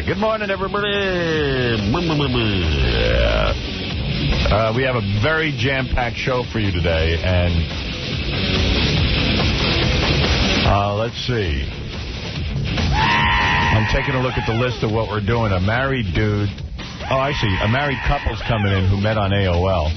Good morning, everybody. We have a very jam-packed show for you today, and let's see. I'm taking a look at the list of what we're doing. A married dude. Oh, I see. A married couple's coming in who met on AOL.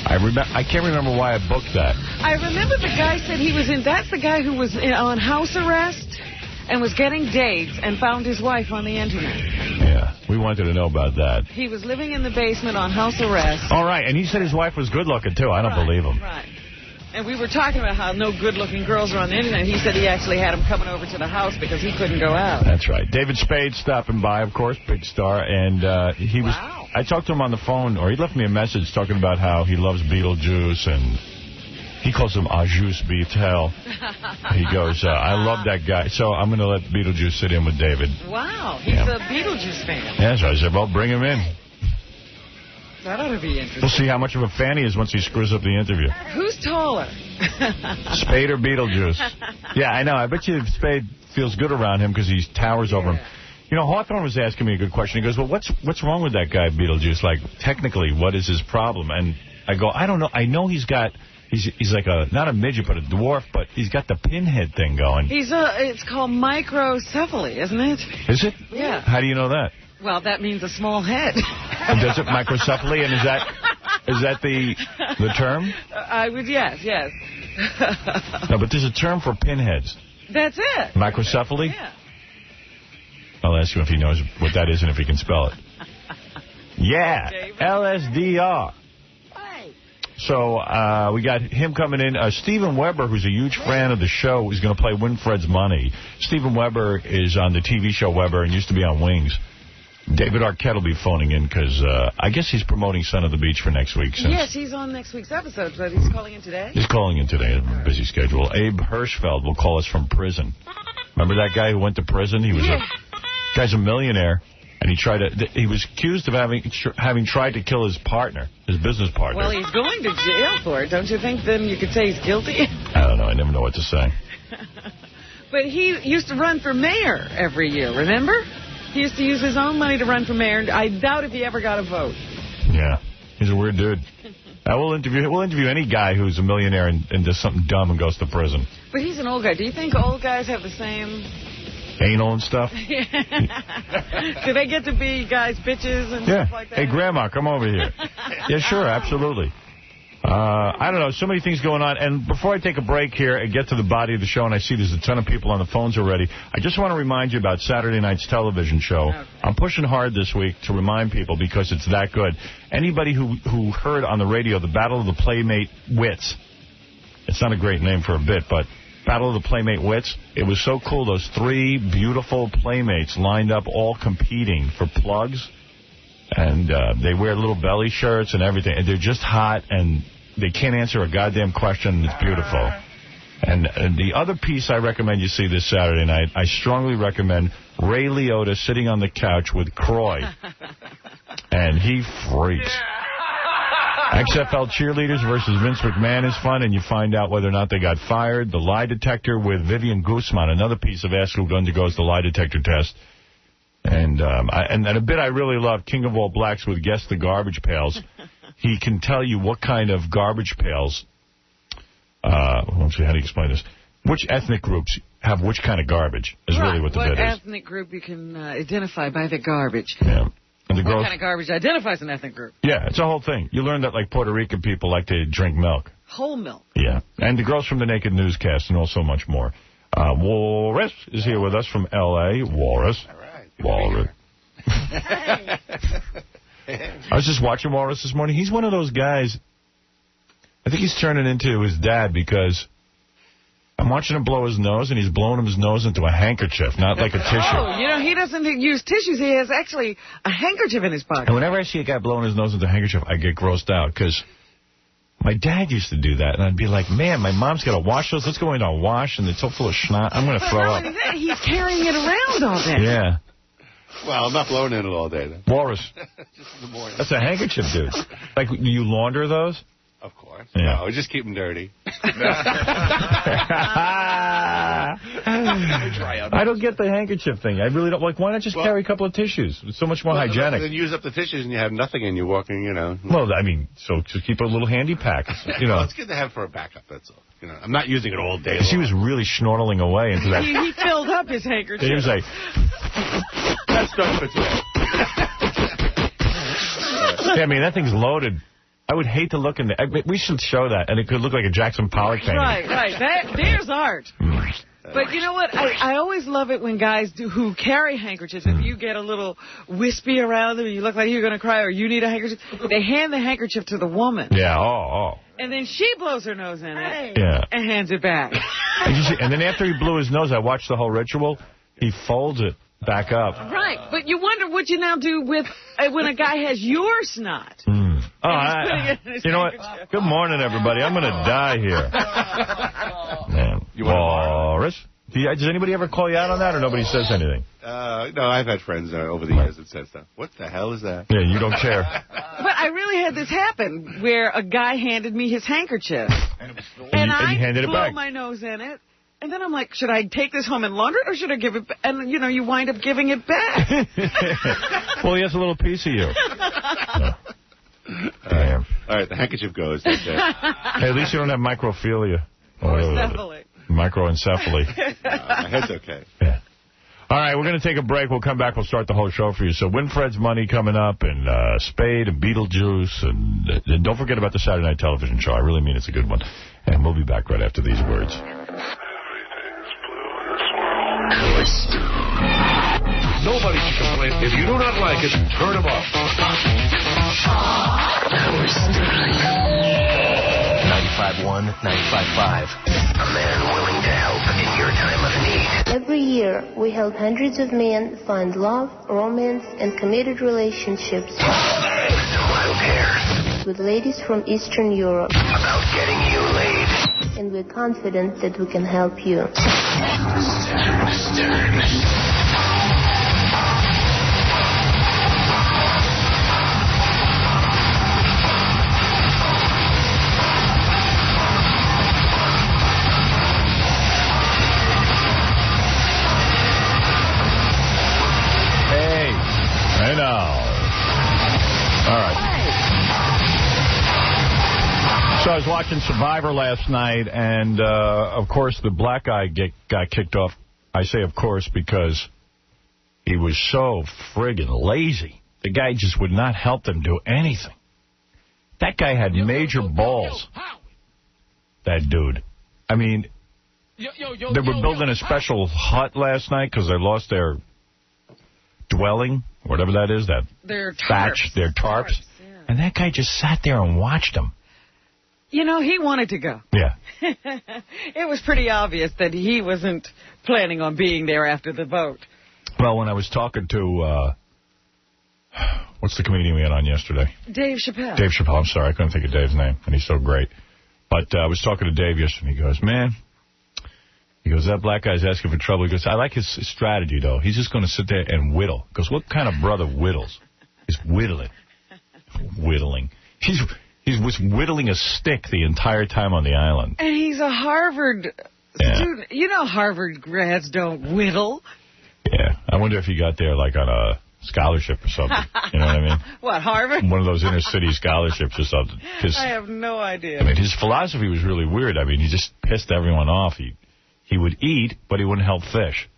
I can't remember why I booked that. I remember the guy said he was in... That's the guy who was on house arrest and was getting dates and found his wife on the Internet. Yeah, we wanted to know about that. He was living in the basement on house arrest. All right, and he said his wife was good-looking, too. I don't believe him. Right. And we were talking about how no good-looking girls are on the Internet. He said he actually had them coming over to the house because he couldn't go out. That's right. David Spade stopping by, of course, big star. And he was... Wow. I talked to him on the phone, or he left me a message talking about how he loves Beetlejuice, and he calls him Ajus Beatel. He goes, I love that guy. So I'm going to let Beetlejuice sit in with David. Wow. He's a Beetlejuice fan. Yeah, so I said, well, bring him in. That ought to be interesting. We'll see how much of a fan he is once he screws up the interview. Who's taller? Spade or Beetlejuice? Yeah, I know. I bet you Spade feels good around him because he towers over him. You know, Hawthorne was asking me a good question. He goes, well, what's wrong with that guy, Beetlejuice? Like, technically, what is his problem? And I go, I don't know. I know he's like not a midget, but a dwarf, but he's got the pinhead thing going. It's called microcephaly, isn't it? Is it? Yeah. How do you know that? Well, that means a small head. And does it microcephaly? And is that the term? I would, yes. No, but there's a term for pinheads. That's it. Microcephaly? Yeah. I'll ask him if he knows what that is and if he can spell it. Yeah, David? LSDR. Right. So we got him coming in. Steven Weber, who's a huge fan of the show, is going to play Winfred's Money. Steven Weber is on the TV show Weber and used to be on Wings. David Arquette will be phoning in because I guess he's promoting Son of the Beach for next week. Yes, he's on next week's episode, but he's calling in today. He's calling in today. A busy schedule. Abe Hirschfeld will call us from prison. Remember that guy who went to prison? He was guy's a millionaire, and he was accused of having tried to kill his partner, his business partner. Well, he's going to jail for it. Don't you think then you could say he's guilty? I don't know. I never know what to say. But he used to run for mayor every year, remember? He used to use his own money to run for mayor, and I doubt if he ever got a vote. Yeah, he's a weird dude. We'll interview any guy who's a millionaire and does something dumb and goes to prison. But he's an old guy. Do you think old guys have the same... anal and stuff? Do they get to be guys' bitches and stuff like that? Hey, Grandma, come over here. Yeah, sure, absolutely. I don't know, so many things going on. And before I take a break here and get to the body of the show, and I see there's a ton of people on the phones already, I just want to remind you about Saturday night's television show. Okay. I'm pushing hard this week to remind people because it's that good. Anybody who heard on the radio the Battle of the Playmate Wits, it's not a great name for a bit, but Battle of the Playmate Wits, it was so cool. Those three beautiful playmates lined up all competing for plugs. And they wear little belly shirts and everything. And they're just hot, and they can't answer a goddamn question, and it's beautiful. And the other piece I recommend you see this Saturday night, I strongly recommend Ray Liotta sitting on the couch with Croy. And he freaks. XFL cheerleaders versus Vince McMahon is fun, and you find out whether or not they got fired. The lie detector with Vivian Guzman, another piece of Ask Who undergoes the lie detector test. And a bit I really love, King of All Blacks with Guess the Garbage Pails. He can tell you what kind of garbage pails, let's see, how do you explain this? Which ethnic groups have which kind of garbage is really what the bit is. What ethnic group you can identify by the garbage. Yeah. And what kind of garbage identifies an ethnic group? Yeah, it's a whole thing. You learn that, like, Puerto Rican people like to drink milk. Whole milk. Yeah. And the girls from the Naked Newscast and also much more. Walrus is here with us from L.A. Walrus. All right. Walrus. I was just watching Walrus this morning. He's one of those guys, I think he's turning into his dad because I'm watching him blow his nose, and he's blowing his nose into a handkerchief, not like a tissue. Oh, you know, he doesn't use tissues. He has actually a handkerchief in his pocket. And whenever I see a guy blowing his nose into a handkerchief, I get grossed out because my dad used to do that, and I'd be like, man, my mom's got to wash those. Let's go into a wash, and it's so full of snot. I'm going to throw up. That, he's carrying it around all day. Yeah. Well, I'm not blowing in it all day, then. Walrus. Just in the morning. That's a handkerchief, dude. Like, you launder those? Of course. Yeah. No, just keep them dirty. I don't get the handkerchief thing. I really don't. Like, why not just carry a couple of tissues? It's so much more hygienic. Then use up the tissues and you have nothing and you're walking, you know. Well, I mean, so just keep a little handy pack. You know. Well, it's good to have for a backup, that's all. You know, I'm not using it all day long. She was really snortling away into that. He filled up his handkerchief. He was like, that's done for today. I mean, that thing's loaded. I would hate to look in the... we should show that, and it could look like a Jackson Pollock painting. Right. There's art. But you know what? I always love it when guys who carry handkerchiefs, if you get a little wispy around them and you look like you're going to cry or you need a handkerchief, they hand the handkerchief to the woman. Yeah, oh. And then she blows her nose in it and hands it back. And then after he blew his nose, I watched the whole ritual, he folds it back up. Right, but you wonder what you now do with when a guy has your snot. Oh, you know what? Good morning, everybody. I'm going to die here. Man. You want does anybody ever call you out on that, or nobody says anything? No, I've had friends over the years that said stuff. What the hell is that? Yeah, you don't care. But I really had this happen where a guy handed me his handkerchief. And I handed it blew back. my nose in it. And then I'm like, should I take this home and launder it, or should I give it back? And, you know, you wind up giving it back. Well, he has a little piece of you. Damn. All right, the handkerchief goes. That's it. Hey, at least you don't have microphilia. Microencephaly. Microencephaly. My head's okay. Yeah. All right, we're going to take a break. We'll come back. We'll start the whole show for you. So Winfred's Money coming up, and Spade, and Beetlejuice, and don't forget about the Saturday Night Television show. I really mean it's a good one. And we'll be back right after these words. Nobody should complain. If you do not like it, turn them off. 95.1, 95.5. A man willing to help in your time of need. Every year, we help hundreds of men find love, romance, and committed relationships Wild hair. with ladies from Eastern Europe. About getting you laid. And we're confident that we can help you. Stern. I know. All right. So I was watching Survivor last night, and, of course, the black guy got kicked off. I say, of course, because he was so friggin' lazy. The guy just would not help them do anything. That guy had major balls. That dude. I mean, they were building a special hut last night because they lost their dwelling, whatever that is, that their tarps. thatch, their tarps. Yeah. And that guy just sat there and watched them. You know, he wanted to go. Yeah. It was pretty obvious that he wasn't planning on being there after the vote. Well, when I was talking to, what's the comedian we had on yesterday? Dave Chappelle. Dave Chappelle. I'm sorry, I couldn't think of Dave's name, and he's so great. But I was talking to Dave yesterday, and he goes, man, that black guy's asking for trouble. He goes, I like his strategy, though. He's just going to sit there and whittle. He goes, what kind of brother whittles? He's whittling. Whittling. He was whittling a stick the entire time on the island. And he's a Harvard student. You know Harvard grads don't whittle. Yeah. I wonder if he got there, like, on a scholarship or something. You know what I mean? What, Harvard? One of those inner-city scholarships or something. I have no idea. I mean, his philosophy was really weird. I mean, he just pissed everyone off. He would eat, but he wouldn't help fish.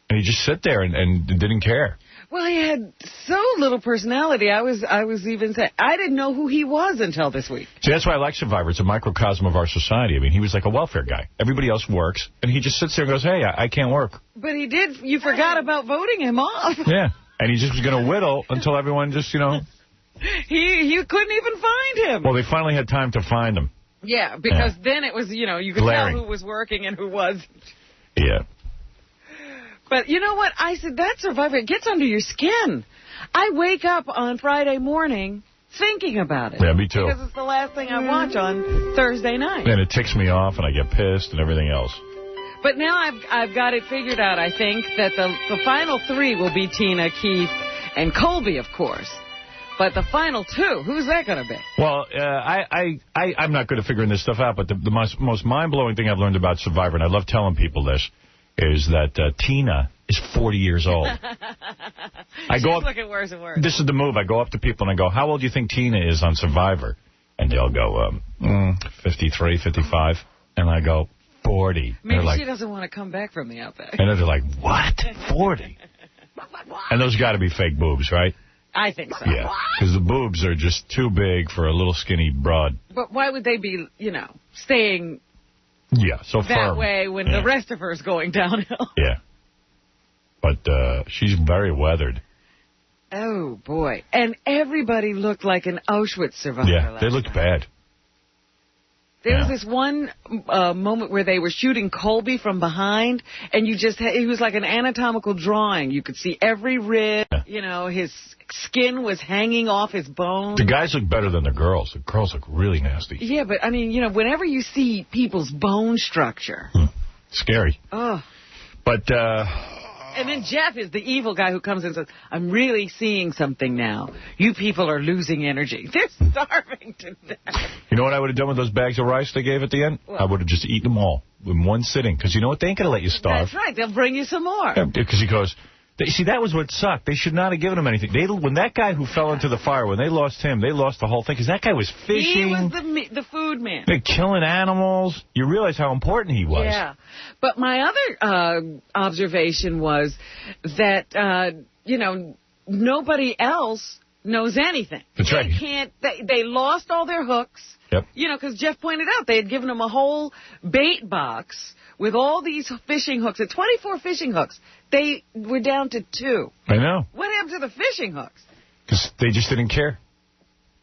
And he'd just sit there and didn't care. Well, he had so little personality. I was even saying, I didn't know who he was until this week. See, that's why I like Survivor. It's a microcosm of our society. I mean, he was like a welfare guy. Everybody else works, and he just sits there and goes, hey, I can't work. But he did. You forgot about voting him off. Yeah, and he just was going to whittle until everyone just, you know. You couldn't even find him. Well, they finally had time to find him. Yeah, because then it was, you know, you could glaring. tell who was working and who wasn't. Yeah. But you know what? I said, that Survivor, it gets under your skin. I wake up on Friday morning thinking about it. Yeah, me too. Because it's the last thing I watch on Thursday night. And it ticks me off, and I get pissed and everything else. But now I've got it figured out, I think, that the final three will be Tina, Keith, and Colby, of course. But the final two, who's that going to be? Well, I'm not good at figuring this stuff out, but the most mind-blowing thing I've learned about Survivor, and I love telling people this, is that Tina is 40 years old. She's looking worse and worse. This is the move. I go up to people and I go, how old do you think Tina is on Survivor? And they'll go, 53, 55. And I go, 40. Maybe she doesn't want to come back from the outback. And they're like, what? 40? And those got to be fake boobs, right? I think so. Yeah, because the boobs are just too big for a little skinny broad. But why would they be, staying so that firm. way when the rest of her is going downhill? Yeah. But she's very weathered. Oh, boy. And everybody looked like an Auschwitz survivor last they looked bad. There was this one moment where they were shooting Colby from behind, and he was like an anatomical drawing. You could see every rib, his skin was hanging off his bones. The guys look better than the girls. The girls look really nasty. Yeah, but, I mean, whenever you see people's bone structure. Scary. Oh. But, and then Jeff is the evil guy who comes in and says, I'm really seeing something now. You people are losing energy. They're starving to death. You know what I would have done with those bags of rice they gave at the end? What? I would have just eaten them all in one sitting. Because you know what? They ain't going to let you starve. That's right. They'll bring you some more. Because he goes... See, that was what sucked. They should not have given him anything. When that guy who fell into the fire, when they lost him, they lost the whole thing. Because that guy was fishing. He was the food man. They're killing animals. You realize how important he was. Yeah. But my other observation was that, nobody else knows anything. That's right. They lost all their hooks. Yep. Because Jeff pointed out they had given them a whole bait box with all these fishing hooks. At 24 fishing hooks, they were down to 2. I know. What happened to the fishing hooks? Because they just didn't care.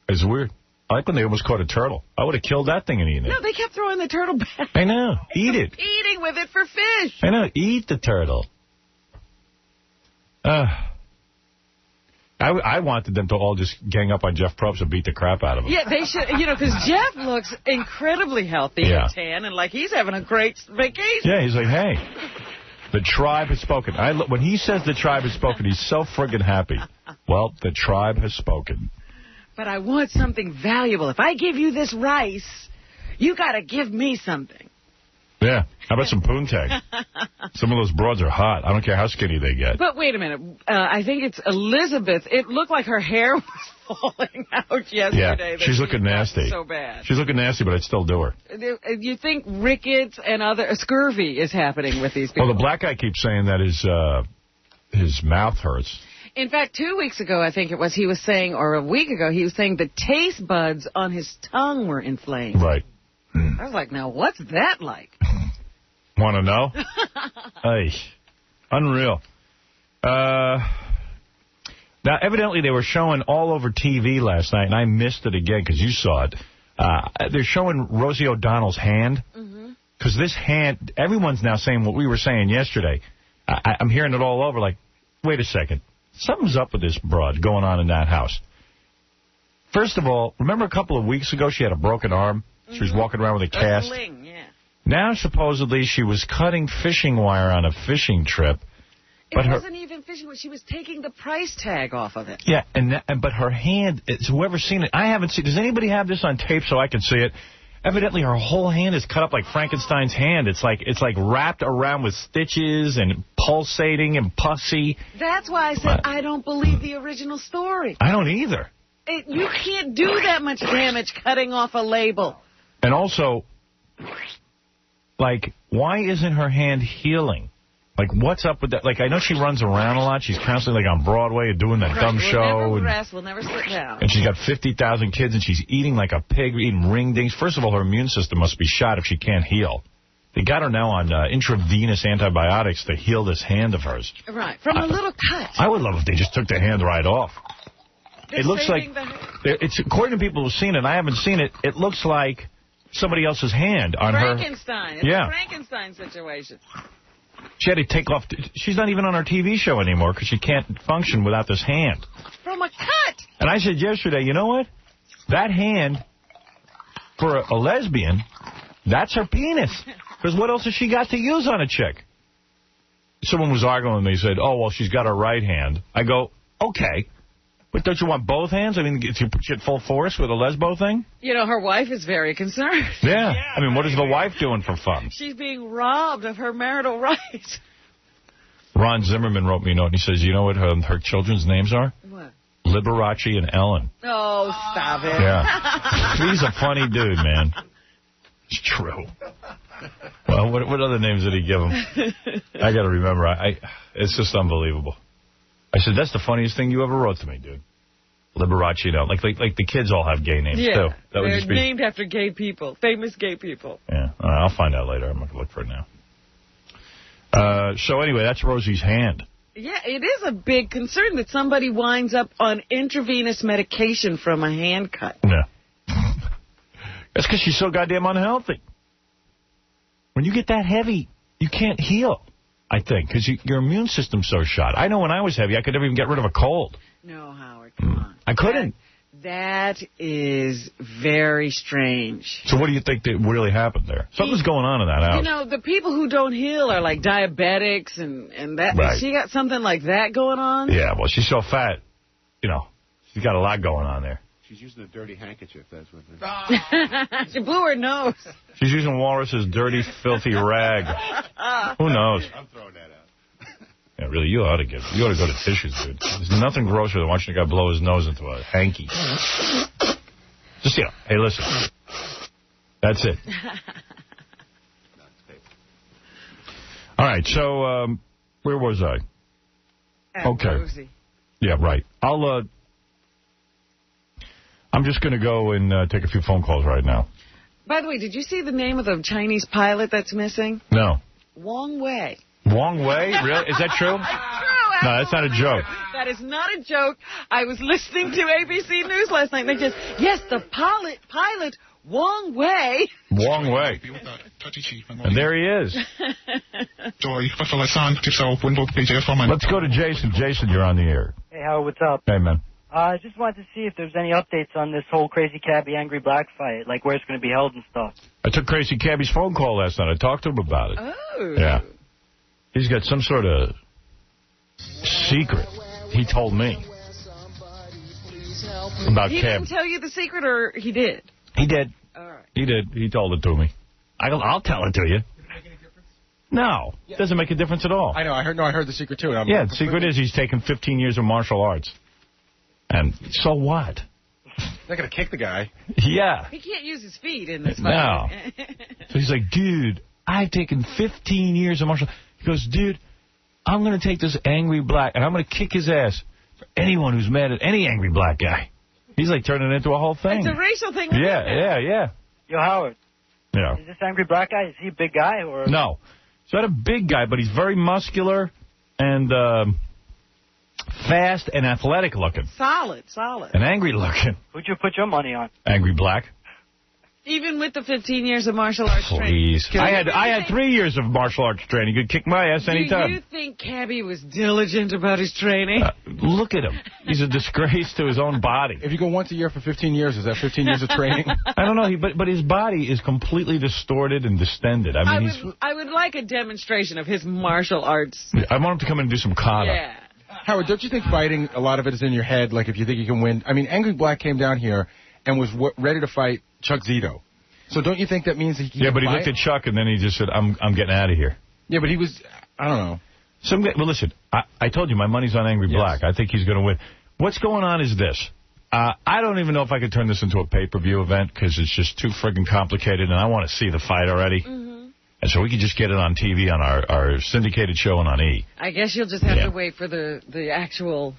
It's weird. I like when they almost caught a turtle. I would have killed that thing and eaten it. No, they kept throwing the turtle back. I know. Eat it. Eating with it for fish. I know. Eat the turtle. I wanted them to all just gang up on Jeff Probst and beat the crap out of him. Yeah, they should, because Jeff looks incredibly healthy and tan, and like he's having a great vacation. Yeah, he's like, hey, the tribe has spoken. When he says the tribe has spoken, he's so friggin' happy. Well, the tribe has spoken. But I want something valuable. If I give you this rice, you got to give me something. Yeah. How about some poontang? Some of those broads are hot. I don't care how skinny they get. But wait a minute. I think it's Elizabeth. It looked like her hair was falling out yesterday. Yeah, she's looking nasty. So bad. She's looking nasty, but I'd still do her. You think rickets and other scurvy is happening with these people? Well, the black guy keeps saying that his mouth hurts. In fact, 2 weeks ago, I think it was, he was saying, or a week ago, he was saying the taste buds on his tongue were inflamed. Right. I was like, now, what's that like? Want to know? Hey, unreal. Now, evidently, they were showing all over TV last night, and I missed it again because you saw it. They're showing Rosie O'Donnell's hand. Because this hand, everyone's now saying what we were saying yesterday. I'm hearing it all over like, wait a second. Something's up with this broad going on in that house. First of all, remember a couple of weeks ago she had a broken arm? She was walking around with a cast. Sling, yeah. Now, supposedly, she was cutting fishing wire on a fishing trip. It wasn't even fishing. She was taking the price tag off of it. Yeah, but her hand, whoever's seen it, I haven't seen. Does anybody have this on tape so I can see it? Evidently, her whole hand is cut up like Frankenstein's hand. It's like wrapped around with stitches and pulsating and pussy. That's why I said I don't believe the original story. I don't either. You can't do that much damage cutting off a label. And also, like, why isn't her hand healing? Like, what's up with that? Like, I know she runs around a lot. She's constantly, like, on Broadway and doing that dumb show. We'll never rest. We'll never sit down. And she's got 50,000 kids, and she's eating like a pig, eating ring dings. First of all, her immune system must be shot if she can't heal. They got her now on intravenous antibiotics to heal this hand of hers. Right, from a little cut. I would love if they just took the hand right off. They're it looks like, it's according to people who've seen it, and I haven't seen it, it looks like somebody else's hand on Frankenstein. her. It's a Frankenstein situation. She had to take off. She's not even on her TV show anymore because she can't function without this hand. From a cut. And I said yesterday, you know what? That hand, for a lesbian, that's her penis. Because what else has she got to use on a chick? Someone was arguing with me. Said, oh, well, she's got her right hand. I go, okay. But don't you want both hands? I mean, to put you at full force with a lesbo thing? You know, her wife is very concerned. Yeah. I mean, what is the wife doing for fun? She's being robbed of her marital rights. Ron Zimmerman wrote me a note, and he says, you know what her children's names are? What? Liberace and Ellen. Oh, stop it. Yeah. He's a funny dude, man. It's true. Well, what other names did he give him? I got to remember. It's just unbelievable. I said, that's the funniest thing you ever wrote to me, dude. Liberace and Ellen. Like the kids all have gay names, too. That would they're just be... named after gay people, famous gay people. Yeah, I'll find out later. I'm not going to look for it now. So anyway, that's Rosie's hand. Yeah, it is a big concern that somebody winds up on intravenous medication from a hand cut. Yeah. That's because she's so goddamn unhealthy. When you get that heavy, you can't heal, I think, because your immune system's so shot. I know when I was heavy, I could never even get rid of a cold. No, Howard, come on. I couldn't. That is very strange. So what do you think that really happened there? Something's going on in that house. You know, the people who don't heal are like diabetics and that. Right. She got something like that going on? Yeah, well, she's so fat, you know, she's got a lot going on there. She's using a dirty handkerchief, that's what it is. She blew her nose. She's using Walrus's dirty, filthy rag. Who knows? I'm throwing that out. Yeah, really, you ought to go to tissues, dude. There's nothing grosser than watching a guy blow his nose into a hanky. Just, hey, listen. That's it. All right, so, where was I? Okay. Rosie. Yeah, right. I'm just going to go and take a few phone calls right now. By the way, did you see the name of the Chinese pilot that's missing? No. Wong Wei. Wong Wei? Really? Is that true? That's true. No, that's not a joke. That is not a joke. I was listening to ABC News last night, and they just, yes, the pilot, Wong Wei. Wong Wei. And there he is. Let's go to Jason. Jason, you're on the air. Hey, Howard, what's up? Hey, man. I just wanted to see if there's any updates on this whole Crazy Cabbie Angry Black fight, like where it's going to be held and stuff. I took Crazy Cabbie's phone call last night. I talked to him about it. Oh. Yeah. He's got some sort of secret, he told me, about He Cab. didn't tell you the secret, or he did? He did. All right. He did. He told it to me. I'll tell it to you. No. It doesn't make a difference at all. I know. I heard the secret, too. Yeah, the secret is he's taken 15 years of martial arts. And so what? They're going to kick the guy. Yeah. He can't use his feet in this fight. No. So he's like, dude, I've taken 15 years of martial arts. He goes, dude, I'm going to take this angry black, and I'm going to kick his ass for anyone who's mad at any angry black guy. He's like turning it into a whole thing. It's a racial thing. Yeah. Yo, Howard. Yeah. Is this Angry Black guy, is he a big guy? Or? No. He's not a big guy, but he's very muscular and fast and athletic looking. Solid. And angry looking. Who'd you put your money on? Angry black. Even with the 15 years of martial arts training. Please. I had 3 years of martial arts training. You could kick my ass anytime. Do you think Cabbie was diligent about his training? Look at him. He's a disgrace to his own body. If you go once a year for 15 years, is that 15 years of training? I don't know, but his body is completely distorted and distended. I would like a demonstration of his martial arts. I want him to come in and do some kata. Yeah. Howard, don't you think fighting, a lot of it is in your head, like if you think you can win? I mean, Angry Black came down here and was ready to fight Chuck Zito. So don't you think that means he can but he looked at Chuck and then he just said, I'm getting out of here. Yeah, but he was, I don't know. Well, listen, I told you my money's on Angry Black. I think he's going to win. What's going on is this. I don't even know if I could turn this into a pay-per-view event because it's just too friggin' complicated, and I want to see the fight already. Mm-hmm. And so we could just get it on TV on our syndicated show and on E. I guess you'll just have to wait for the actual...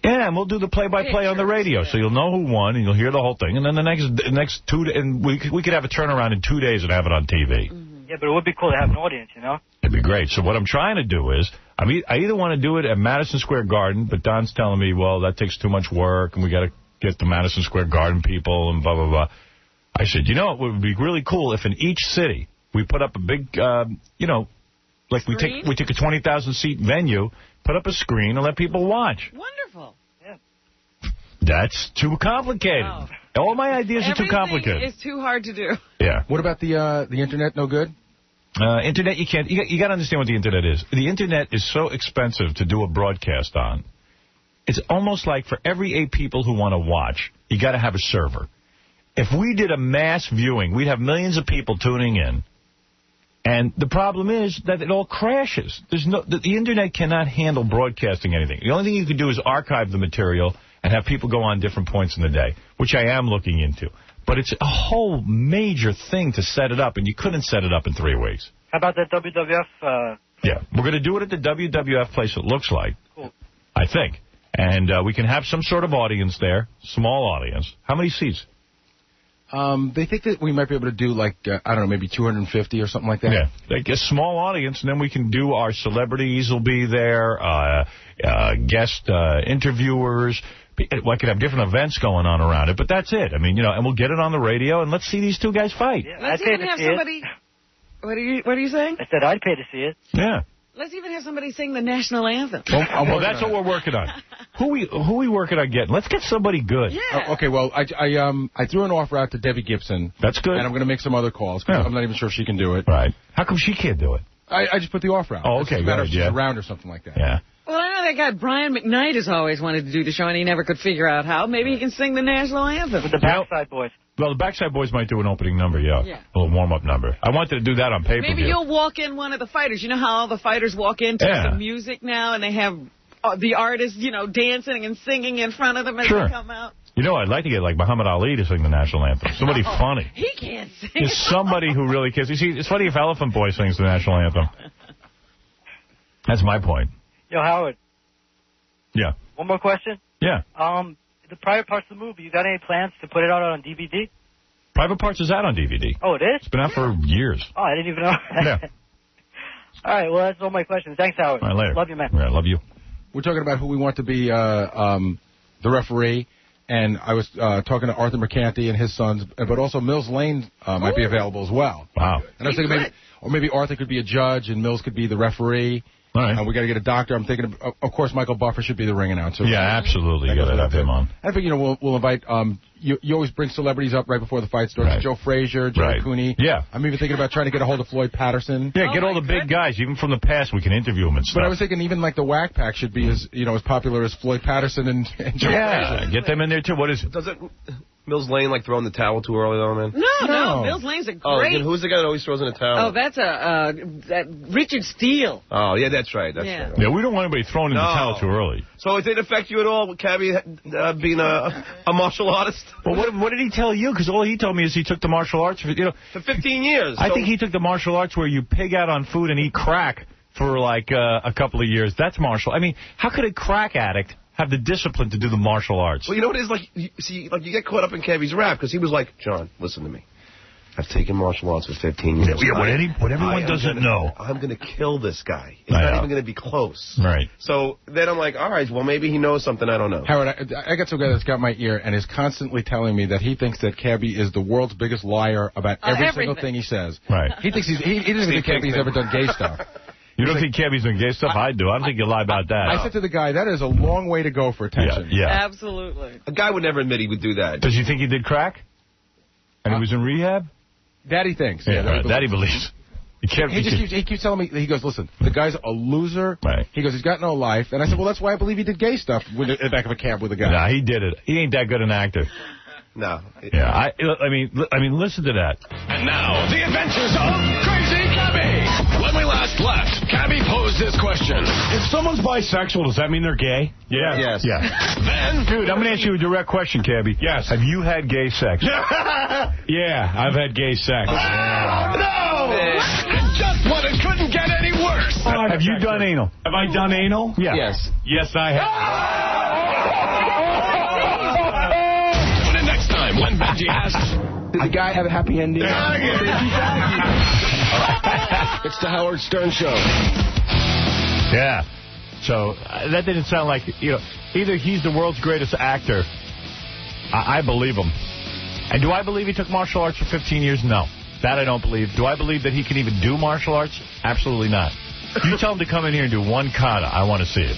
Yeah, and we'll do the play-by-play on the radio, so you'll know who won, and you'll hear the whole thing. And then the next 2 days, and we could have a turnaround in 2 days and have it on TV. Mm-hmm. Yeah, but it would be cool to have an audience, you know? It'd be great. So what I'm trying to do is, I either want to do it at Madison Square Garden, but Don's telling me, well, that takes too much work, and we got to get the Madison Square Garden people, and blah, blah, blah. I said, you know, it would be really cool if in each city we put up a big, like screen? we take a 20,000-seat venue, put up a screen, and let people watch. Wonderful. That's too complicated. No. All my ideas are too complicated. It's too hard to do. Yeah. What about the internet? No good? Internet, you can't. You got to understand what the internet is. The internet is so expensive to do a broadcast on it's almost like for every 8 people who want to watch, you got to have a server. If we did a mass viewing, we'd have millions of people tuning in. And the problem is that it all crashes. The Internet cannot handle broadcasting anything. The only thing you can do is archive the material and have people go on different points in the day, which I am looking into. But it's a whole major thing to set it up, and you couldn't set it up in 3 weeks. How about that WWF? Yeah, we're going to do it at the WWF place, it looks like. Cool. I think. And we can have some sort of audience there, small audience. How many seats? They think that we might be able to do, like, I don't know, maybe 250 or something like that. Yeah, like a small audience, and then we can do our celebrities will be there, guest interviewers. I could have different events going on around it, but that's it. I mean, and we'll get it on the radio, and let's see these 2 guys fight. Yeah, let's even have somebody... What are you saying? I said I'd pay to see it. Yeah. Let's even have somebody sing the national anthem. Well, that's what we're working on. Who we working on getting? Let's get somebody good. Yeah. Okay, well, I threw an offer out to Debbie Gibson. That's good. And I'm going to make some other calls, because I'm not even sure if she can do it. Right. How come she can't do it? I just put the offer out. Oh, okay. It's a matter if she's yeah. around or something like that. Yeah. Well, I know that guy Brian McKnight has always wanted to do the show, and he never could figure out how. Maybe he can sing the national anthem. With the Backside Boys. Well, the Backside Boys might do an opening number, yeah. Yeah. A little warm-up number. I wanted to do that on pay-per-view. Maybe you'll walk in one of the fighters. You know how all the fighters walk into the music now, and they have the artists, dancing and singing in front of them as they come out? I'd like to get, like, Muhammad Ali to sing the national anthem. Somebody funny. He can't sing. Just somebody who really cares. You see, it's funny if Elephant Boy sings the national anthem. That's my point. Yo, Howard. Yeah. One more question? Yeah. The private parts of the movie, you got any plans to put it out on DVD? Private Parts is out on DVD. Oh, it is? It's been out for years. Oh, I didn't even know. Yeah. All right, well, that's all my questions. Thanks, Howard. All right, later. Love you, man. Yeah, love you. We're talking about who we want to be the referee, and I was talking to Arthur Mercanti and his sons, but also Mills Lane might be available as well. Wow. And I was thinking maybe Arthur could be a judge and Mills could be the referee. All right. We got to get a doctor. I'm thinking, of course, Michael Buffer should be the ring announcer. Yeah, absolutely. You got to have him on. I think, we'll invite, you always bring celebrities up right before the fight starts. Right. Joe Frazier, Jerry Cooney. Yeah. I'm even thinking about trying to get a hold of Floyd Patterson. Yeah, get all the big guys, even from the past. We can interview them and stuff. But I was thinking even like the Whack Pack should be as popular as Floyd Patterson and Joe Frazier. Get them in there, too. What is it? Doesn't Mills Lane like throwing the towel too early on, man? No. Mills Lane's a great... Oh, again, who's the guy that always throws in a towel? Oh, that's that Richard Steele. Oh, yeah, that's right. That's Yeah. right. Yeah, we don't want anybody throwing in the towel too early. So it didn't affect you at all, Cabby, being a martial artist? Well, what did he tell you? Because all he told me is he took the martial arts for 15 years. I think he took the martial arts where you pig out on food and eat crack for like a couple of years. That's martial. I mean, how could a crack addict have the discipline to do the martial arts? Well, you know what it is? Like, you get caught up in Cabby's rap because he was like, John, listen to me. I've taken martial arts for 15 years. Yeah, what everyone doesn't know. I'm going to kill this guy. It's not even going to be close. Right. So then I'm like, all right, well, maybe he knows something I don't know. Howard, I got some guy that's got my ear and is constantly telling me that he thinks that Cabby is the world's biggest liar about every single thing he says. Right. He thinks he doesn't think Cabby's ever done gay stuff. You don't think Cabby's doing gay stuff? I do. I don't think you lie about that. I said to the guy, that is a long way to go for attention. Yeah. Absolutely. A guy would never admit he would do that. Does he think he did crack? And he was in rehab? That he thinks. Yeah, that he believes. He keeps telling me, he goes, listen, the guy's a loser. Right. He goes, he's got no life. And I said, well, that's why I believe he did gay stuff in the back of a cab with a guy. Nah, he did it. He ain't that good an actor. No. Yeah, I mean, listen to that. And now, the adventures of Crazy Cabby. When we last left, Cabby posed this question. If someone's bisexual, does that mean they're gay? Yeah. Yes. Yeah. Then... Dude, I'm going to ask you a direct question, Cabby. Yes. Have you had gay sex? Yeah, I've had gay sex. Oh, no! And just when it couldn't get any worse. Have you done anal? Have I done anal? Yeah. Yes. Yes, I have. When Benji asks, did the guy have a happy ending? It's the Howard Stern Show. Yeah. So that didn't sound like, either he's the world's greatest actor. I believe him. And do I believe he took martial arts for 15 years? No. That I don't believe. Do I believe that he can even do martial arts? Absolutely not. You tell him to come in here and do one kata. I want to see it.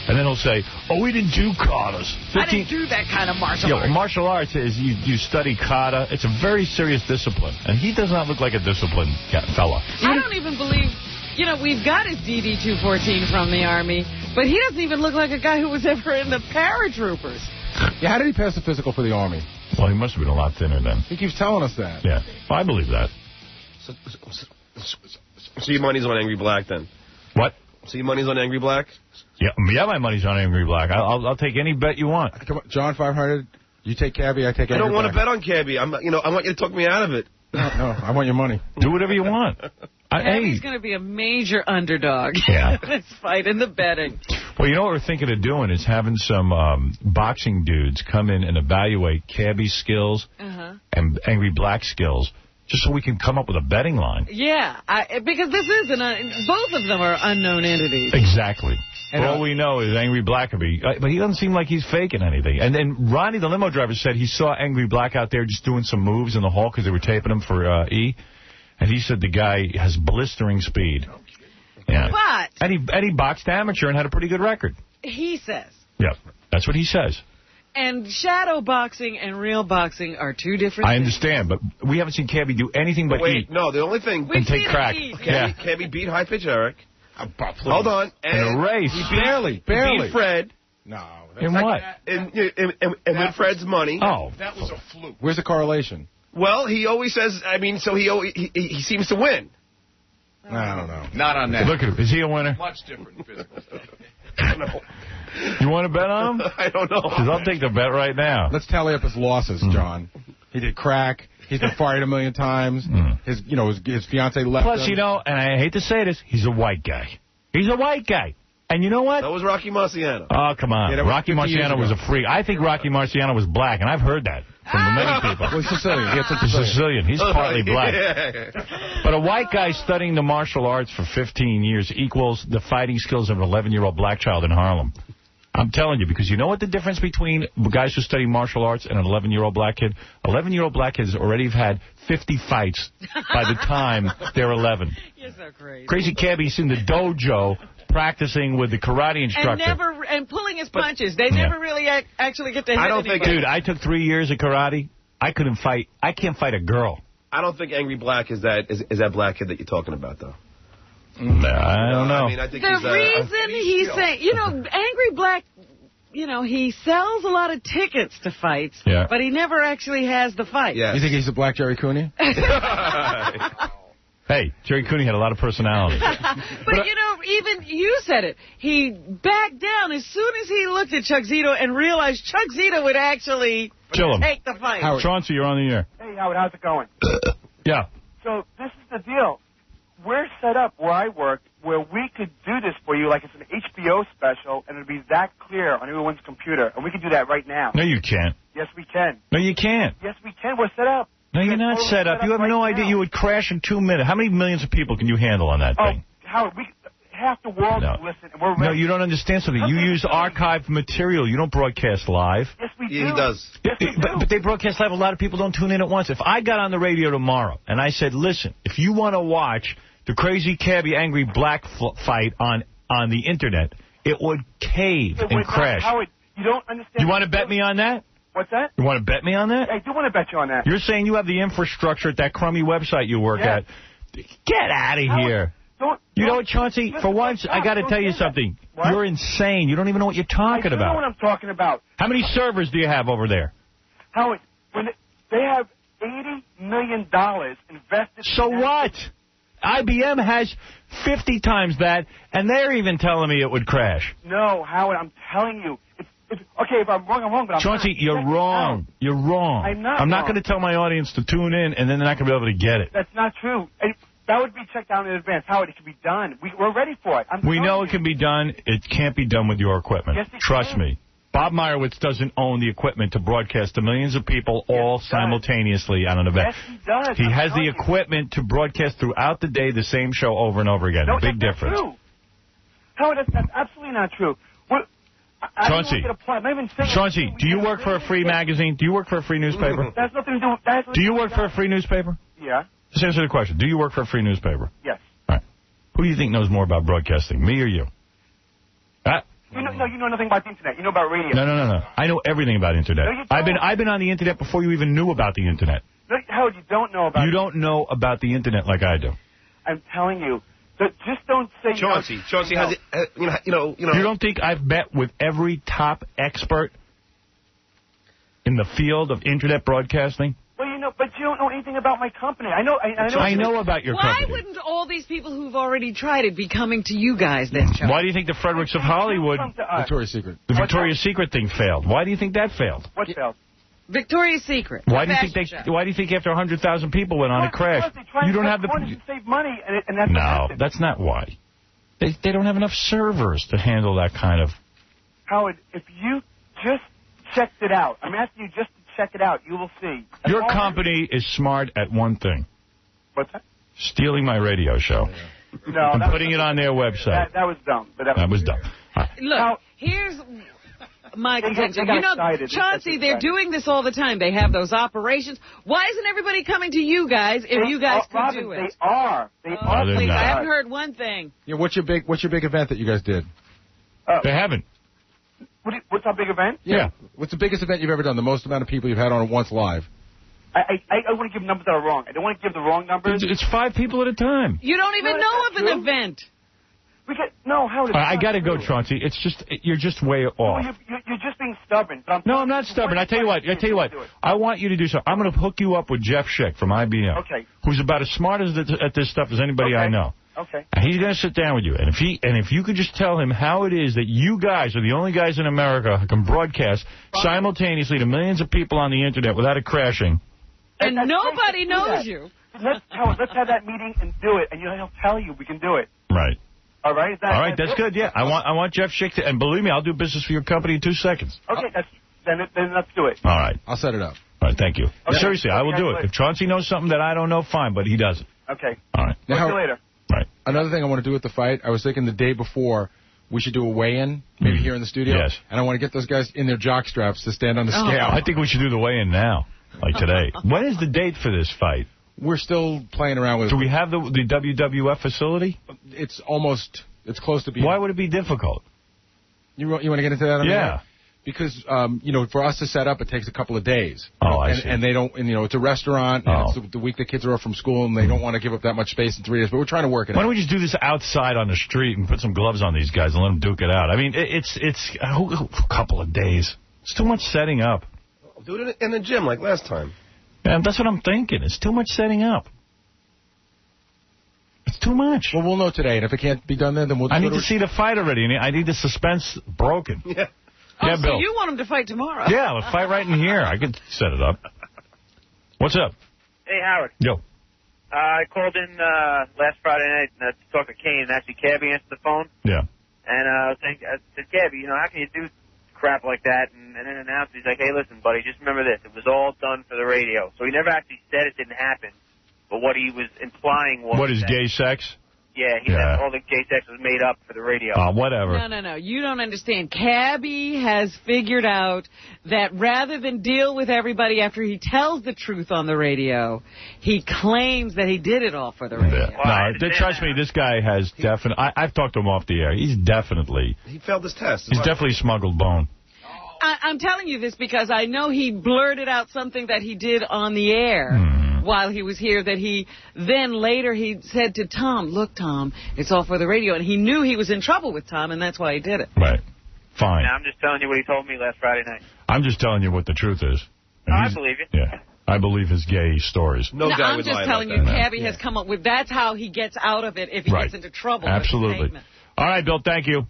And then he'll say, oh, we didn't do katas. I didn't do that kind of martial arts. Well, martial arts is you study kata. It's a very serious discipline. And he does not look like a disciplined fella. I don't even believe You know, we've got his DD-214 from the Army, but he doesn't even look like a guy who was ever in the paratroopers. Yeah, how did he pass the physical for the Army? Well, he must have been a lot thinner then. He keeps telling us that. Yeah, I believe that. So your money's on Angry Black, then? What? So your money's on Angry Black? Yeah, my money's on Angry Black. I'll take any bet you want. Come on, John, 500. You take Cabby, I take Angry I don't want Black. to bet on Cabby. I want you to talk me out of it. No, I want your money. Do whatever you want. He's going to be a major underdog Yeah. in this fight in the betting. Well, you know what we're thinking of doing is having some boxing dudes come in and evaluate Cabby's skills and Angry Black's skills, just so we can come up with a betting line. Yeah, because this is both of them are unknown entities. Exactly. And all we know is Angry Black could be, but he doesn't seem like he's faking anything. And then Ronnie, the limo driver, said he saw Angry Black out there just doing some moves in the hall because they were taping him for E. And he said the guy has blistering speed. Yeah. But and he boxed amateur and had a pretty good record. He says. Yeah, that's what he says. And shadow boxing and real boxing are two different I things. understand, but we haven't seen Cabby do anything but eat. No, the only thing... And take crack. Cabby beat High Pitch Eric. Hold on. In a race. He beat Fred. No. In what? And with Fred's money. Oh. That was a fluke. Where's the correlation? Well, he always says, so he seems to win. I don't know. Not on that. Look at him. Is he a winner? Much different physical stuff. I don't know. You want to bet on him? I don't know. Because I'll take the bet right now. Let's tally up his losses, John. He did crack. He's been fired 1 million times. His fiance left Plus, him. and I hate to say this, he's a white guy. He's a white guy. And you know what? That was Rocky Marciano. Oh, come on. Yeah, Rocky Marciano was a freak. I think Rocky Marciano was black, and I've heard that from many people. Well, he's Sicilian. He's Sicilian. He's partly black. But a white guy studying the martial arts for 15 years equals the fighting skills of an 11-year-old black child in Harlem. I'm telling you, because you know what the difference between guys who study martial arts and an 11-year-old black kid? 11-year-old black kids already have had 50 fights by the time they're 11. You're so crazy. Crazy Cabby's in the dojo practicing with the karate instructor. And pulling his punches. They never really actually get to hit anybody. Dude, I took 3 years of karate. I couldn't fight. I can't fight a girl. I don't think Angry Black is that black kid that you're talking about, though. I don't know. I mean, I think the reason he's saying, Angry Black, he sells a lot of tickets to fights, but he never actually has the fight. Yes. You think he's a black Jerry Cooney? Hey, Jerry Cooney had a lot of personality. But, even you said it. He backed down as soon as he looked at Chuck Zito and realized Chuck Zito would actually take the fight. Chauncey, you're on the air. Hey, Howard, how's it going? Yeah. So this is the deal. We're set up where I work where we could do this for you like it's an HBO special, and it'll be that clear on everyone's computer, and we can do that right now. No, you can't. Yes, we can. No, you can't. Yes, we can. We're set up. No, you're not set up. You have no idea. You would crash in 2 minutes. How many millions of people can you handle on that thing? Howard, half the world listen. And we're ready. No, you don't understand something. You use archived material. You don't broadcast live. Yes, we do. Yeah, he does. But they broadcast live. A lot of people don't tune in at once. If I got on the radio tomorrow and I said, listen, if you want to watch the Crazy Cabby Angry Black fight on the Internet, it would cave and crash. Howard, you don't understand. You want to bet me on that? What's that? You want to bet me on that? I do want to bet you on that. You're saying you have the infrastructure at that crummy website you work at. Get out of here. You know what, Chauncey? For once, I got to tell you something. What? You're insane. You don't even know what you're talking I about. know what I'm talking about. How many servers do you have over there? Howard, when they have $80 million invested. So what? IBM has 50 times that, and they're even telling me it would crash. No, Howard, I'm telling you. Okay, if I'm wrong, I'm wrong. But Chauncey, you're wrong. You're wrong. I'm not going to tell my audience to tune in, and then they're not going to be able to get it. That's not true. That would be checked out in advance. Howard, it can be done. We're ready for it. We know it can be done. It can't be done with your equipment. Yes, Trust me. Bob Meyerowitz doesn't own the equipment to broadcast to millions of people all simultaneously on an event. Yes, he does. He has the equipment to broadcast throughout the day the same show over and over again. No, Big that's difference. Not true. Howard, that's absolutely not true. Chauncey, do you work for a free magazine? Do you work for a free newspaper? That's nothing to do with that. Do you work for a free newspaper? Yeah. Just answer the question. Do you work for a free newspaper? Yes. All right. Who do you think knows more about broadcasting, me or you? You know nothing about the Internet. You know about radio. No. I know everything about Internet. No, you don't. I've been on the Internet before you even knew about the Internet. No, Howard, you don't know about You don't know about the Internet like I do. I'm telling you, Just don't say... Chauncey has it, you know. You don't think I've met with every top expert in the field of Internet broadcasting? Well, but you don't know anything about my company. I know about your company. Why wouldn't all these people who've already tried it be coming to you guys then, Chuck? Why do you think the Fredericks of Hollywood... Victoria's Secret. The Victoria's Secret thing failed. Why do you think that failed? What failed? Victoria's Secret. Why do you think after 100,000 people went on it crashed? You don't have the... to save money, and that's No, that's not why. They don't have enough servers to handle that kind of... Howard, if you just checked it out, I'm asking you just to check it out, you will see. Your company is smart at one thing. What's that? Stealing my radio show. No, and putting it on their website. That was dumb. That was dumb. Right. Look, here's my contention. Chauncey, they're doing this all the time. They have those operations. Why isn't everybody coming to you guys if you guys could do it? They are. Please, I haven't heard one thing. Yeah, what's your big event that you guys did? They haven't. What's our big event? Yeah. What's the biggest event you've ever done? The most amount of people you've had on at once live? I want to give numbers that are wrong. I don't want to give the wrong numbers. It's 5 people at a time. You don't even know of an event. I got to go, Chauncey. It's just you're just way off. Well, you're just being stubborn. No, I'm not stubborn. I tell you what. I want you to do something. I'm going to hook you up with Jeff Schick from IBM. Okay. Who's about as smart at this stuff as anybody I know. Okay. And he's going to sit down with you. And if you could just tell him how it is that you guys are the only guys in America who can broadcast simultaneously to millions of people on the Internet without it crashing. And nobody knows you. Let's have that meeting and do it, and he'll tell you we can do it. Right. All right? All right, that's good, yeah. I want Jeff Schick to, and believe me, I'll do business for your company in 2 seconds. Okay, then let's do it. All right. I'll set it up. All right, thank you. Okay. Seriously, I will do it. If Chauncey knows something that I don't know, fine, but he doesn't. Okay. All right. Now, see you later. Right. Another thing I want to do with the fight, I was thinking the day before we should do a weigh-in, maybe here in the studio. Yes. And I want to get those guys in their jock straps to stand on the scale. I think we should do the weigh-in now, like today. When is the date for this fight? We're still playing around with it. Do we have the WWF facility? It's close to being. Why would it be difficult? You want to get into that? Yeah. Because, for us to set up, it takes a couple of days. Oh, I see. And they don't, it's a restaurant, and it's the week the kids are off from school, and they don't want to give up that much space in 3 days, but we're trying to work it out. Why don't we just do this outside on the street and put some gloves on these guys and let them duke it out? I mean, it's a couple of days. It's too much setting up. Do it in the gym like last time. Yeah, that's what I'm thinking. It's too much setting up. It's too much. Well, we'll know today, and if it can't be done then we'll... I need to see the fight already. I need the suspense broken. Yeah. Yeah, Bill. So you want him to fight tomorrow? Yeah, let's fight right in here. I could set it up. What's up? Hey, Howard. Yo. I called in last Friday night to talk to Kane, and actually Cabby answered the phone. Yeah. And I said, Cabby, how can you do crap like that? And then announced, he's like, hey, listen, buddy, just remember this. It was all done for the radio. So he never actually said it didn't happen. But what he was implying was... What is gay sex? Yeah, he said all the gay sex was made up for the radio. Whatever. No. You don't understand. Cabby has figured out that rather than deal with everybody after he tells the truth on the radio, he claims that he did it all for the radio. Yeah. No, trust me, this guy has definitely... I've talked to him off the air. He's definitely... He failed his test. He's definitely smuggled bone. I'm telling you this because I know he blurted out something that he did on the air while he was here that he then later he said to Tom, look, Tom, it's all for the radio. And he knew he was in trouble with Tom, and that's why he did it. Right. Fine. Now, I'm just telling you what he told me last Friday night. I'm just telling you what the truth is. I believe you. Yeah. I believe his gay stories. No guy I'm would just lie telling about you, that. Cabby has come up with, that's how he gets out of it if he gets into trouble. Absolutely. All right, Bill, thank you.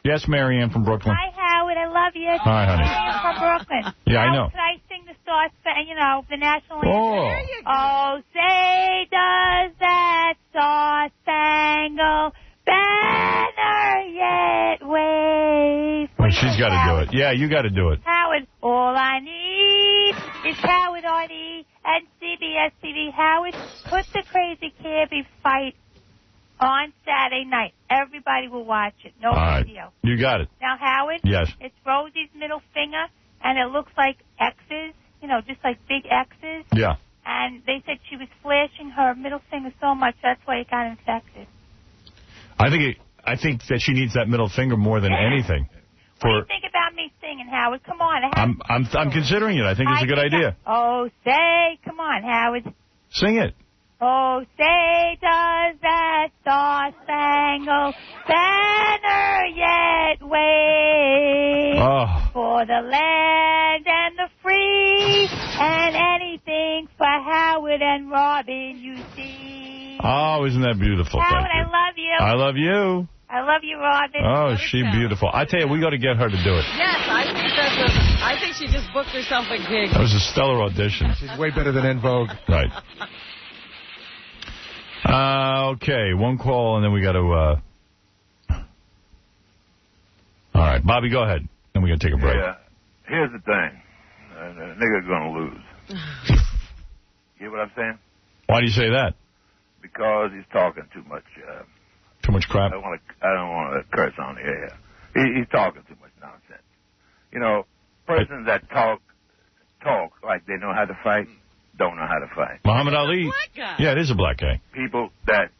Yes, Marianne from Brooklyn. Hi, Howard. I love you. Hi, honey. I'm from Brooklyn. Yeah, I know. Can I sing the Star Spangled, the national anthem? Oh. There you go. Oh, say does that Star Spangled Banner yet wave? Oh, she's got to do it. Yeah, you got to do it. Howard, all I need is Howard RD and CBS TV. Howard, put the Crazy Cabby fight on Saturday night. Everybody will watch it. No big deal. You got it. Now, Howard, yes. It's Rosie's middle finger, and it looks like X's, just like big X's. Yeah. And they said she was flashing her middle finger so much, that's why it got infected. I think that she needs that middle finger more than anything. What do you think about me singing, Howard? Come on. I'm considering it. I think it's a good idea. Oh, say, come on, Howard. Sing it. Oh, say does that star-spangled banner yet wave for the land and the free and anything for Howard and Robin, you see. Oh, isn't that beautiful? Howard, Thank you. I love you. I love you. I love you, Robin. Oh, she's beautiful. I tell you, we got to get her to do it. Yes, I think she just booked herself a gig. That was a stellar audition. She's way better than En Vogue. Right. Okay, one call, and then we got to... All right, Bobby, go ahead. Then we got to take a break. Yeah. Here's the thing. The nigga's going to lose. You get what I'm saying? Why do you say that? Because he's talking too much. Too much crap? I don't want to curse on the air. He's talking too much nonsense. You know, persons that talk like they know how to fight don't know how to fight. Muhammad Ali. Black guy. Yeah, it is a black guy. People that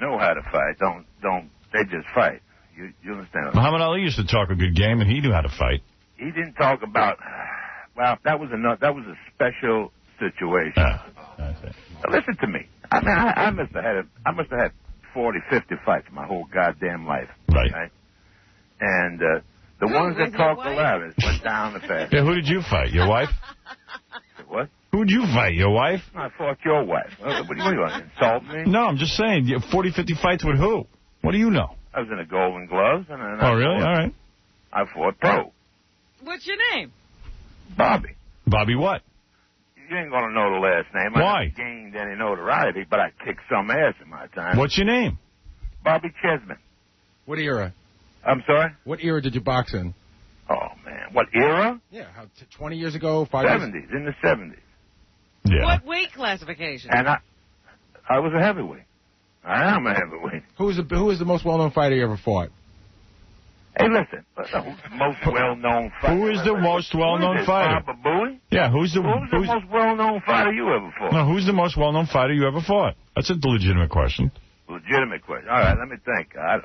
know how to fight they just fight. You understand? Muhammad Ali used to talk a good game, and he knew how to fight. He didn't talk about. Well, that was a special situation. Now, listen to me. I mean, I must have had 40, 50 fights my whole goddamn life. Right? And the ones that talk the loudest went down the fastest. Yeah, who did you fight? Your wife? What? Who did you fight? Your wife? I fought your wife. What do you want to insult me? No, I'm just saying. 40, 50 fights with who? What do you know? I was in the Golden Gloves. And oh, really? All right. I fought pro. What's your name? Bobby. Bobby what? You ain't going to know the last name. Why? I haven't gained any notoriety, but I kicked some ass in my time. What's your name? Bobby Chesman. What era? I'm sorry? What era did you box in? Oh, man. What era? Yeah, 20 years ago, 5 70s, years? in the 70s. Yeah. What weight classification? And I was a heavyweight. I am a heavyweight. Who is the most well-known fighter you ever fought? Hey, listen. Most well-known fighter. Who is the most well-known fighter? Baba Booey? Yeah, who's the most well-known fighter you ever fought? No, who's the most well-known fighter you ever fought? That's a legitimate question. Legitimate question. All right, let me think. I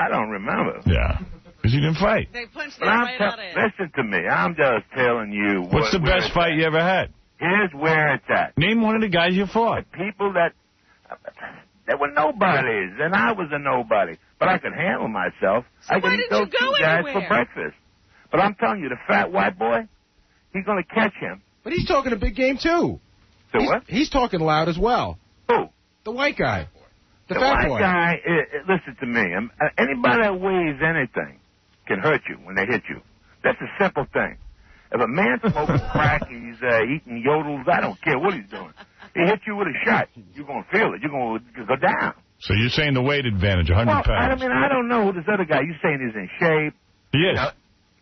don't remember. Yeah, because you didn't fight. They punched that right out of it. Listen to me. I'm just telling you. What's the best fight you ever had? Here's where it's at. Name one of the guys you fought. The people that were nobodies, and I was a nobody. But I could handle myself. So I could eat those two guys for breakfast. But I'm telling you, the fat white boy, he's going to catch him. But he's talking a big game, too. So what? He's talking loud as well. Who? The white guy. The fat white boy. Guy, listen to me. Anybody that weighs anything can hurt you when they hit you. That's a simple thing. If a man smokes crack, he's eating yodels, I don't care what he's doing. He hits you with a shot, you're going to feel it. You're going to go down. So you're saying the weight advantage, 100 pounds. I mean, I don't know who this other guy, you're saying he's in shape. He is.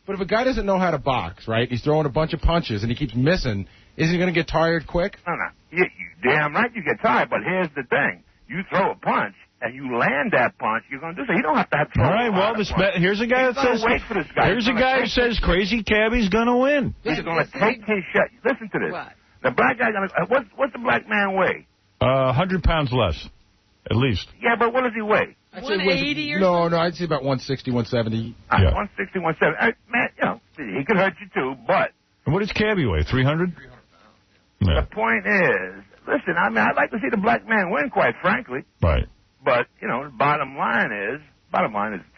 But if a guy doesn't know how to box, right, he's throwing a bunch of punches and he keeps missing, is he going to get tired quick? No. You damn right you get tired, but here's the thing. You throw a punch, and you land that punch, you're going to do so. You don't have to have to throw All right, well, here's a guy that says... wait for this guy. Here's a guy who says Crazy Cabbie's going to win. He's going to take his shot. Listen to this. What? The black guy going to... What's the black man weigh? 100 pounds less, at least. Yeah, but what does he weigh? 180 or something? No, I'd say about 160, 170. Yeah. 160, 170. Man, you know, he could hurt you too, but... And what does Cabbie weigh, 300? Yeah. The point is, listen, I mean, I'd like to see the black man win, quite frankly. Right. But, you know, the bottom line is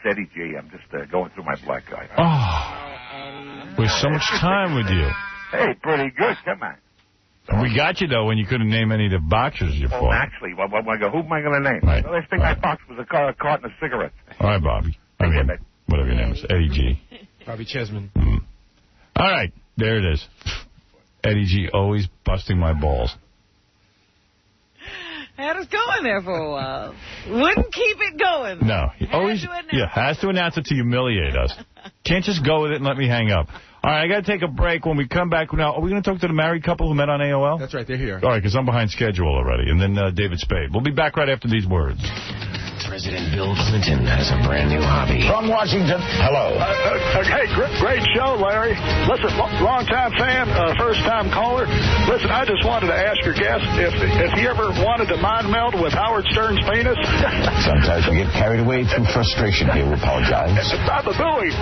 Eddie G. I'm just going through my black guy. Oh, we have so much time with you. Hey, pretty good. Come on. We got you, though, when you couldn't name any of the boxers you fought. Actually, who am I going to name? Right. The last thing I boxed was a carton of cigarettes. All right, Bobby. I mean, whatever your name is. Eddie G. Bobby Chesman. All right. There it is. Eddie G. always busting my balls. Had us going there for a while. Wouldn't keep it going. No. He always has to announce it to humiliate us. Can't just go with it and let me hang up. All right, I got to take a break. When we come back now, are we going to talk to the married couple who met on AOL? That's right, they're here. All right, because I'm behind schedule already. And then David Spade. We'll be back right after these words. President Bill Clinton has a brand new hobby. From Washington, hello. Hey, great show, Larry. Listen, long-time fan, first-time caller. Listen, I just wanted to ask your guest if he ever wanted to mind meld with Howard Stern's penis. Sometimes we get carried away through frustration here. We apologize. Baba Booey.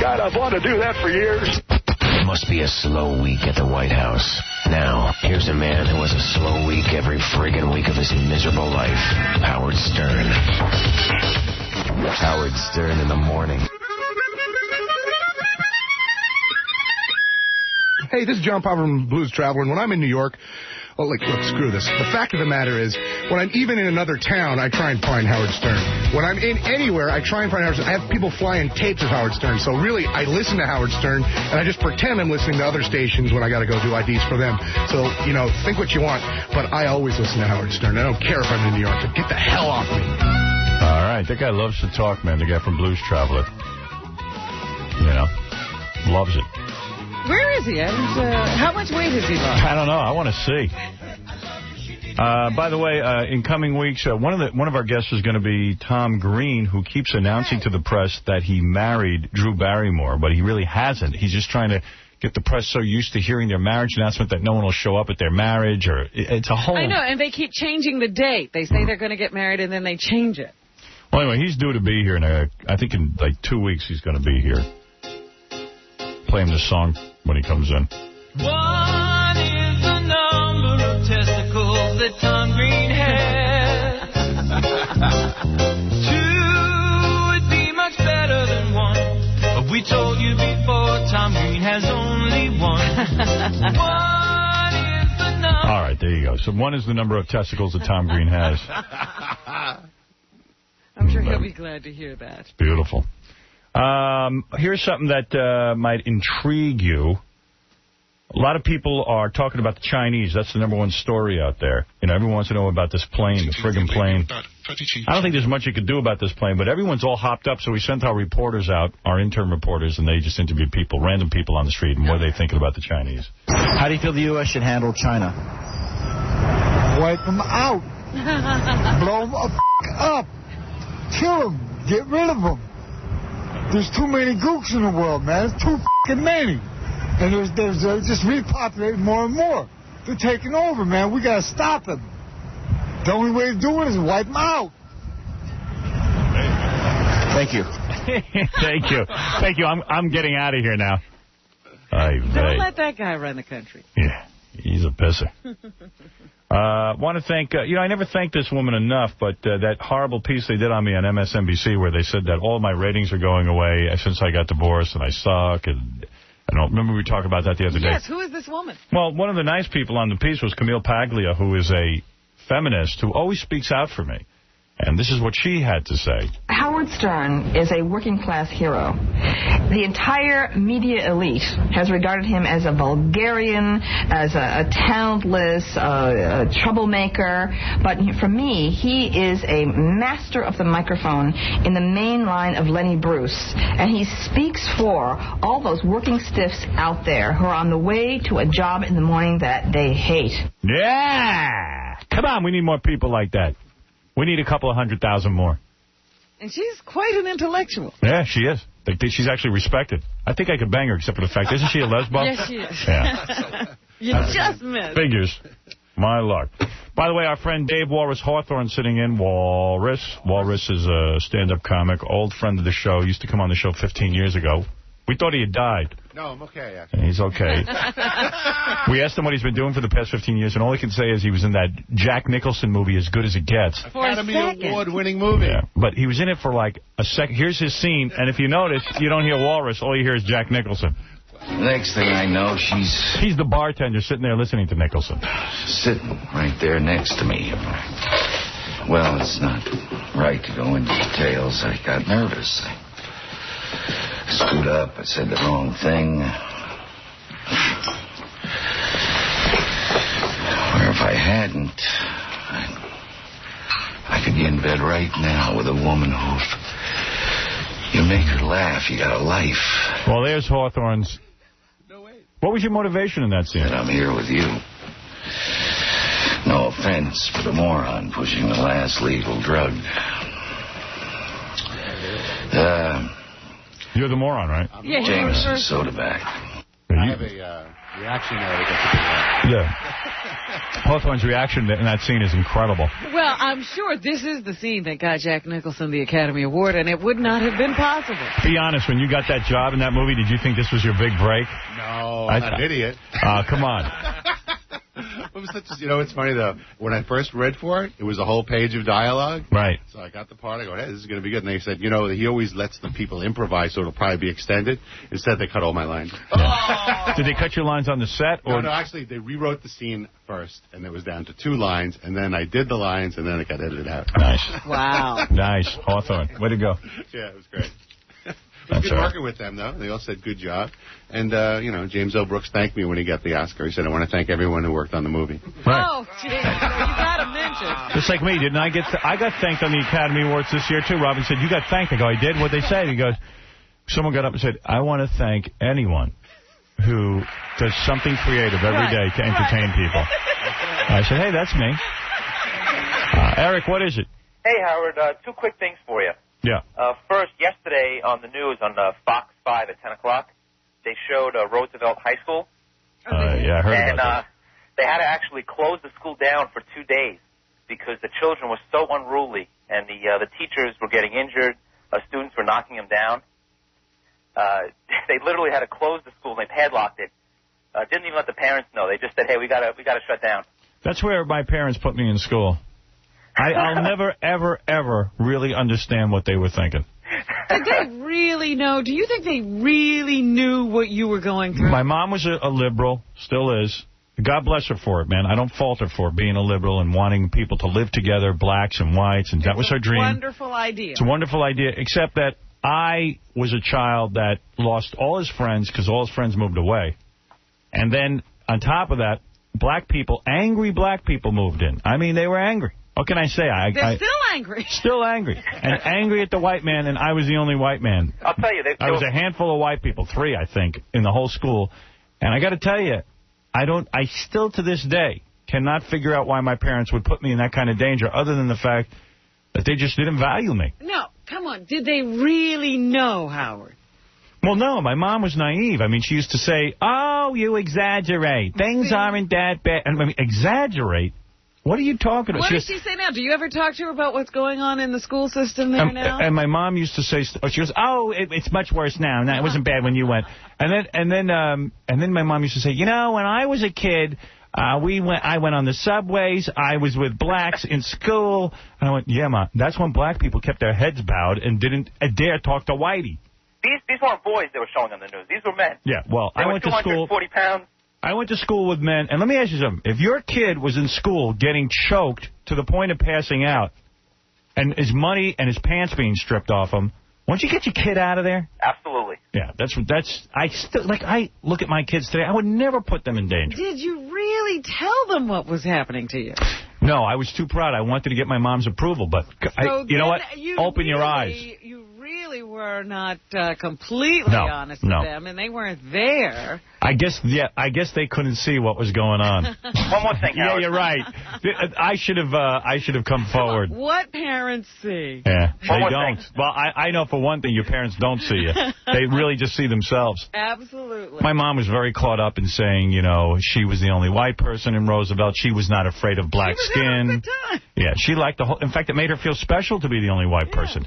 God, I've wanted to do that for years. It must be a slow week at the White House. Now, here's a man who has a slow week every friggin' week of his miserable life. Howard Stern. Howard Stern in the morning. Hey, this is John Popper from Blues Traveler, and when I'm in New York, well, look, screw this. The fact of the matter is, when I'm even in another town, I try and find Howard Stern. When I'm in anywhere, I try and find Howard Stern. I have people flying tapes of Howard Stern, so really, I listen to Howard Stern, and I just pretend I'm listening to other stations when I got to go do IDs for them. So, you know, think what you want, but I always listen to Howard Stern. I don't care if I'm in New York, so get the hell off me. All right, that guy loves to talk, man, the guy from Blues Traveler. You know, loves it. Where is he? How much weight has he lost? I don't know. I want to see. By the way, in coming weeks, one of our guests is going to be Tom Green, who keeps announcing to the press that he married Drew Barrymore, but he really hasn't. He's just trying to get the press so used to hearing their marriage announcement that no one will show up at their marriage. Or it's a whole... I know, and they keep changing the date. They say they're going to get married, and then they change it. Well, anyway, he's due to be here. I think in like 2 weeks he's going to be here. Play him this song when he comes in. 1 is the number of testicles that Tom Green has. 2 would be much better than 1. But we told you before, Tom Green has only 1. 1 is the number. All right, there you go. So 1 is the number of testicles that Tom Green has. I'm sure he'll be glad to hear that. Beautiful. Here's something that might intrigue you. A lot of people are talking about the Chinese. That's the #1 story out there. You know, everyone wants to know about this plane, the friggin' plane. I don't think there's much you could do about this plane, but everyone's all hopped up, so we sent our reporters out, our intern reporters, and they just interviewed people, random people on the street, and what are they thinking about the Chinese? How do you feel the U.S. should handle China? Wipe them out. Blow them up. Kill them. Get rid of them. There's too many gooks in the world, man. There's too f***ing many. And there's just repopulating more and more. They're taking over, man. We got to stop them. The only way to do it is wipe them out. Thank you. Thank you. Thank you. I'm getting out of here now. Don't let that guy run the country. Yeah, he's a pisser. Want to thank, I never thanked this woman enough, but that horrible piece they did on me on MSNBC where they said that all my ratings are going away since I got divorced and I suck. And I don't remember we talked about that the other day. Yes, who is this woman? Well, one of the nice people on the piece was Camille Paglia, who is a feminist who always speaks out for me. And this is what she had to say. Howard Stern is a working-class hero. The entire media elite has regarded him as a vulgarian, as a talentless, a troublemaker. But for me, he is a master of the microphone in the main line of Lenny Bruce. And he speaks for all those working stiffs out there who are on the way to a job in the morning that they hate. Yeah! Come on, we need more people like that. We need a couple of 100,000 more. And she's quite an intellectual. Yeah, she is. She's actually respected. I think I could bang her, except for the fact, isn't she a lesbo? Yes, she is. Yeah. You just missed. Figures. My luck. By the way, our friend Dave Walrus Hawthorne sitting in. Walrus is a stand-up comic, old friend of the show. Used to come on the show 15 years ago. We thought he had died. No, I'm okay, actually. He's okay. We asked him what he's been doing for the past 15 years, and all he can say is he was in that Jack Nicholson movie, As Good as It Gets. Academy Award-winning movie. Yeah, but he was in it for like a second. Here's his scene, and if you notice, you don't hear Walrus. All you hear is Jack Nicholson. Next thing I know, He's the bartender sitting there listening to Nicholson. Sitting right there next to me. Well, it's not right to go into details. I got nervous. I stood up. I said the wrong thing. Or if I hadn't, I could be in bed right now with a woman who, if you make her laugh, you got a life. Well, there's Hawthorne's. What was your motivation in that scene? That I'm here with you. No offense, but a moron pushing the last legal drug. You're the moron, right? Yeah, Jameson soda back. I have a reaction there that gets a big Yeah. Hawthorne's reaction in that scene is incredible. Well, I'm sure this is the scene that got Jack Nicholson the Academy Award, and it would not have been possible. Be honest, when you got that job in that movie, did you think this was your big break? No, I'm not an idiot. Come on. It was such a, you know, it's funny, though. When I first read for it, it was a whole page of dialogue. Right. So I got the part. I go, hey, this is going to be good. And they said, you know, he always lets the people improvise, so it'll probably be extended. Instead, they cut all my lines. Yeah. Did they cut your lines on the set? Or? No, actually, they rewrote the scene first, and it was down to 2 lines. And then I did the lines, and then it got edited out. Nice. Wow. Nice. Hawthorne. Way to go. Yeah, it was great. It was good working with them, though. They all said good job. And, you know, James L. Brooks thanked me when he got the Oscar. He said, I want to thank everyone who worked on the movie. Right. Oh, geez. You got to mention. Just like me, didn't I get... I got thanked on the Academy Awards this year, too. Robin said, you got thanked. I go, I did? What'd they say? He goes, someone got up and said, I want to thank anyone who does something creative every day to entertain people. I said, hey, that's me. Eric, what is it? Hey, Howard, 2 quick things for you. Yeah. First, yesterday on the news on Fox 5 at 10 o'clock, they showed Roosevelt High School. Yeah, I heard about that. They had to actually close the school down for 2 days because the children were so unruly, and the teachers were getting injured, students were knocking them down. They literally had to close the school, and they padlocked it. Didn't even let the parents know. They just said, hey, we gotta shut down. That's where my parents put me in school. I'll never, ever, ever really understand what they were thinking. Did they really know? Do you think they really knew what you were going through? My mom was a liberal, still is. God bless her for it, man. I don't fault her for being a liberal and wanting people to live together, blacks and whites, and that was her dream. It's a wonderful idea. It's a wonderful idea, except that I was a child that lost all his friends because all his friends moved away. And then, on top of that, black people, angry black people moved in. I mean, they were angry. What can I say? They're still angry. Still angry. And angry at the white man, and I was the only white man. I'll tell you. I was a handful of white people, 3, I think, in the whole school. And I got to tell you, I still to this day cannot figure out why my parents would put me in that kind of danger, other than the fact that they just didn't value me. No, come on. Did they really know, Howard? Well, no, my mom was naive. I mean, she used to say, oh, you exaggerate. Things aren't that bad. And I mean, exaggerate? What are you talking about? What does she say now? Do you ever talk to her about what's going on in the school system there now? And my mom used to say, she goes, oh, it's much worse now. No, it wasn't bad when you went. And then my mom used to say, you know, when I was a kid, I went on the subways. I was with blacks in school. And I went, yeah, Ma, that's when black people kept their heads bowed and didn't dare talk to whitey. These weren't boys they were showing on the news. These were men. Yeah, well, I went to school. 240 pounds. I went to school with men, and let me ask you something. If your kid was in school getting choked to the point of passing out, and his money and his pants being stripped off him, won't you get your kid out of there? Absolutely. Yeah, I look at my kids today, I would never put them in danger. Did you really tell them what was happening to you? No, I was too proud. I wanted to get my mom's approval, but you know what? Open your eyes. You really were not completely honest with them, and they weren't there. I guess they couldn't see what was going on. One more thing, Howard. Yeah, you're right. I should have come forward. What parents see? Yeah, they don't. Well, I know for one thing, your parents don't see you. They really just see themselves. Absolutely. My mom was very caught up in saying, you know, she was the only white person in Roosevelt. She was not afraid of black skin. Yeah, she liked the whole. In fact, it made her feel special to be the only white person.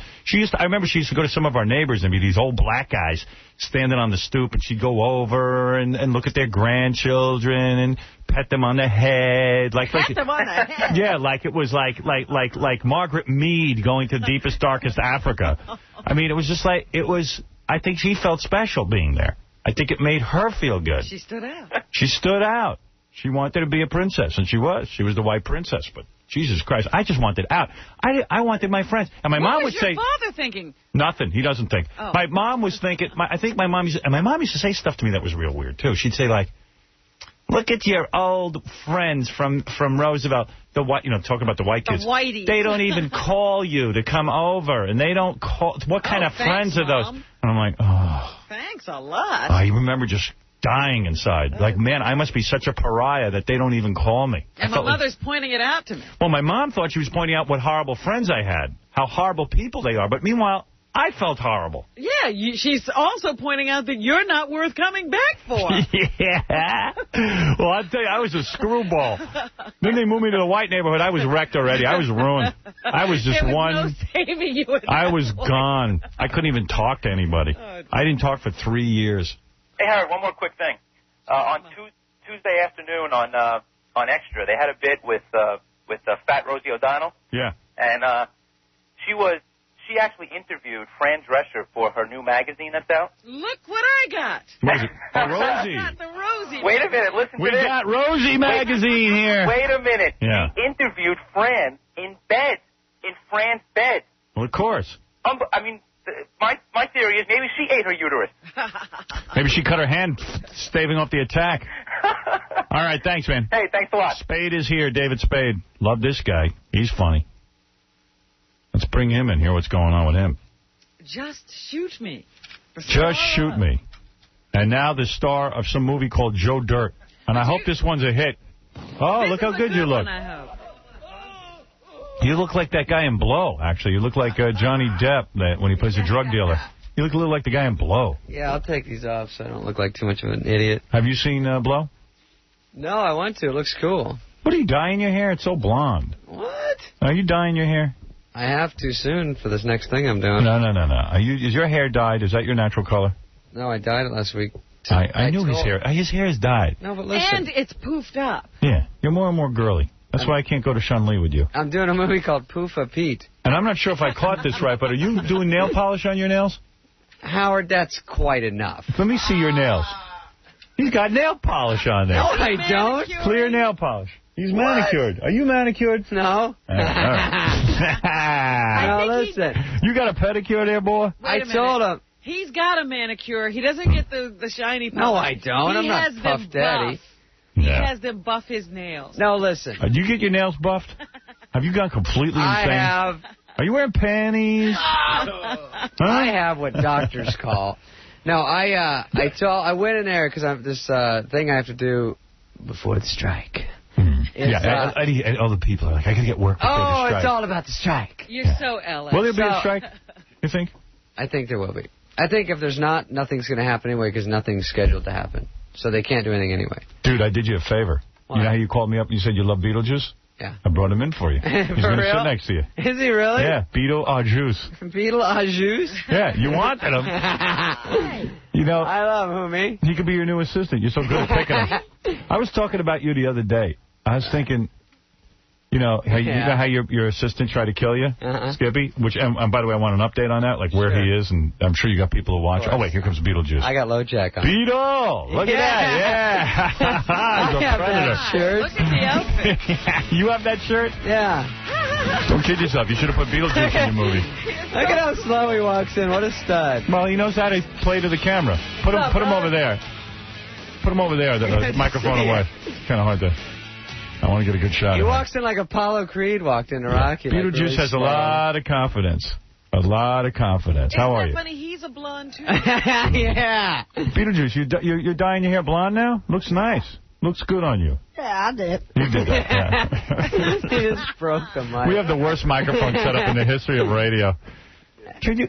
I remember she used to go to some of our neighbors and be these old black guys standing on the stoop, and she'd go over and look at their grandchildren and pet them on the head, pet them on the head. Yeah, like it was like Margaret Mead going to deepest, darkest Africa. I mean, it was just like it was. I think she felt special being there. I think it made her feel good. She stood out. She stood out. She wanted to be a princess, and she was. She was the white princess, but Jesus Christ, I just wanted out. I wanted my friends. And my mom would say... What was your father thinking? Nothing. He doesn't think. Oh. My mom was thinking... I think my mom used to say stuff to me that was real weird, too. She'd say, like, look at your old friends from Roosevelt. The white, talking about the white kids. The whiteies. They don't even call you to come over, and they don't call... What kind of friends are those? Mom. And I'm like, oh... Thanks a lot. I remember just... dying inside. Like, man, I must be such a pariah that they don't even call me. And my mother's pointing it out to me. Well, my mom thought she was pointing out what horrible friends I had, how horrible people they are. But meanwhile, I felt horrible. Yeah, she's also pointing out that you're not worth coming back for. Yeah. Well, I'll tell you, I was a screwball. Then they moved me to the white neighborhood. I was wrecked already. I was ruined. I was just No saving you. I was gone. I couldn't even talk to anybody. I didn't talk for 3 years. Hey, Howard, one more quick thing. On Tuesday afternoon on Extra, they had a bit with Fat Rosie O'Donnell. Yeah. And she actually interviewed Fran Drescher for her new magazine that's out. Look what I got. What is it? Oh, Rosie. I got the Rosie. Wait a minute. Listen We to this. got Rosie magazine here. Wait a minute. Yeah. She interviewed Fran in bed, in Fran's bed. Well, of course. I mean, my theory is maybe she ate her uterus. Maybe she cut her hand staving off the attack. All right, thanks, man. Hey, thanks a lot. Spade is here, David Spade. Love this guy. He's funny. Let's bring him in, hear what's going on with him. Just shoot me. Just shoot me. And now the star of some movie called Joe Dirt. And I hope this one's a hit. Oh, look how good you look. You look like that guy in Blow, actually. You look like Johnny Depp when he plays a drug dealer. You look a little like the guy in Blow. Yeah, I'll take these off so I don't look like too much of an idiot. Have you seen Blow? No, I want to. It looks cool. What, are you dyeing your hair? It's so blonde. What? Are you dyeing your hair? I have to soon for this next thing I'm doing. No. Is your hair dyed? Is that your natural color? No, I dyed it last week. I knew his hair. His hair is dyed. No, but listen. And it's poofed up. Yeah, you're more and more girly. That's why I can't go to Sean Lee with you. I'm doing a movie called Poofa Pete. And I'm not sure if I caught this right, but are you doing nail polish on your nails? Howard, that's quite enough. Let me see your nails. He's got nail polish on there. No, I don't. Clear nail polish. He's manicured. Are you manicured? No. All right. No, listen. You got a pedicure there, boy? I told him. He's got a manicure. He doesn't get the shiny polish. No, I don't. I'm not Puff Daddy. He has them buff his nails. No, listen. Do you get your nails buffed? Have you gone completely insane? I have. Are you wearing panties? I have what doctors call. No, I went in there because I have this thing I have to do before the strike. Yeah, all the people are like, I got to get work before the strike. It's all about the strike. You're so LA. Will there be a strike, you think? I think there will be. I think if there's not, nothing's going to happen anyway because nothing's scheduled to happen. So they can't do anything anyway. Dude, I did you a favor. What? You know how you called me up and you said you love Beetlejuice? Yeah. I brought him in for you. He's going to sit next to you. Is he really? Yeah, Beetlejuice. Beetlejuice? Yeah, you wanted him. You know, I love him, me. He could be your new assistant. You're so good at picking him. I was talking about you the other day. I was thinking, you know how your assistant tried to kill you, Skippy? Which, and by the way, I want an update on that, like where he is, and I'm sure you got people to watch. Oh, wait, here comes Beetlejuice. I got low jack on. Beetle! Look at that, yeah! He's a predator. That shirt. Look at the outfit. You have that shirt? Yeah. Don't kid yourself. You should have put Beetlejuice in your movie. Look at how slow he walks in. What a stud. Well, he knows how to play to the camera. Put him over there. Put him over there, the microphone away. It's kind of hard to... I want to get a good shot. He walks in like Apollo Creed walked into Rocky. Beetlejuice really has a lot of confidence. A lot of confidence. How are you? Isn't that funny? He's a blonde, too. Yeah. Beetlejuice, you're dyeing your hair blonde now? Looks nice. Looks good on you. Yeah, I did. You did that, yeah. He just broke the mic. We have the worst microphone setup in the history of radio. Can you...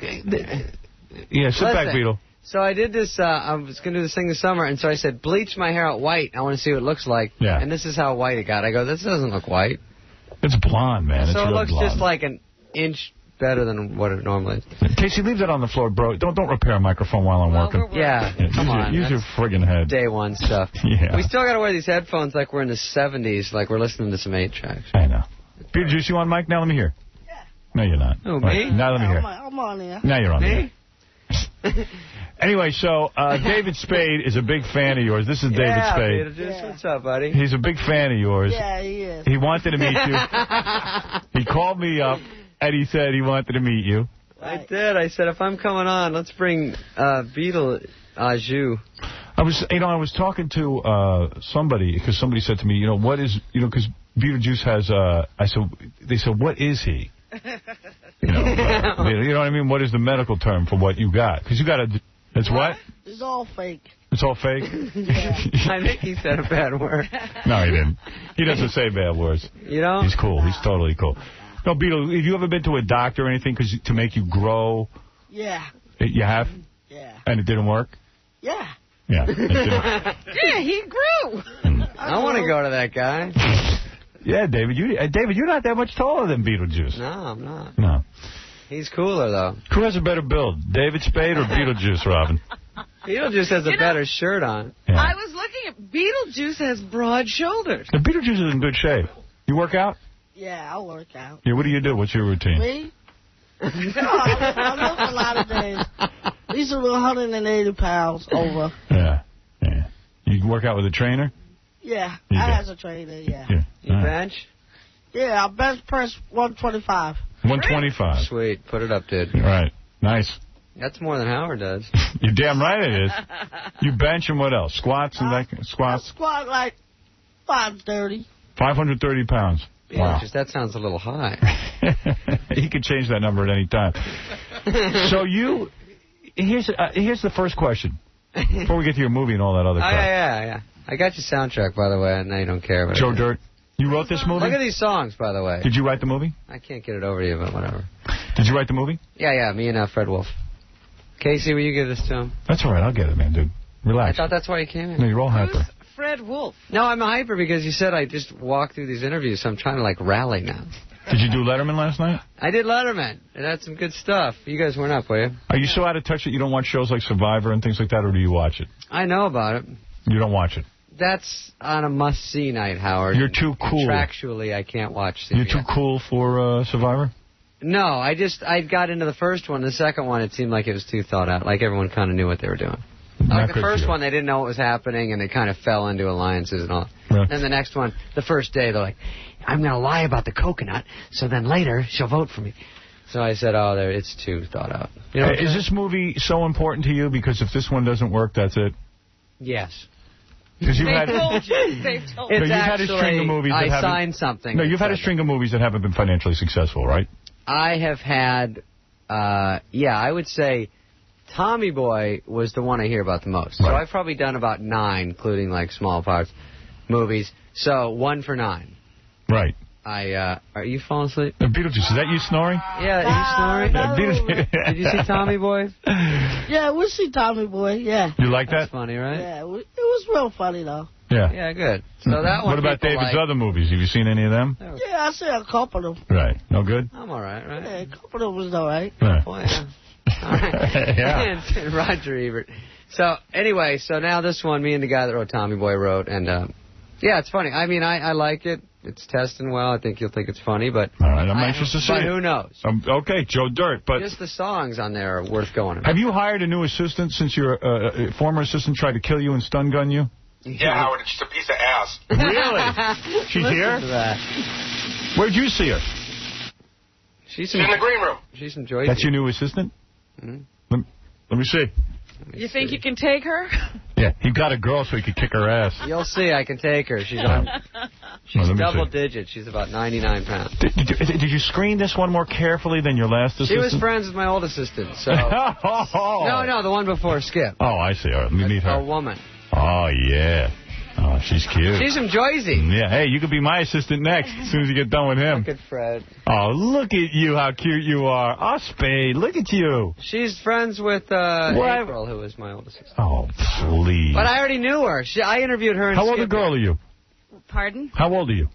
Yeah, sit back, Beetle. So I did this, I was going to do this thing this summer, and so I said, bleach my hair out white. I want to see what it looks like. Yeah. And this is how white it got. I go, this doesn't look white. It's blonde, man. So it's it looks blonde. just like an inch better than what it normally is. Casey, leave that on the floor, bro. Don't repair a microphone while I'm working. Yeah, come on. Use your friggin' head. Day one stuff. Yeah. We still got to wear these headphones like we're in the 70s, like we're listening to some 8 tracks. I know. Beetlejuice, you on mic? Now let me hear. Yeah. No, you're not. Who, me? Right. Now let me hear. I'm on there. Now you're on me? Anyway, so David Spade is a big fan of yours. This is David Spade. Yeah, what's up, buddy? He's a big fan of yours. Yeah, he is. He wanted to meet you. He called me up, and he said he wanted to meet you. I did. I said, if I'm coming on, let's bring Beetle Aju. I was talking to somebody, because somebody said to me, what is, because Beetlejuice has, they said, what is he? You know what I mean? What is the medical term for what you got? Because you got it's what? It's all fake. It's all fake? I think he said a bad word. No, he didn't. He doesn't say bad words. You know? He's cool. He's totally cool. No, Beetle, have you ever been to a doctor or anything to make you grow Yeah. You have? Yeah. And it didn't work? Yeah. Yeah. It didn't. Yeah, he grew. I want to go to that guy. Yeah, David, you're not that much taller than Beetlejuice. No, I'm not. No. He's cooler, though. Who has a better build, David Spade or Beetlejuice, Robin? Beetlejuice has a better shirt on. Yeah. I was looking at Beetlejuice has broad shoulders. The Beetlejuice is in good shape. You work out? Yeah, I work out. Yeah, what do you do? What's your routine? Me? I lift a lot of things. These are 180 pounds over. Yeah. You work out with a trainer? Yeah, You I do. has a trainer, yeah. You bench? Yeah, I bench press 125. 125. Sweet. Put it up, dude. Right. Nice. That's more than Howard does. You're damn right it is. You bench and what else? Squats and squats? Squat like 530. 530 pounds. Wow. That sounds a little high. He could change that number at any time. So here's the first question. Before we get to your movie and all that other Oh, crap. yeah. I got your soundtrack, by the way. I know you don't care. But Joe Dirt, you wrote this movie? Look at these songs, by the way. Did you write the movie? I can't get it over to you, but whatever. Did you write the movie? Yeah, me and Fred Wolf. Casey, will you give this to him? That's all right. I'll get it, man, dude. Relax. I thought that's why you came in. No, you're all hyper. Fred Wolf. No, I'm a hyper because you said I just walked through these interviews, so I'm trying to, rally now. Did you do Letterman last night? I did Letterman. It had some good stuff. You guys weren't up, were you? Are you so out of touch that you don't watch shows like Survivor and things like that, or do you watch it? I know about it. You don't watch it? That's on a must-see night, Howard. You're too cool. Contractually, I can't watch CBS. You're too cool for Survivor? No, I got into the first one. The second one, it seemed like it was too thought out. Like everyone kind of knew what they were doing. Like the first one, they didn't know what was happening, and they kind of fell into alliances and all. Yeah. Then the next one, the first day, they're like, I'm going to lie about the coconut, so then later she'll vote for me. So I said, it's too thought out. You know, is this movie so important to you because if this one doesn't work, that's it? Yes. Because They've told you. They've told you. You've had a string of movies that haven't... signed something. No, you've had a string of movies that haven't been financially successful, right? I have had, I would say Tommy Boy was the one I hear about the most. Right. So I've probably done about 9, including small parts, movies. So 1 for 9. Right. Are you falling asleep? Beetlejuice, is that you snoring? Yeah, you snoring? Did you see Tommy Boy? Yeah, we see Tommy Boy, yeah. You like That's that? funny, right? Yeah, it was real funny, though. Yeah. Yeah, good. So that one. What about David's other movies? Have you seen any of them? Yeah, I see a couple of them. Right. No good? I'm all right, right? Yeah, a couple of them was all right. Right. Boy, yeah. All right. Yeah. And Roger Ebert. So, anyway, now this one, me and the guy that wrote Tommy Boy wrote, and, it's funny. I mean, I like it. It's testing well. I think you'll think it's funny, but... All right, I'm anxious to see But it. who knows? Okay, Joe Dirt, but... Just the songs on there are worth going to. Have you hired a new assistant since your former assistant tried to kill you and stun gun you? Yeah, Howard, it's just a piece of ass. Really? She's Listen here? to that. Where'd you see her? She's in the green room. She's some joy. That's your new assistant? Mm-hmm. Let me see. You think you can take her? Yeah, he got a girl so he could kick her ass. You'll see. I can take her. She's Well, let me double see. digits. She's about 99 pounds. Did you screen this one more carefully than your last assistant? She was friends with my old assistant, so... No, the one before Skip. Oh, I see. All right, let me meet her. A woman. Oh, yeah. Oh, she's cute. She's from Joyzy. Yeah, hey, you could be my assistant next as soon as you get done with him. Look at Fred. Oh, look at you, how cute you are. Oh, Spade, look at you. She's friends with April, who was my old assistant. Oh, please. But I already knew her. I interviewed her. How old a girl are you? Pardon? How old are you?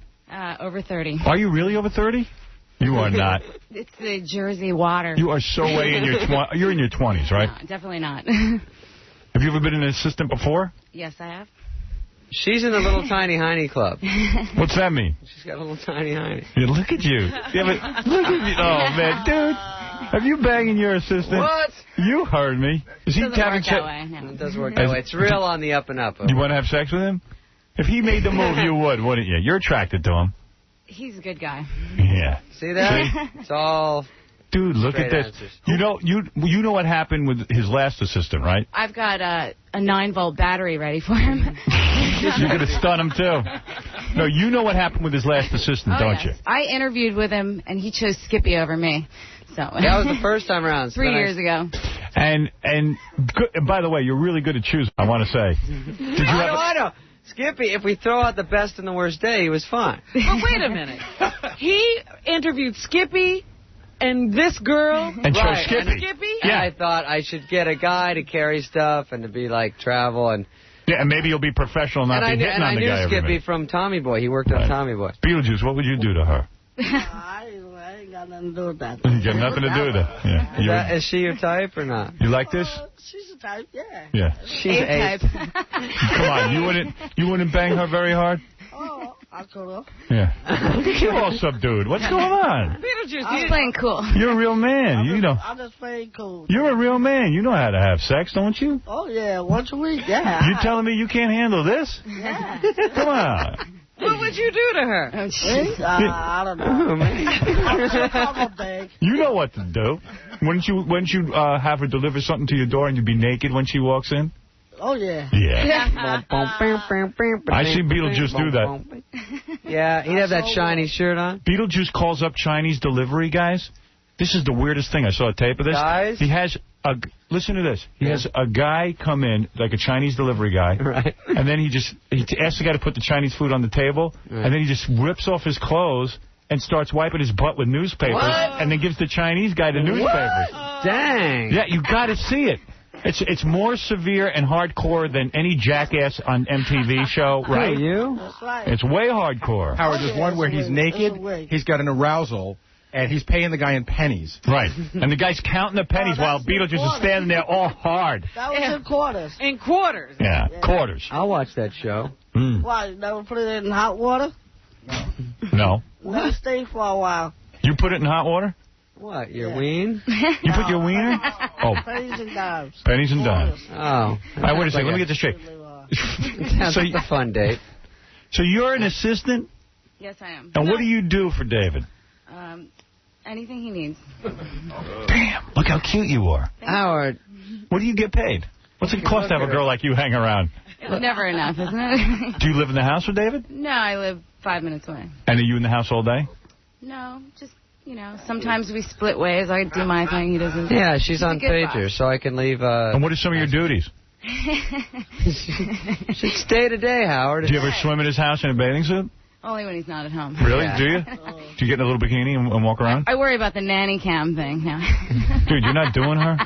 Over 30. Are you really over 30? You are not. It's the Jersey water. You are so way in your you're in your 20s, right? No, definitely not. Have you ever been an assistant before? Yes, I have. She's in the Little Tiny Hiney Club. What's that mean? She's got a little tiny hiney. Yeah, look at you. Yeah, but look at you. Oh, man, dude. Have you banging your assistant? What? You heard me. Is he Doesn't having work that way. No. It does work that way. It's real on the up and up. You want to have sex with him? If he made the move, you would, wouldn't you? You're attracted to him. He's a good guy. Yeah. See that? It's all... Dude, look at this. Answers. You know what happened with his last assistant, right? I've got a 9-volt battery ready for him. You're going to stun him, too. No, you know what happened with his last assistant, don't yes. you? I interviewed with him, and he chose Skippy over me. So that was the first time around. 3 years ago. And by the way, you're really good at choosing, I want to say. I know. Skippy, if we throw out the best and the worst day, he was fine. But wait a minute. He interviewed Skippy and this girl. And show Skippy. Yeah. I thought I should get a guy to carry stuff and to be like travel and. Yeah, and maybe you'll be professional, not be hitting on the guy every minute. And I knew Skippy from Tommy Boy. He worked on Tommy Boy. Beetlejuice, what would you do to her? I ain't got nothing to do with that. You got nothing to do with that. Yeah. Is she your type or not? You like this? She's a type, yeah. Yeah. She's A type. Come on, you wouldn't bang her very hard? Oh, I could have. Yeah. You're all subdued. What's going on? Beetlejuice, I'm playing cool. You're a real man. I'm just playing cool. You're a real man. You know how to have sex, don't you? Oh, yeah, once a week, yeah. You telling me you can't handle this? Yeah. Come on. What would you do to her? I don't know. You know what to do. Wouldn't you have her deliver something to your door and you'd be naked when she walks in? Oh, yeah. Yeah. I see Beetlejuice do that. Yeah, he'd have that shiny shirt on. Beetlejuice calls up Chinese delivery guys. This is the weirdest thing. I saw a tape of this. Guys? He has listen to this. He has a guy come in, like a Chinese delivery guy, right? And then he asks the guy to put the Chinese food on the table, right. And then he just rips off his clothes and starts wiping his butt with newspapers, and then gives the Chinese guy the newspapers. Dang. Yeah, you got to see it. It's more severe and hardcore than any jackass on MTV show, right? You? That's right. It's way hardcore. Howard, there's one where he's naked, he's got an arousal, and he's paying the guy in pennies. Right. And the guy's counting the pennies while Beetlejuice is standing there all hard. That was in quarters. In quarters. Yeah, quarters. I'll watch that show. Why, you never put it in hot water? No. Let it stay for a while. You put it in hot water? What, your ween? You put your wiener? Oh. Pennies and dimes. Pennies and dimes. Oh. All right, wait a second. Let me get this straight. Sounds like a fun date. So you're an assistant? Yes, I am. And what do you do for David? Anything he needs. Damn, look how cute you are. Howard. What do you get paid? What's it cost to have a girl like you hang around? It's never enough, isn't it? Do you live in the house with David? No, I live 5 minutes away. And are you in the house all day? No, just, sometimes we split ways. I do my thing, he doesn't. Yeah, she's on pager, pager, so I can leave. And what are some of your duties? Should stay today, Howard. Do you ever swim in his house in a bathing suit? Only when he's not at home. Really? Yeah. Do you? Do you get in a little bikini and walk around? I worry about the nanny cam thing now. Dude, you're not doing her?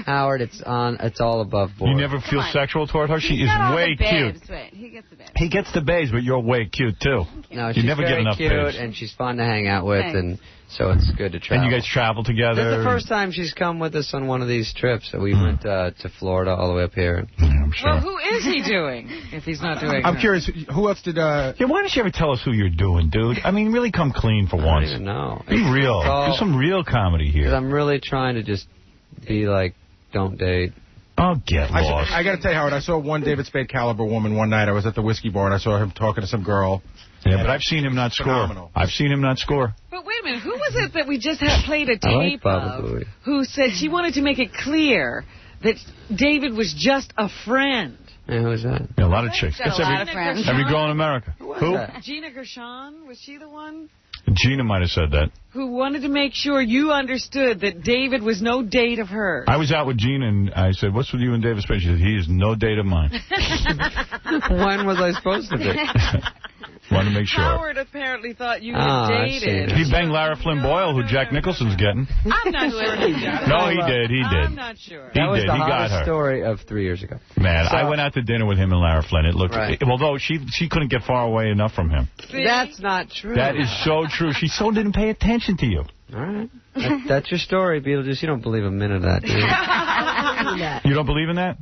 Howard, it's all above board. You never feel sexual toward her? She is way cute. Wait, he gets the babes. He gets the babes, but you're way cute, too. No, you she's never very get enough cute, babes. and she's fun to hang out with, Thanks. and so it's good to travel. And you guys travel together? This is the first time she's come with us on one of these trips. So we went to Florida all the way up here. Yeah, I'm sure. Well, who is he doing if he's not doing I'm her? curious, who else did... Yeah, why don't you ever tell us who you're doing, dude? I mean, really come clean for once. I don't even know. Be real. Do some real comedy here. 'Cause I'm really trying to just be like, don't date. Oh, get lost. I got to tell you, Howard, I saw one David Spade caliber woman one night. I was at the whiskey bar, and I saw him talking to some girl. Yeah, but I've seen him not score. I've seen him not score. But wait a minute, who was it that we just had played a I like tape Baba of Booey. who said she wanted to make it clear that David was just a friend? Yeah, who was that? Yeah, a lot of chicks. Got a lot of friends. Every girl in America. Who? Gina Gershon, was she the one? Gina might have said that. Who wanted to make sure you understood that David was no date of hers. I was out with Gina, and I said, what's with you and David Spade? She said, he is no date of mine. When was I supposed to be? Wanted to make sure. Howard apparently thought you I've dated. seen it. He banged Lara Flynn Boyle, who Jack Nicholson's getting. I'm not sure he did. No, he did. He did. I'm not sure. He That was did. the He got hottest her. story of 3 years ago. Man, So- I went out to dinner with him and Lara Flynn. It looked, Right. although she couldn't get far away enough from him. See? That's not true. That is so true. She so didn't pay attention to you. All right. That's your story, Beetlejuice. You don't believe a minute of that, do you? You don't believe in that?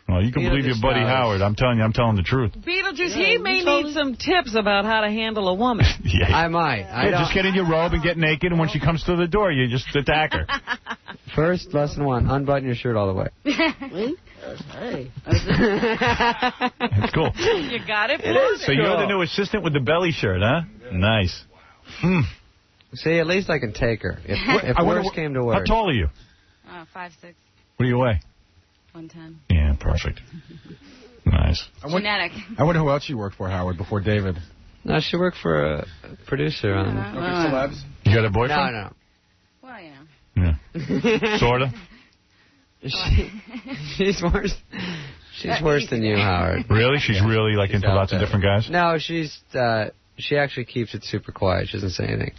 Well, you can believe your buddy Howard. I'm telling you, I'm telling the truth. Beetlejuice, he may need some tips about how to handle a woman. Yeah. I might. Just get in your robe and get naked, and when she comes through the door, you just attack her. First, lesson 1, unbutton your shirt all the way. Me? Hey. That's cool. You got it. So you're the new assistant with the belly shirt, huh? Nice. See, at least I can take her. If worse came to worse. How tall are you? 5'6", What do you weigh? 110. Yeah, perfect. Nice. Genetic. I wonder who else you worked for, Howard, before David. No, she worked for a producer on... Celebs? You got a boyfriend? No. Well, you know. Yeah. Sorta? She's worse. She's worse than you, Howard. Really? She's really like into lots of different guys? No, she's She actually keeps it super quiet. She doesn't say anything.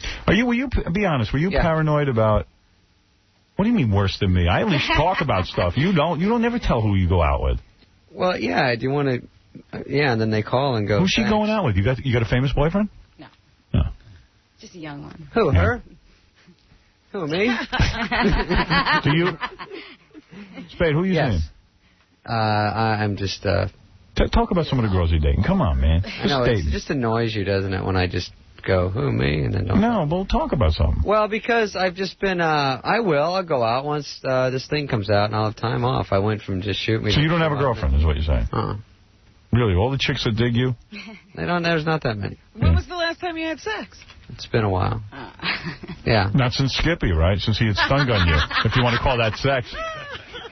Be honest, were you paranoid about... What do you mean worse than me? I at least talk about stuff. You don't. You don't never tell who you go out with. Well, yeah, do you want to... Yeah, and then they call and go... Who's she going out with? You got a famous boyfriend? No. Just a young one. Who, her? Who, me? Do you... Spade, who are you saying? I'm just... Talk about some of the girls you're dating. Come on, man. I know, it just annoys you, doesn't it, when I just go, who, me? And then don't. No, well, talk about something. Well, because I've just been, I'll go out once this thing comes out and I'll have time off. I went from just shoot me. So you don't have a girlfriend, is what you're saying? Really? All the chicks that dig you? There's not that many. When was the last time you had sex? It's been a while. Yeah. Not since Skippy, right? Since he had stun gunned you, if you want to call that sex.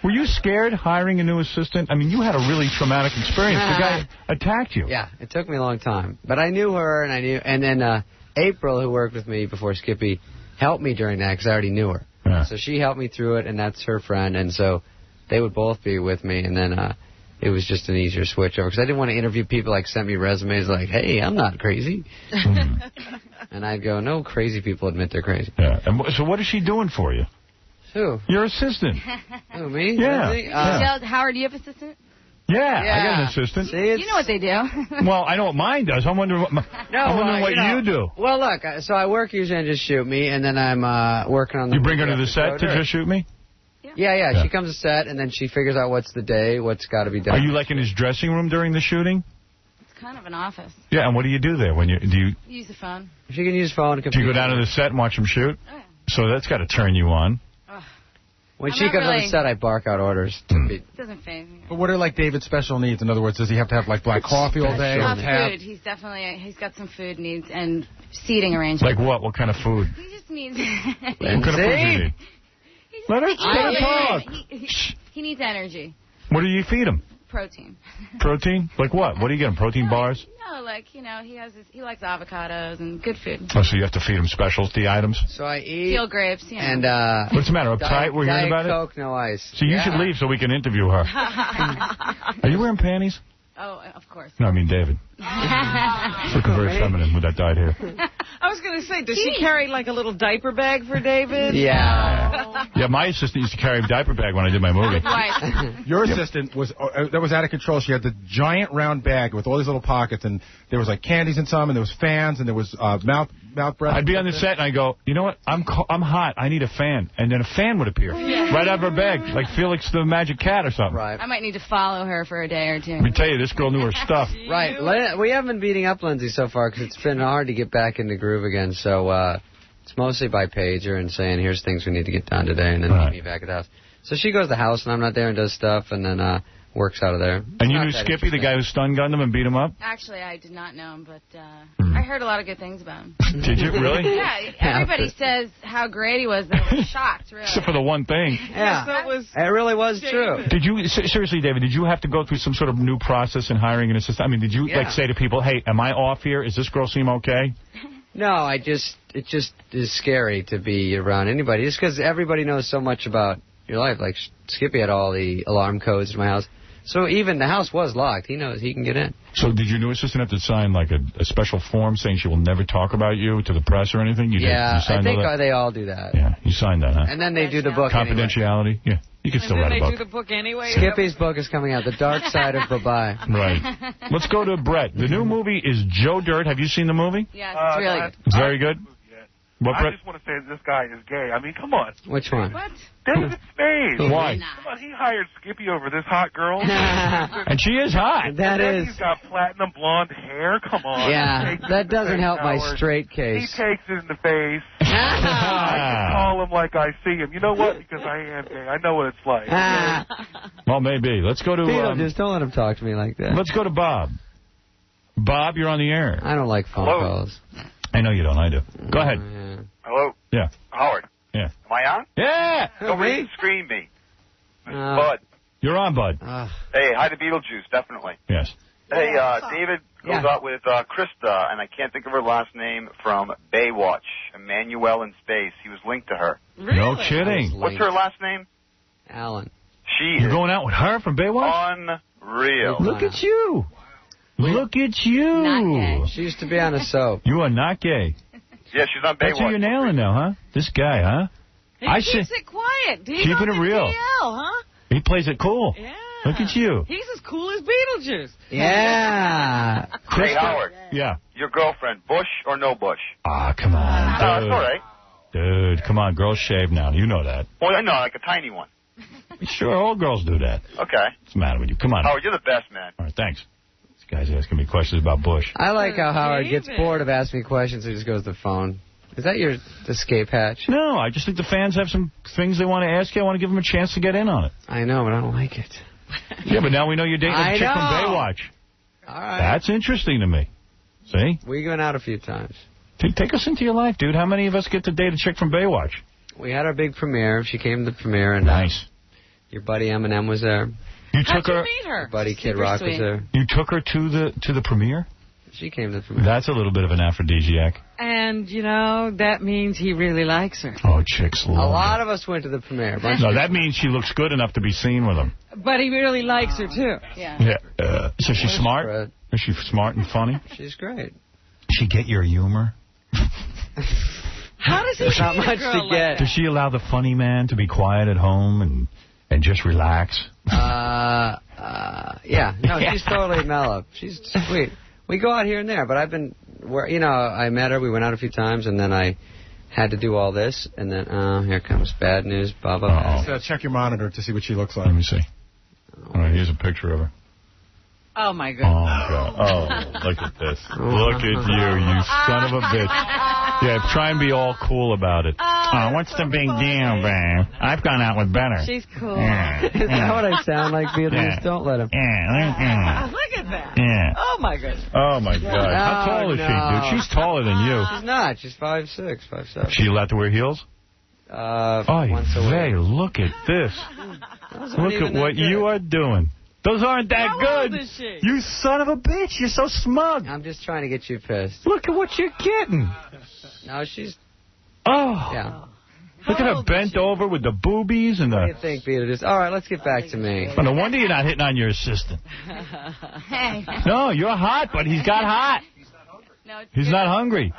Were you scared hiring a new assistant? I mean, you had a really traumatic experience. The guy attacked you. Yeah, it took me a long time. But I knew her, and then April, who worked with me before Skippy, helped me during that because I already knew her. Yeah. So she helped me through it, and that's her friend, and so they would both be with me, and then it was just an easier switch over because I didn't want to interview people like sent me resumes like, hey, I'm not crazy. And I'd go, no, crazy people admit they're crazy. Yeah. And so what is she doing for you? Who? Your assistant. Who, me? Yeah. Howard, do you have an assistant? Yeah, I got an assistant. You know what they do. Well, I know what mine does. I'm wondering what, you do. Well, look, so I work usually on Just Shoot Me, and then I'm working on the... You bring her to the set to Just Shoot Me? Yeah. She comes to set, and then she figures out what's the day, what's got to be done. Are you like in his dressing room during the shooting? It's kind of an office. Yeah, and what do you do there? Use the phone. She can use phone. Do you go down to the set and watch him shoot? Oh, yeah. So that's got to turn you on. When she comes on the set, I bark out orders. It doesn't phase me. But what are, like, David's special needs? In other words, does he have to have, like, black coffee all day? Food. He's got some food needs and seating arrangements. Like what? What kind of food? He just needs... What kind of food do you need? Let her talk. He needs energy. What do you feed him? Protein. Protein? Like what? What do you get him? Protein bars? No, like, he likes avocados and good food. Oh, so you have to feed him specialty items? So I eat... Field grapes, And, what's the matter? Uptight? We're hearing about Coke, no ice. So you should leave so we can interview her. Are you wearing panties? Oh, of course. No, I mean David. It's looking very feminine with that dyed hair. I was going to say, does she carry like a little diaper bag for David? Yeah. Yeah, my assistant used to carry a diaper bag when I did my movie. Your assistant was that was out of control. She had the giant round bag with all these little pockets, and there was like candies in some, and there was fans, and there was mouth breath. I'd be on the set, and I go, you know what? I'm hot. I need a fan. And then a fan would appear right out of her bag, like Felix the Magic Cat or something. Right. I might need to follow her for a day or two. Let me tell you, this girl knew her stuff. Right. We haven't been beating up Lindsay so far because it's been hard to get back in the groove again. So it's mostly by pager and saying, here's things we need to get done today, and then meet me back at the house. So she goes to the house, and I'm not there, and does stuff, and then works out of there. And you knew Skippy, the guy who stun gunned him and beat him up? Actually, I did not know him, but I heard a lot of good things about him. Did you really? Yeah, everybody says how great he was, but I was shocked, really. Except for the one thing. Yeah, it really was true. Did you, seriously, David, did you have to go through some sort of new process in hiring an assistant? I mean, did you like say to people, hey, am I off here? Is this girl seem okay? No, it just is scary to be around anybody. Just because everybody knows so much about your life. Like, Skippy had all the alarm codes in my house. So even the house was locked. He knows he can get in. So did your new assistant have to sign like a special form saying she will never talk about you to the press or anything? Yeah, I think they all do that. Yeah, you signed that, huh? And then they do the book Confidentiality? Anyway. Yeah, you can still write a book. And then they do the book anyway? Skippy's book is coming out, The Dark Side of Bye-Bye. Right. Let's go to Brett. The new movie is Joe Dirt. Have you seen the movie? Yeah, it's really good. It's very good? What, I just want to say this guy is gay. I mean, come on. Which one? What? David Spade. Why? Come on, he hired Skippy over this hot girl. And she is hot. That is. He's got platinum blonde hair. Come on. Yeah, that doesn't help my straight He case. takes it in the face. I can call him like I see him. You know what? Because I am gay. I know what it's like. Well, maybe. Let's go to... Just don't let him talk to me like that. Let's go to Bob. Bob, you're on the air. I don't like phone calls. I know you don't. I do. Go ahead. Hello? Yeah. Howard. Yeah. Am I on? Yeah. Nobody screen me. Bud. You're on, Bud. Hey, hi to Beetlejuice, definitely. Yes. Hey, David goes out with Krista, and I can't think of her last name, from Baywatch. Emmanuel in Space. He was linked to her. Really? No kidding. What's her last name? Alan. You're going out with her from Baywatch? Unreal. Look at you. Look at you. Not gay. She used to be on a soap. You are not gay. Yeah, she's on Baywatch. That's who you're nailing now, huh? This guy, huh? He keeps it quiet. He's Keeping on it real. DL, huh? He plays it cool. Yeah. Look at you. He's as cool as Beetlejuice. Yeah. Hey, Howard. Yeah. Your girlfriend, Bush or no Bush? Ah, come on. No, that's all right. Dude, come on. Girls shave now. You know that. Well, I know, like a tiny one. Sure, all girls do that. Okay. What's the matter with you? Come on. Howard, you're the best, man. All right, thanks. This guy's asking me questions about Bush. I like how Howard gets bored of asking me questions, so he just goes to the phone. Is that your escape hatch? No, I just think the fans have some things they want to ask you. I want to give them a chance to get in on it. I know, but I don't like it. Yeah, but now we know you're dating a chick from Baywatch. All right. That's interesting to me. See? We went out a few times. Take us into your life, dude. How many of us get to date a chick from Baywatch? We had our big premiere. She came to the premiere, and nice. Your buddy Eminem was there. You took her. Meet her? Your buddy Kid Super Rock sweet. was there. You took her to the premiere. She came to the premiere. That's a little bit of an aphrodisiac. And, you know, that means he really likes her. Oh, chicks love A lot of us went to the premiere. No, that means she looks good enough to be seen with him. But he really likes her, too. Yeah. Yeah. So she's smart? Is she smart and funny? She's great. She get your humor? How does he There's not treat a much girl to like get. Does she allow the funny man to be quiet at home and just relax? Yeah. No, she's totally mellow. She's sweet. We go out here and there, but I've been, I met her. We went out a few times, and then I had to do all this, and then, here comes bad news, blah, blah, blah. So check your monitor to see what she looks like. Let me see. All right, here's a picture of her. Oh, my Oh, goodness. God. Oh, look at this. Look at you son of a bitch. Yeah, try and be all cool about it. Oh, what's the big deal, babe? I've gone out with better. She's cool. Yeah. Is that what I sound like, Beatrice? Yeah. Don't let him. Look at that. Yeah. Oh, my goodness. Oh, my God. How tall is she, dude? She's taller than you. She's not. She's 5'6", 5'7". She allowed to wear heels? Once a week. Look at this. Look at what you are doing. Those aren't that How good. old is she? You son of a bitch. You're so smug. I'm just trying to get you pissed. Look at what you're getting. No, she's... Oh. Yeah. Look at her bent over with the boobies and What do the... you think, Beatrice? All right, let's get back to me. Oh, no wonder you're not hitting on your assistant. Hey. No, you're hot, but he's got hot. He's not hungry.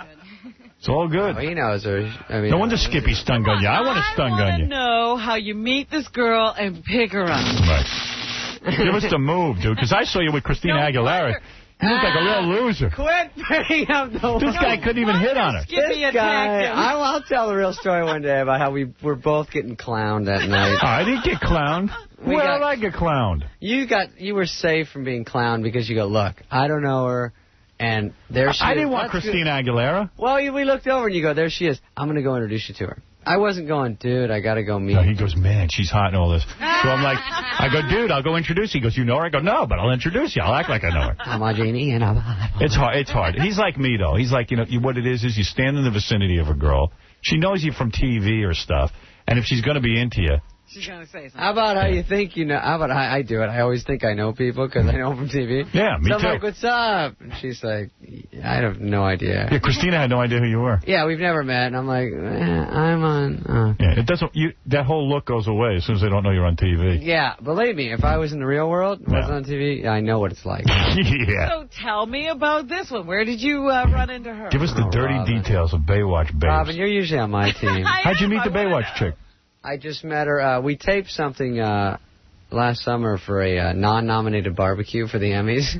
It's all good. Oh, he knows her. I mean, No wonder Skippy stun gun you. I want to stun gun I you. know how you meet this girl and pick her up. Right. Give us the move, dude, because I saw you with Christina Aguilera. You look like a real loser. Quit bringing up the... This guy couldn't even hit on her. Skippy This attacked guy, him. I'll tell the real story one day about how we were both getting clowned that night. Oh, I didn't get clowned. We Where got- did I get clowned? You were safe from being clowned because you go, look, I don't know her, and there she is. I didn't want Let's Christina Aguilera. Well, we looked over and you go, there she is. I'm going to go introduce you to her. I wasn't going, dude, I got to go meet No, her. he goes, man, she's hot and all this. So I'm like, I go, dude, I'll go introduce you. He goes, you know her? I go, no, but I'll introduce you. I'll act like I know her. I'm a genie and I'm a... It's hard. It's hard. He's like me, though. He's like, what it is you stand in the vicinity of a girl. She knows you from TV or stuff. And if she's going to be into you, She's going to say something. How about how you think you know? How about I do it? I always think I know people because I know them from TV. Yeah, me so I'm too. like, what's up? And she's like, I have no idea. Yeah, Christina had no idea who you were. Yeah, we've never met. And I'm like, I'm on... Yeah, it doesn't. That whole look goes away as soon as they don't know you're on TV. Yeah, believe me, if I was in the real world, wasn't on TV, I know what it's like. Yeah. So tell me about this one. Where did you run into her? Give us the dirty Robin. details of Baywatch babes. Robin, you're usually on my team. How'd you meet the Baywatch chick? I just met her. We taped something last summer for a non-nominated barbecue for the Emmys.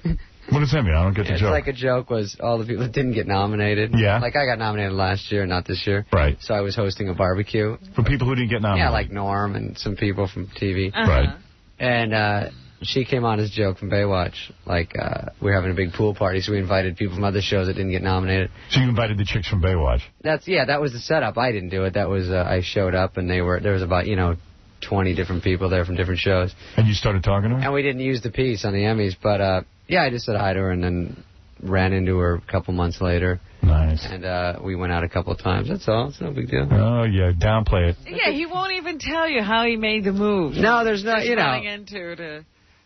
What does that mean? I don't get the It's joke. like a joke was all the people that didn't get nominated. Yeah. Like I got nominated last year, not this year. Right. So I was hosting a barbecue. For people who didn't get nominated. Yeah, like Norm and some people from TV. Right. And she came on as a joke from Baywatch. Like, we were having a big pool party, so we invited people from other shows that didn't get nominated. So you invited the chicks from Baywatch. That was the setup. I didn't do it. That was, I showed up and there was about, 20 different people there from different shows. And you started talking to her? And we didn't use the piece on the Emmys, but, yeah, I just said hi to her and then ran into her a couple months later. Nice. And we went out a couple of times. That's all. It's no big deal. Oh, yeah, downplay it. Yeah, he won't even tell you how he made the move. No, there's no, Just running into to...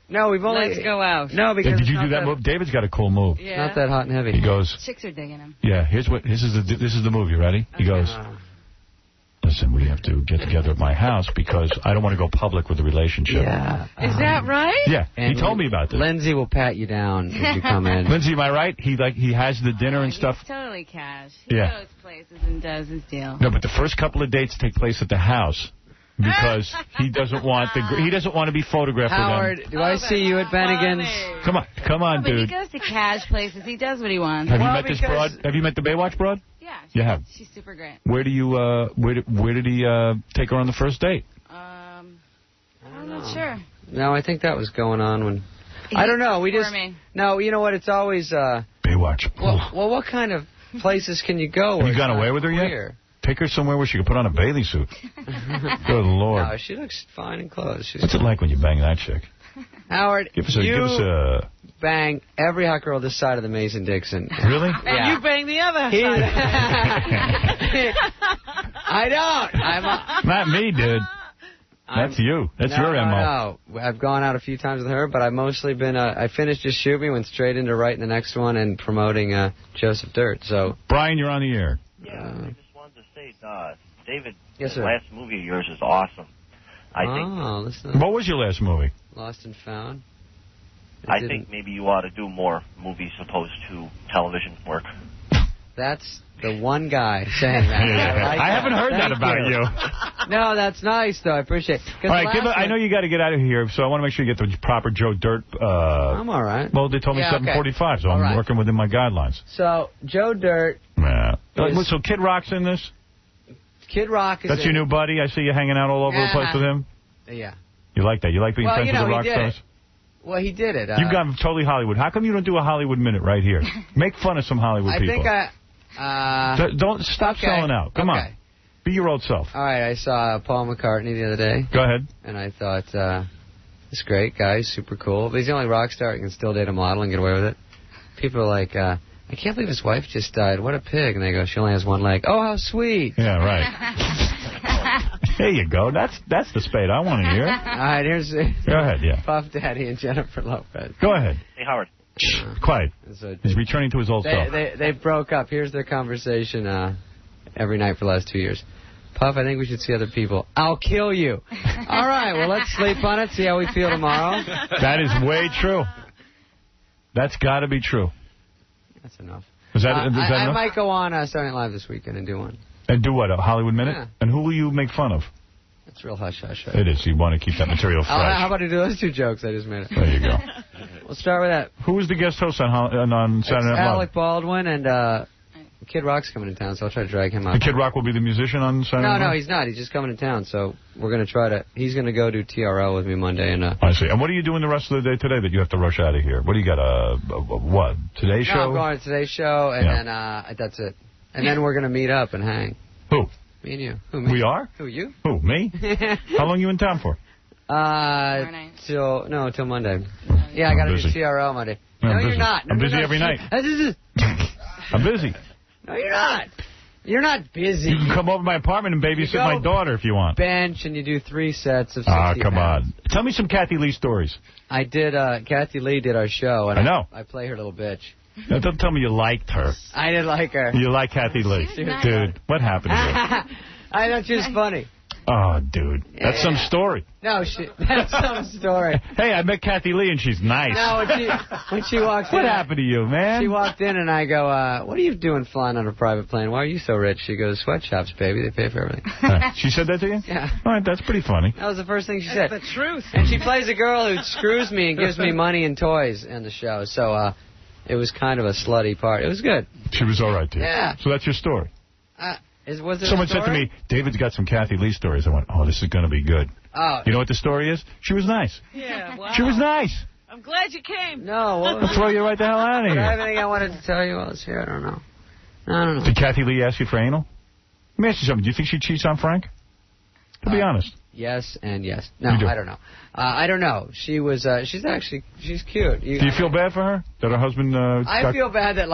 No, we've only... Let's go out. No, because Did you it's do not that move? David's got a cool move. Yeah. Not that hot and heavy. He goes, Chicks are digging him. yeah, this is the move. You ready? He goes, listen, we have to get together at my house because I don't want to go public with the relationship. Yeah. Is that right? Yeah, And he told me about this. Lindsay will pat you down if you come in. Lindsay, am I right? He has the dinner and stuff. He's totally cash. He Yeah. goes places and does his deal. No, but the first couple of dates take place at the house because he doesn't want to be photographed Howard, with them. do I see you at Bennigan's? Come on, But he dude. goes to cash places. He does what he wants. Have you met this broad? Have you met the Baywatch broad? Yeah. You have. She's super great. Where do you? Where did he take her on the first date? I'm not sure. No, I think that was going on when... I don't know. We just... No, you know what? It's always... Baywatch. Well, what kind of places can you go? Have you gone away with her yet? Take her somewhere where she can put on a bathing suit. Good Lord. No, she looks fine in clothes. What's it like when you bang that chick? Howard, Give us a... bang every hot girl this side of the Mason-Dixon. Really? And you bang the other side. I don't. Not me, dude. That's you. That's your MO. No, I've gone out a few times with her, but I've mostly been... I finished Just Shoot Me, went straight into writing the next one and promoting Joseph Dirt. So, Brian, you're on the air. Yeah, I just wanted to say, David, Yes, the sir. last movie of yours is awesome. I think. What was your last movie? Lost and Found. I think maybe you ought to do more movies opposed to television work. That's the one guy saying that. I haven't heard that about you. No, that's nice, though. I appreciate it. All right, I know you got to get out of here, so I want to make sure you get the proper Joe Dirt. I'm all right. Well, they told me 7:45, so I'm working within my guidelines. So, Joe Dirt. Yeah. So Kid Rock's in this? Kid Rock is That's your new buddy? I see you hanging out all over the place with him? Yeah. You like that? You like being friends with the rock stars? Well, he did it. You've gone totally Hollywood. How come you don't do a Hollywood Minute right here? Make fun of some Hollywood people. Don't stop selling out. Come on. Be your old self. All right, I saw Paul McCartney the other day. Go ahead. And I thought, this great guy, he's super cool. But he's the only rock star who can still date a model and get away with it. People are like, I can't believe his wife just died. What a pig. And they go, she only has one leg. Oh, how sweet. Yeah, right. There you go. That's the spade I want to hear. All right, here's... Go ahead, yeah. Puff Daddy and Jennifer Lopez. Go ahead. Hey, Howard. Quiet. So He's returning to his old self. They broke up. Here's their conversation every night for the last 2 years. Puff, I think we should see other people. I'll kill you. All right, well, let's sleep on it, see how we feel tomorrow. That is way true. That's got to be true. That's enough. Is that I enough? might go on Saturday Night Live this weekend and do one. And do what, a Hollywood Minute? Yeah. And who will you make fun of? It's real hush-hush. Right? It is. You want to keep that material fresh. How about I do those two jokes I just made? There you go. We'll start with that. Who was the guest host on Saturday Night Live? Alec Baldwin and Kid Rock's coming to town, so I'll try to drag him out. And Kid Rock will be the musician on Saturday Night Live? No, he's not. He's just coming to town, so we're going to try to... He's going to go do TRL with me Monday. And I see. And what are you doing the rest of the day today that you have to rush out of here? What do you got, what, Today Show? No, I'm going to Today's Show, and then that's it. And then we're going to meet up and hang. Who? Me and you. Who, me? We are? Who, you? Who, me? How long you in town for? Till Monday. Yeah, I got to do TRL Monday. No, no, you're you're not. No, I'm busy you're not. every night. I'm busy. No, you're not. You're not busy. You can come over to my apartment and babysit my daughter if you want. Bench and you do 3 sets of 60 come pounds. on. Tell me some Kathy Lee stories. I did, Kathy Lee did our show. And I know. I play her little bitch. Now, don't tell me you liked her. I did like her. You like Kathy Lee. Dude, what happened to you? I thought she was funny. Oh, dude. That's some story. No, that's some story. Hey, I met Kathy Lee and she's nice. No, when she walked in. What happened to you, man? She walked in and I go, what are you doing flying on a private plane? Why are you so rich? She goes, sweatshops, baby. They pay for everything. She said that to you? Yeah. All right, that's pretty funny. That was the first thing she said. That's the truth. And she plays a girl who screws me and gives me money and toys in the show. So it was kind of a slutty part. It was good. She was all right to you. Yeah. So that's your story. Was there Someone a said story? to me, David's got some Kathy Lee stories. I went, oh, this is going to be good. Oh. You know what the story is? She was nice. Yeah, wow. She was nice. I'm glad you came. No. I'll throw you right the hell out of Did I have here. anything I wanted to tell you while I was here? I don't know. I don't know. Did Kathy Lee ask you for anal? Let me ask you something. Do you think she cheats on Frank? To be honest. Yes and yes. No, You do. I don't know. I don't know. She was. She's cute. Do you feel bad for her that her husband? I feel bad that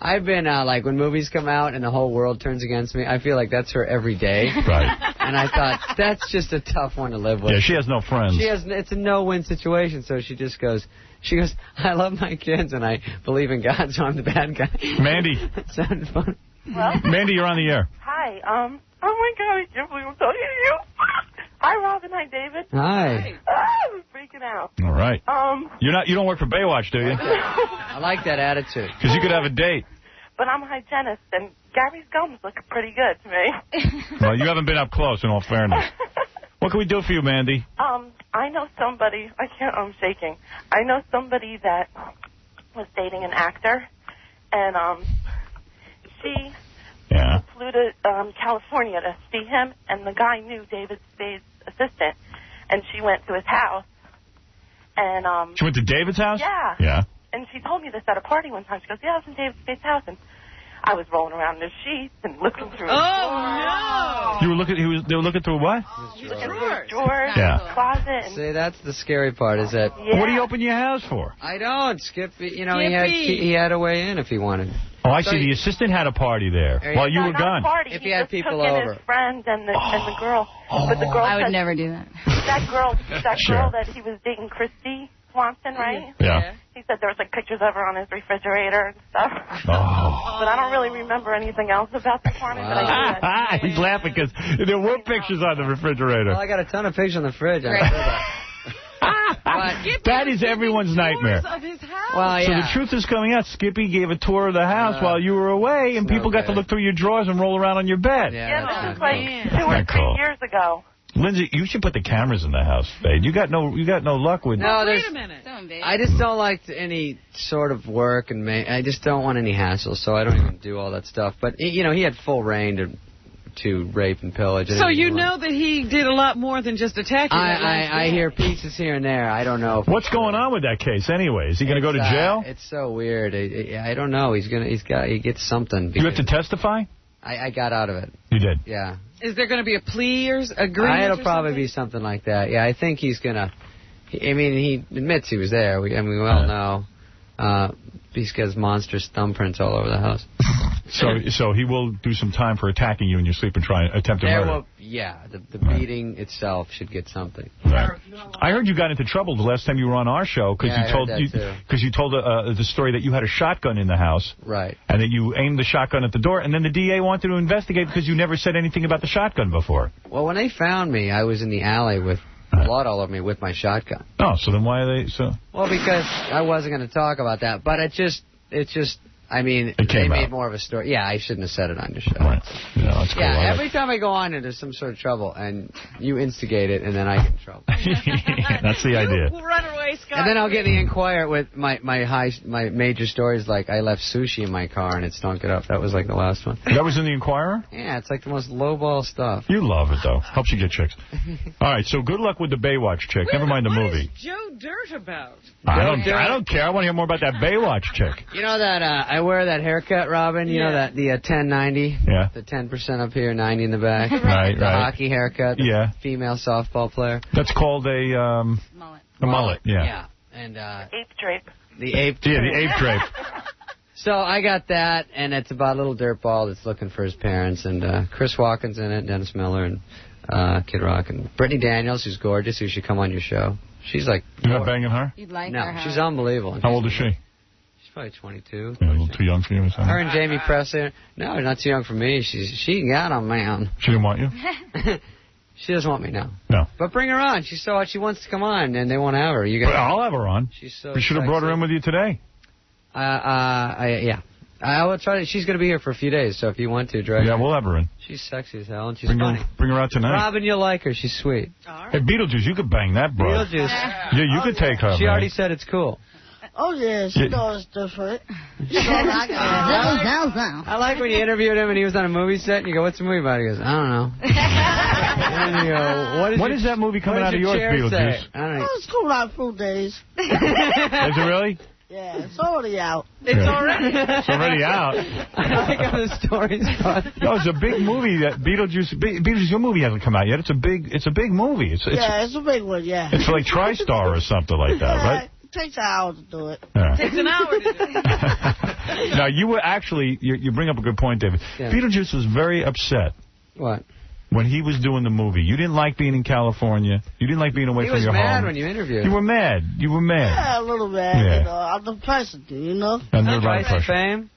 I've been like when movies come out and the whole world turns against me. I feel like that's her every day. Right. And I thought that's just a tough one to live with. Yeah, she has no friends. It's a no-win situation. So she just goes. She goes. I love my kids and I believe in God, so I'm the bad guy. Mandy. That sounded fun. Well, Mandy, you're on the air. hi. Oh, my God, I can't believe I'm talking to you. Hi, Robin. Hi, David. Hi. I'm freaking out. All right. You don't work for Baywatch, do you? I like that attitude. Because you could have a date. But I'm a hygienist, and Gary's gums look pretty good to me. Well, you haven't been up close, in all fairness. What can we do for you, Mandy? I know somebody. I'm shaking. I know somebody that was dating an actor, and she flew to California to see him, and the guy knew David Spade's assistant, and she went to his house, and She went to David's house? Yeah. Yeah. And she told me this at a party one time. She goes, yeah, I was in David Spade's house, and I was rolling around in the sheets and looking through his drawers. You were looking. They were looking through what? His drawers, Yeah. his closet. And See, that's the scary part, is that... Yeah. What do you open your house for? I don't. Skip, he had a way in if he wanted. Oh, I So see. he- The assistant had a party there while you were gone. If he had people took in over. his friend and the girl. But the girl I would said- never do that. That girl Sure. that he was dating, Christy Swanson, right? Yeah. He said there was like pictures of her on his refrigerator and stuff. Oh. But I don't really remember anything else about the party. But I knew that. He's laughing because there were pictures on the refrigerator. Well, I got a ton of pictures on the fridge. That is everyone's nightmare. Of his house. Well, So yeah. the truth is coming out. Skippy gave a tour of the house while you were away, and people got to look through your drawers and roll around on your bed. Yeah, this is like 2 or Not 3 cool. years ago. Lindsay, you should put the cameras in the house, Spade. You got no luck with. No, Wait a minute. I just don't like any sort of work, and I just don't want any hassle, so I don't even do all that stuff. But, he had full reign to rape and pillage. So you know that he did a lot more than just attack you. I hear pieces here and there. I don't know. What's going on with that case anyway? Is he going to go to jail? It's so weird. I don't know. He gets something. You have to testify? I got out of it. You did? Yeah. Is there going to be a plea or agreement? It'll probably be something like that. Yeah, I think he's going to... he admits he was there. We all know. He's got his monstrous thumbprints all over the house. So he will do some time for attacking you in your sleep and try and attempt to murder. The beating itself should get something. Right. I heard you got into trouble the last time you were on our show because you told the story that you had a shotgun in the house. Right. And that you aimed the shotgun at the door, and then the DA wanted to investigate because you never said anything about the shotgun before. Well, when they found me, I was in the alley with blood all over me with my shotgun. Oh, so then why are they so... Well, because I wasn't going to talk about that, but it just they made more of a story. Yeah, I shouldn't have said it on your show. Right. Yeah, that's cool. Yeah, every time I go on and there's some sort of trouble, and you instigate it, and then I get in trouble. That's the idea. Run away, Scott. And then I'll get in the Inquirer with my major stories, like I left sushi in my car and it stunk it up. That was like the last one. That was in the Inquirer? Yeah, it's like the most lowball stuff. You love it, though. Helps you get chicks. All right, so good luck with the Baywatch chick. Never mind the movie. What is Joe Dirt about? I don't care. I want to hear more about that Baywatch chick. You know that I wear that haircut, Robin? You know that the 10-90? Yeah. The 10% up here, 90 in the back. Right. The hockey haircut. The female softball player. That's called a mullet. A mullet, yeah. Yeah. And ape drape. The ape drape. Yeah, the ape drape. So I got that, and it's about a little dirtball that's looking for his parents, and Chris Walken's in it, Dennis Miller, and Kid Rock, and Brittany Daniels, who's gorgeous, who should come on your show. She's like... You're not banging her? You'd like no, her, huh? she's unbelievable. How old is she? She's probably 22. Yeah, a little too young for you or something? Her and Jamie Presley. No, not too young for me. She got a man. She didn't want you? She doesn't want me now. No. But bring her on. She wants to come on, and they won't have her. You guys. I'll have her on. She's so You should have brought her in with you today. Yeah. I will try to. She's going to be here for a few days, so if you want to, drag her. Yeah, we'll have her in. She's sexy as hell, and she's Bring funny. her out tonight. Robin, you'll like her. She's sweet. Hey, Beetlejuice, you could bang that, bro. Beetlejuice. Yeah, you could take her, She man. already said it's cool. Oh, yeah, she knows it's different. I like when you interviewed him and he was on a movie set and you go, what's the movie about? He goes, I don't know. And you go, When is that movie coming out of yours, Beetlejuice? I don't know. Oh, it's cool out food days. Is it really? Yeah, it's already out. It's already It's already out. I think of the stories. No, it's a big movie. That Beetlejuice, your movie hasn't come out yet. It's a big movie. It's a big one, yeah. It's like TriStar or something like that, right? It takes an hour to do it. Yeah. It takes an hour to do it. Now, you were actually, you bring up a good point, David. Yeah. Beetlejuice was very upset. What? When he was doing the movie. You didn't like being in California. You didn't like being away from your home. He was mad when you interviewed him. You were mad. You were mad. Yeah, a little bad. Yeah. You know, I'm the president, you know? And there's a lot of Price of pressure. Fame?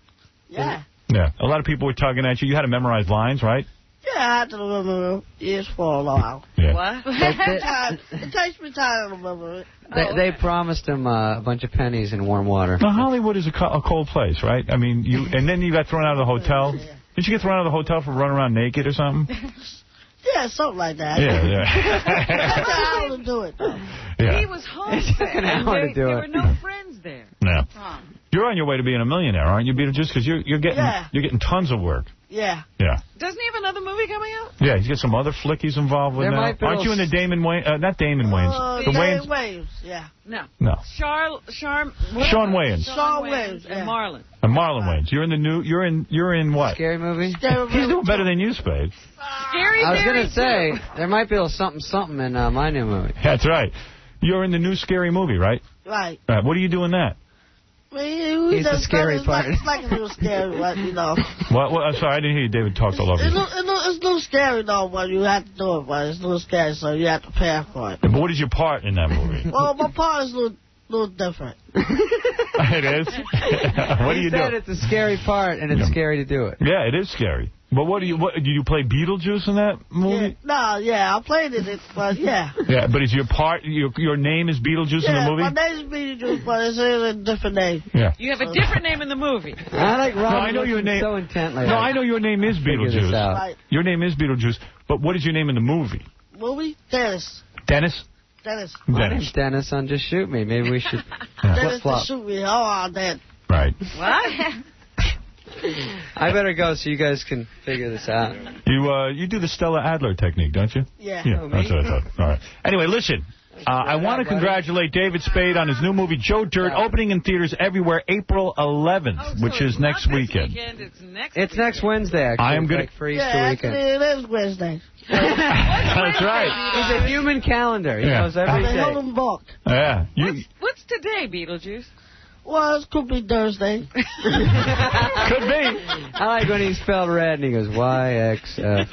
Yeah. Yeah. A lot of people were tugging at you. You had to memorize lines, right? Yeah, Yeah, I have to remember years for a while. Yeah. What? It takes me time to remember it. They promised him a bunch of pennies in warm water. Now, Hollywood is a cold place, right? I mean, and then you got thrown out of the hotel. Did you get thrown out of the hotel for running around naked or something? Yeah, something like that. Yeah. That's how to do it. Yeah. He was homesick. an hour to do There it. were no friends there. Yeah. You're on your way to being a millionaire, aren't you, Beetlejuice? Because you're getting tons of work. Yeah. Yeah. Doesn't he have another movie coming out? Yeah, he's got some other flick he's involved with There now. might be Aren't you in the Damon Wayans? Not Damon Wayans. The Wayans. Wayans. Yeah. No. No. Sean Wayans. Sean Wayans. And Marlon. And Marlon Wayans. You're in the new. You're in what? Scary movie? He's doing better than you, Spade. Scary I was Mary going to say, there might be a little something in my new movie. That's right. You're in the new Scary movie, right? Right. What are you doing that? He's the scary part. It's like a little scary, but, you know. What? I'm sorry, I didn't hear you. David talked all over you. It's a little scary, though, but you have to do it, but it's a little scary, so you have to pay for it. But what is your part in that movie? Well, my part is a little different. It is? What do you do? He said it's a scary part, and it's scary to do it. Yeah, it is scary. But do you play Beetlejuice in that movie? Yeah, I played it, but yeah. Yeah, but is your part, your name is Beetlejuice in the movie? Yeah, my name is Beetlejuice, but it's a different name. Yeah. You have a different name in the movie. I like Robin. No, I know your name. So intently. No, I know your name is Beetlejuice. Right. Your name is Beetlejuice, but what is your name in the movie? Movie? Dennis. Dennis? Dennis. My name's Dennis on Just Shoot Me. Maybe we should Dennis to flip-flop. shoot me. Oh, that. Right. What? I better go so you guys can figure this out. You do the Stella Adler technique, don't you? Yeah. Yeah, that's what I thought. All right. Anyway, listen. I want to congratulate David Spade on his new movie, Joe Dirt, opening in theaters everywhere April 11th, which is next weekend. It's next Wednesday, actually. I am going for Easter actually, weekend. it is Wednesday. That's right. He's a human calendar. He knows every I'm day. a Holden book. Yeah. What's today, Beetlejuice? Well, it could be Thursday. Could be. I like when he spelled red and he goes YXF.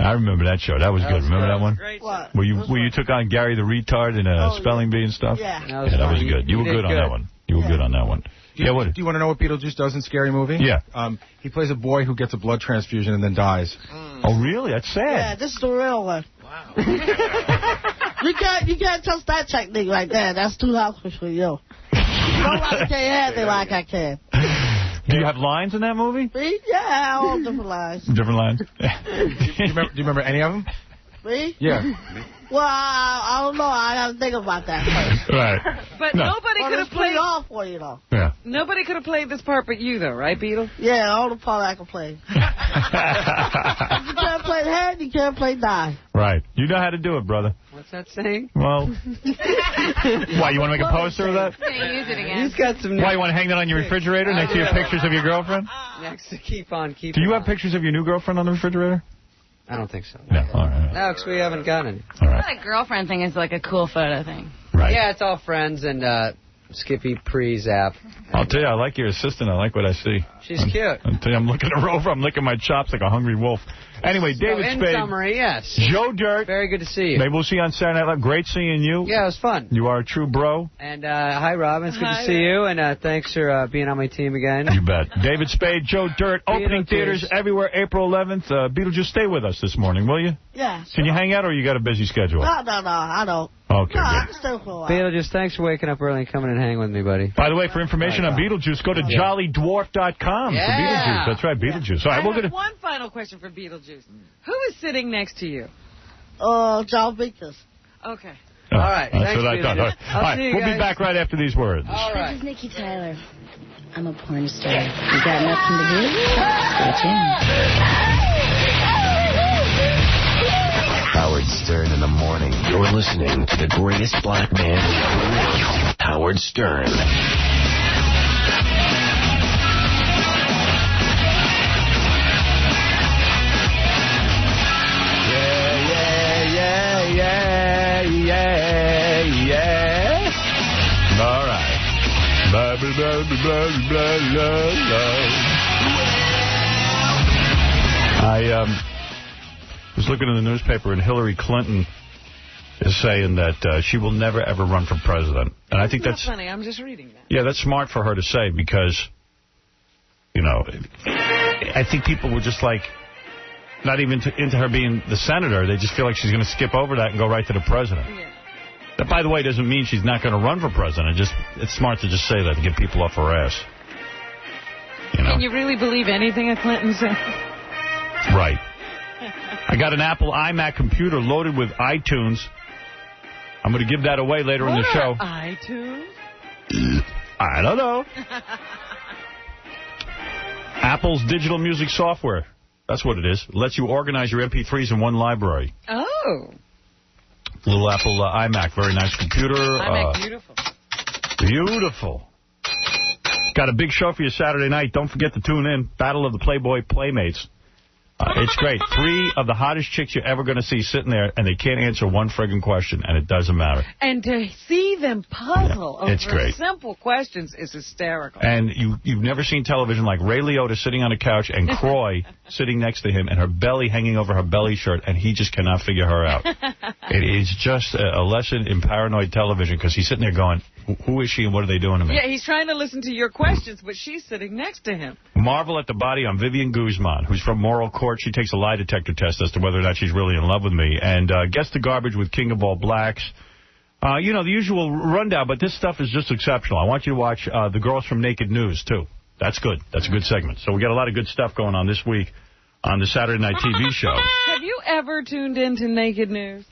I remember that show. That was good. Remember that one? What? Where you took on Gary the Retard in a spelling bee and stuff? Yeah. That was good. You were good on that one. You were good on that one. Do you want to know what Beetlejuice does in Scary Movie? Yeah. He plays a boy who gets a blood transfusion and then dies. Oh, really? That's sad. Yeah, this is the real one. Wow. you can't touch that technique right there. That's too hard for you. Nobody can have it like I can. Do you have lines in that movie? Me? Yeah, all different lines. Different lines? Do you remember any of them? Me? Yeah. Well, I don't know. I got to think about that first. Right. But nobody could have played off for you, though. Yeah. Nobody could have played this part but you, though, right, Beetle? Yeah, all the part I can play. You can't play head, you can't play die. Right. You know how to do it, brother. What's that saying? Well, why, you want to make a poster of that? Use it again. He's got some. Why, you want to hang that on your refrigerator next to your pictures of your girlfriend? Next to keep on. Do you have pictures of your new girlfriend on the refrigerator? I don't think so. No. All right. No, because we haven't gotten it. All right. I thought a girlfriend thing is like a cool photo thing. Right. Yeah, it's all friends and Skippy pre-zap. I'll tell you, I like your assistant. I like what I see. She's cute. I'll tell you, I'm looking her over. I'm licking my chops like a hungry wolf. Anyway, David in Spade. summary, yes. Joe Dirt. Very good to see you. Maybe we'll see you on Saturday Night Live. Great seeing you. Yeah, it was fun. You are a true bro. And hi, Robin. It's good Hi to see you. And thanks for being on my team again. You bet. David Spade, Joe Dirt, opening Beetlejuice. theaters everywhere April 11th. Beetlejuice, stay with us this morning, will you? Yeah. Can you hang out, or you got a busy schedule? No, I don't. Okay, No, I good. can stay for a while. Beetlejuice, thanks for waking up early and coming and hanging with me, buddy. By the way, for information on Beetlejuice, go to jollydwarf.com for Beetlejuice. That's right, Beetlejuice. All right, we're I have gonna. one final question for Beetlejuice. Who is sitting next to you? John Vickers. Okay. All right, That's thanks, what I thought. Beetlejuice. All right, see you we'll be guys. back right after these words. All right. This is Nikki Tyler. I'm a porn star. You got nothing to do? Stay tuned. Howard Stern in the morning. You're listening to the greatest black man in the world, Howard Stern. All right. Blah, blah, blah, blah, blah, blah, blah. I was looking in the newspaper, and Hillary Clinton is saying that she will never, ever run for president. And I think that's... not funny. I'm just reading that. Yeah, that's smart for her to say because, you know, I think people were just like, not even into her being the senator. They just feel like she's going to skip over that and go right to the president. Yeah. That, by the way, doesn't mean she's not going to run for president. It's smart to just say that to get people off her ass. You know? Can you really believe anything a Clinton says? Right. I got an Apple iMac computer loaded with iTunes. I'm going to give that away later in the show. iTunes? I don't know. Apple's digital music software. That's what it is. It lets you organize your MP3s in one library. Oh. Little Apple iMac. Very nice computer. iMac, beautiful. Beautiful. Got a big show for you Saturday night. Don't forget to tune in. Battle of the Playboy Playmates. It's great. 3 of the hottest chicks you're ever going to see sitting there, and they can't answer one friggin' question, and it doesn't matter. And to see them puzzle over great. simple questions is hysterical. And you've never seen television like Ray Liotta sitting on a couch and Croy sitting next to him and her belly hanging over her belly shirt, and he just cannot figure her out. It is just a lesson in paranoid television because he's sitting there going, who is she and what are they doing to me? Yeah, he's trying to listen to your questions, but she's sitting next to him. Marvel at the body on Vivian Guzman, who's from Moral Court. She takes a lie detector test as to whether or not she's really in love with me. And Guess the Garbage with King of All Blacks. You know, the usual rundown, but this stuff is just exceptional. I want you to watch The Girls from Naked News, too. That's good. That's a good segment. So we got a lot of good stuff going on this week on the Saturday Night TV show. Have you ever tuned into Naked News?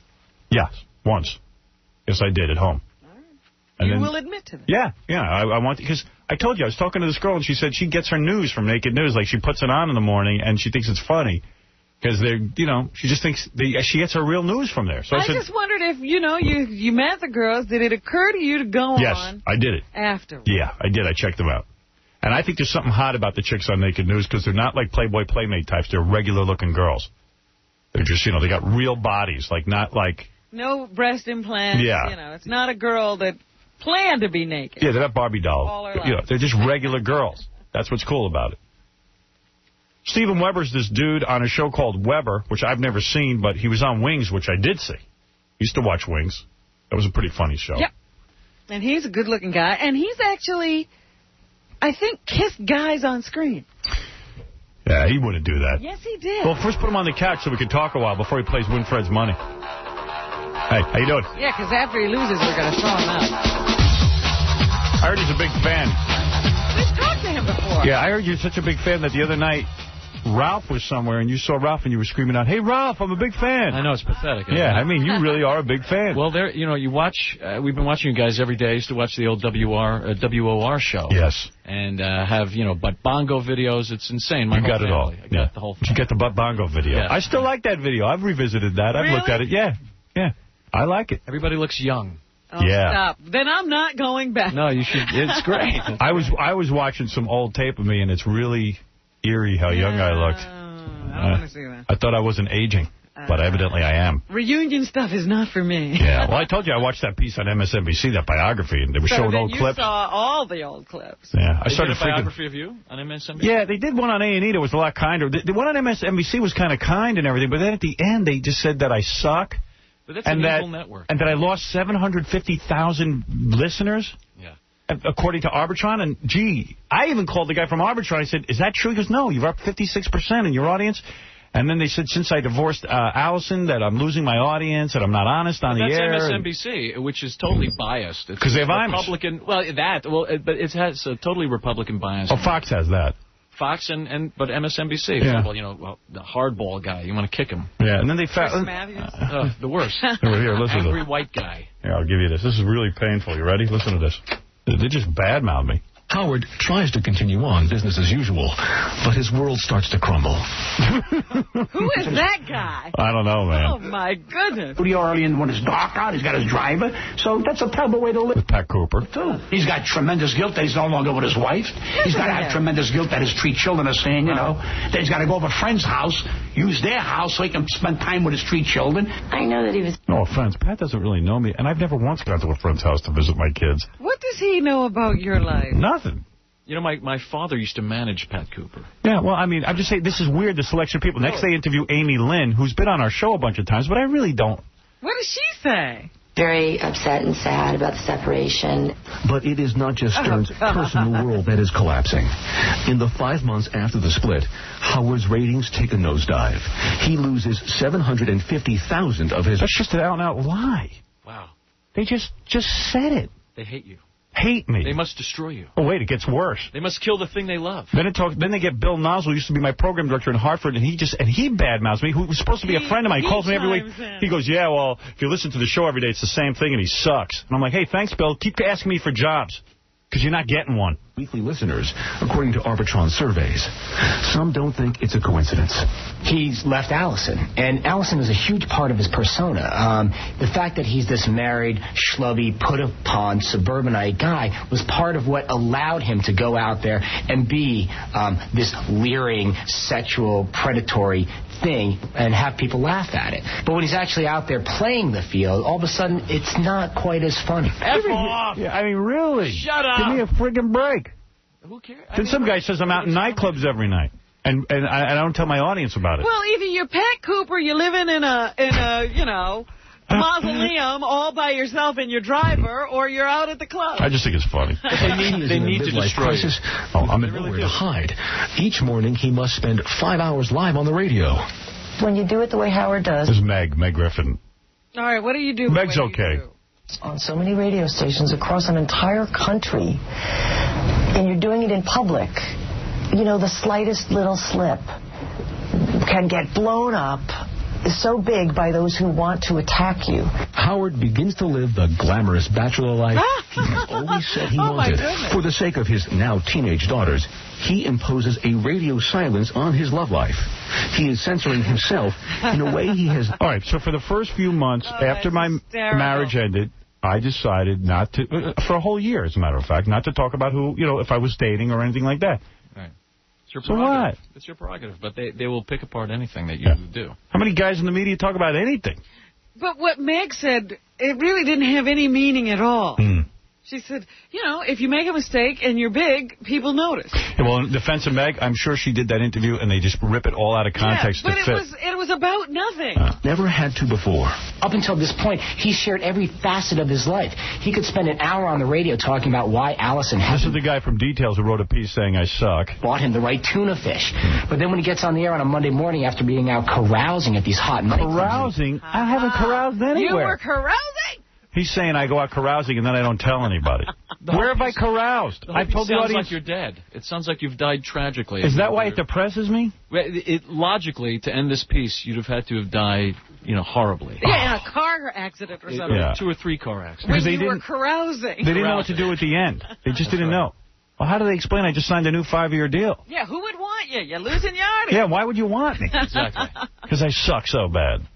Yes, once. Yes, I did at home. And you then, will admit to that. Yeah. I want, because I told you, I was talking to this girl, and she said she gets her news from Naked News. Like, she puts it on in the morning, and she thinks it's funny. Because they're, you know, she just thinks she gets her real news from there. So I said, just wondered if, you know, you met the girls. Did it occur to you to go on? Yes, I did it. Afterwards. Yeah, I did. I checked them out. And I think there's something hot about the chicks on Naked News because they're not like Playboy Playmate types. They're regular-looking girls. They're just, you know, they got real bodies, like not like... No breast implants. Yeah. You know, it's not a girl that planned to be naked. Yeah, they're not Barbie dolls. All her You know, they're just regular girls. That's what's cool about it. Steven Weber's this dude on a show called Weber, which I've never seen, but he was on Wings, which I did see. Used to watch Wings. That was a pretty funny show. Yep. And he's a good-looking guy. And he's actually, I think, kissed guys on screen. Yeah, he wouldn't do that. Yes, he did. Well, first put him on the couch so we can talk a while before he plays Winfred's Money. Hey, how you doing? Yeah, because after he loses, we're going to throw him out. I heard he's a big fan. We've talked to him before. Yeah, I heard you're such a big fan that the other night Ralph was somewhere and you saw Ralph and you were screaming out, "Hey, Ralph, I'm a big fan." I know, it's pathetic. Yeah, I mean, you really are a big fan. Well, there, you know, you watch, we've been watching you guys every day. I used to watch the old WOR show. Yes. And have, you know, butt bongo videos. It's insane. You got it all. I got the whole thing. You got the butt bongo video. Yeah. I still like that video. I've revisited that. I've looked at it. Yeah. Yeah. I like it. Everybody looks young. Oh, yeah. Stop. Then I'm not going back. No, you should. It's great. I was watching some old tape of me, and it's really eerie how young I looked. I don't want to see that. I thought I wasn't aging, but evidently I am. Reunion stuff is not for me. Yeah. Well, I told you I watched that piece on MSNBC, that biography, and they were showing old clips. You saw all the old clips. Yeah. I They started did a biography of you on MSNBC? Yeah, they did one on A&E that was a lot kinder. The one on MSNBC was kind of kind and everything, but then at the end they just said that I suck. But that's an evil network. And that I lost 750,000 listeners. Yeah. According to Arbitron. And, gee, I even called the guy from Arbitron. I said, is that true? He goes, no, you're up 56% in your audience. And then they said, since I divorced Allison, that I'm losing my audience, that I'm not honest on the air. That's MSNBC, which is totally biased. Because they have Republican. Well, but it has a totally Republican bias. Oh, Fox has that. Fox but MSNBC. Yeah. Well, you know, the hardball guy. You want to kick him. Yeah, and then they Chris Matthews. The worst. Here, listen to Angry this. white guy. Here, I'll give you this. This is really painful. You ready? Listen to this. They just badmouth me. Howard tries to continue on business as usual, but his world starts to crumble. Who is that guy? I don't know, man. Oh, my goodness. Woody Orlean, when it's dark out, he's got his driver, so that's a terrible way to live. With Pat Cooper. Too. He's got tremendous guilt that he's no longer with his wife. He's got to have tremendous guilt that his 3 children are saying, you know. That he's got to go over a friend's house, use their house so he can spend time with his 3 children. I know that he was... No offense, Pat doesn't really know me, and I've never once gone to a friend's house to visit my kids. What does he know about your life? Nothing. You know, my father used to manage Pat Cooper. Yeah, well, I mean, I'm just saying, this is weird, the selection of people. Next, they interview Amy Lynn, who's been on our show a bunch of times, but I really don't. What does she say? very upset and sad about the separation. But it is not just Stern's personal world that is collapsing. In the 5 months after the split, Howard's ratings take a nosedive. He loses 750,000 of his... That's just an out-and-out lie. Wow. They just said it. They hate you. Hate me. They must destroy you. Oh, wait, it gets worse. They must kill the thing they love. Then they get Bill Nozzle, who used to be my program director in Hartford, and he badmouths me, who was supposed to be a friend of mine. He calls me every week. He goes, yeah, well, if you listen to the show every day, it's the same thing, and he sucks. And I'm like, hey, thanks, Bill. Keep asking me for jobs, because you're not getting one. Weekly listeners, according to Arbitron surveys. Some don't think it's a coincidence. He's left Allison, and Allison is a huge part of his persona. The fact that he's this married, schlubby, put-upon, suburbanite guy was part of what allowed him to go out there and be this leering, sexual, predatory thing and have people laugh at it. But when he's actually out there playing the field, all of a sudden, it's not quite as funny. F off! Yeah, I mean, really? Shut up! Give me a friggin' break. Who cares? Then some guy says I'm out in nightclubs every night, and I don't tell my audience about it. Well, either you're Pat Cooper, you're living in a mausoleum all by yourself in your driver, or you're out at the club. I just think it's funny. They need to destroy you. Oh, I'm in nowhere to hide. Each morning he must spend 5 hours live on the radio. When you do it the way Howard does... This is Meg Griffin. All right, what do you do? Meg's okay. On so many radio stations across an entire country, and you're doing it in public, you know, the slightest little slip can get blown up so big by those who want to attack you. Howard begins to live the glamorous bachelor life he has always said he wanted. For the sake of his now teenage daughters, he imposes a radio silence on his love life. He is censoring himself in a way he has... All right, so for the first few months after my marriage ended, I decided not to, for a whole year, as a matter of fact, not to talk about who, if I was dating or anything like that. Right. It's your So prerogative. what? It's your prerogative, but they will pick apart anything that you do. How many guys in the media talk about anything? But what Meg said, it really didn't have any meaning at all. She said, if you make a mistake and you're big, people notice. Yeah, well, in defense of Meg, I'm sure she did that interview and they just rip it all out of context but to fit. it was about nothing. Never had to before. Up until this point, he shared every facet of his life. He could spend an hour on the radio talking about why Allison This is the guy from Details who wrote a piece saying I suck. Bought him the right tuna fish. But then when he gets on the air on a Monday morning after being out carousing at these hot nightclubs... Carousing? I haven't caroused anywhere. You were carousing? He's saying I go out carousing and then I don't tell anybody. Where have I caroused? I told the audience. It sounds like you're dead. It sounds like you've died tragically. Is that why it depresses me? Logically, to end this piece, you'd have had to have died, horribly. Yeah, in a car accident or something. Yeah. 2 or 3 car accidents. When you were carousing. They didn't know what to do at the end. They just didn't know. Well, how do they explain I just signed a new 5-year deal? Yeah, who would want you? You're losing your audience. Yeah, why would you want me? Exactly. Because I suck so bad.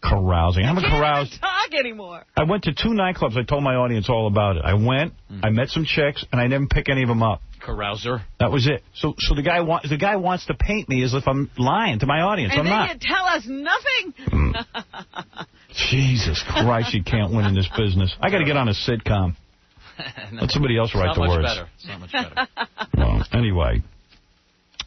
Carousing. I haven't caroused. Can't talk anymore. I went to 2 nightclubs. I told my audience all about it. I went, I met some chicks, and I didn't pick any of them up. Carouser. That was it. So the guy wants to paint me as if I'm lying to my audience. And I'm then not. you tell us nothing. Jesus Christ, you can't win in this business. I got to get on a sitcom. Let somebody else write the words. It's not much better. Well, anyway.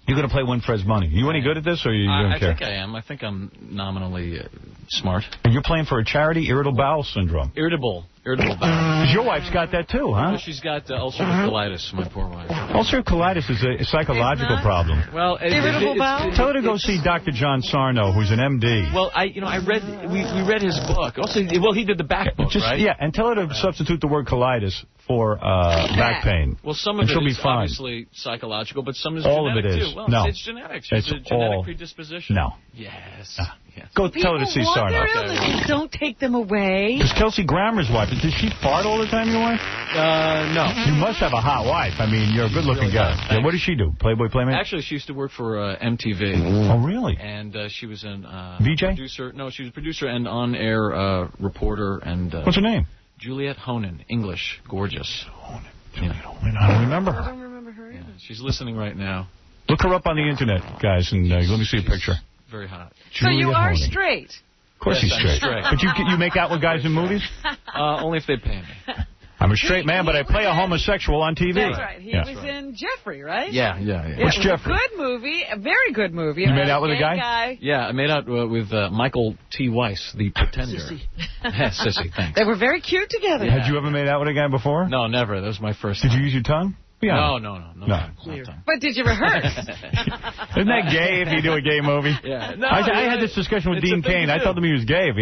You're going to play Win Fred's Money. You any good at this, or you don't care? I think I am. I think I'm nominally smart. And you're playing for a charity, Irritable Bowel Syndrome. Irritable bowel. Because your wife's got that, too, huh? Well, she's got ulcerative colitis, my poor wife. Ulcerative colitis is a psychological problem. Well, Irritable bowel? Tell her to go see Dr. John Sarno, who's an MD. Well, we read his book. Also, he did the back book, right? Yeah, and tell her to substitute the word colitis for back pain. Well, some of she'll it be is fine. Obviously psychological, but some is all genetic, of it is. too. Well, No. it's genetics. It's a genetic predisposition. No. Yes. Yes. Go tell her to see Sarno. Don't take them away. Is Kelsey Grammer's wife, does she fart all the time, your wife? No. You must have a hot wife. I mean, you're a good-looking guy. Yeah, what does she do? Playboy Playmate? Actually, she used to work for MTV. Oh, really? And she was an VJ? producer. No, she was a producer and on-air reporter. And what's her name? Juliette Honan. English. Gorgeous. Juliette Honan. I don't remember her. I don't remember her either. She's listening right now. Look her up on the Internet, guys, and let me see a picture. Very hot. So you are Honan. straight. Of course Yes, he's straight. I'm straight. But you make out with guys in movies? Only if they pay me. I'm a straight man, but I play a homosexual on TV. That's right. He was in Jeffrey, right? Yeah. What's Jeffrey? A good movie, a very good movie. You made out with a guy? Yeah, I made out with Michael T. Weiss, the Pretender. Sissy. Sissy, thanks. They were very cute together. Yeah. Had you ever made out with a guy before? No, never. That was my first Did time. you use your tongue? Yeah. No. But did you rehearse? Isn't that gay if you do a gay movie? Yeah. No, I had this discussion with Dean Cain. I told him he was gay if he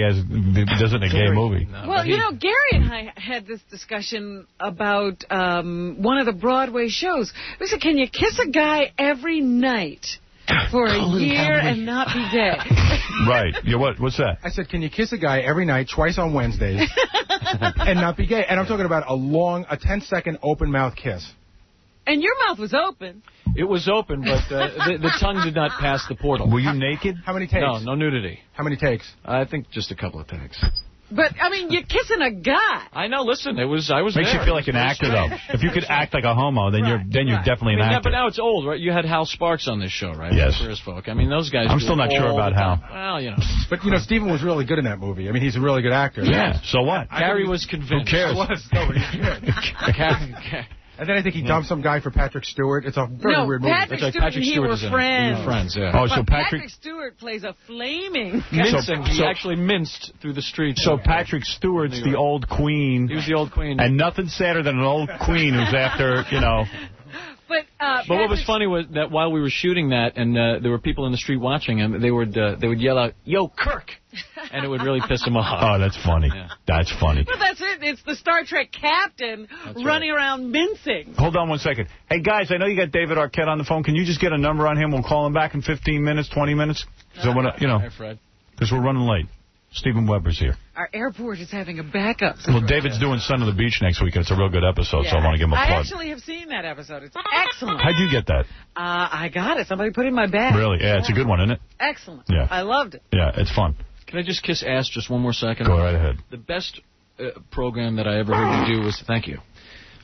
does it in a gay movie. Well, Gary and I had this discussion about one of the Broadway shows. We said, can you kiss a guy every night for a year and not be gay? Right. Yeah, what's that? I said, can you kiss a guy every night, twice on Wednesdays, and not be gay? And I'm talking about a 10-second open-mouth kiss. And your mouth was open. It was open, but the tongue did not pass the portal. Were you naked? How many takes? No nudity. How many takes? I think just a couple of takes. But, I mean, you're kissing a guy. I know, listen, I was Makes there. you feel like an actor, though. If you could act like a homo, then you're definitely an actor. But now it's old, right? You had Hal Sparks on this show, right? Yes. First folk. I mean, those guys. I'm still not sure about Hal. Well, But, Stephen was really good in that movie. I mean, he's a really good actor. Yeah, so what? Gary was convinced. Who cares? He was. No, but he's good. And then I think he dumped some guy for Patrick Stewart. It's a very weird movie. Patrick Stewart and he were friends. Yeah. Oh, so Patrick Stewart plays a flaming... Mincing. He actually minced through the streets. So Patrick Stewart's the old queen. He was the old queen. And nothing sadder than an old queen who's after, But what was funny was that while we were shooting that, and there were people in the street watching him, they would yell out, "Yo, Kirk!" and it would really piss him off. Oh, that's funny. Yeah. That's funny. Well, that's it. It's the Star Trek captain running around mincing. Hold on one second. Hey, guys, I know you got David Arquette on the phone. Can you just get a number on him? We'll call him back in 15 minutes, 20 minutes. So Hi, Fred. Because we're running late. Stephen Weber's here. Our airport is having a backup. Well, David's doing Son of the Beach next week, and it's a real good episode, so I want to give him a plug. I actually have seen that episode. It's excellent. How'd you get that? I got it. Somebody put it in my bag. Really? Yeah, it's a good one, isn't it? Excellent. Yeah. I loved it. Yeah, it's fun. Can I just kiss ass just one more second? Go right ahead. The best program that I ever heard you do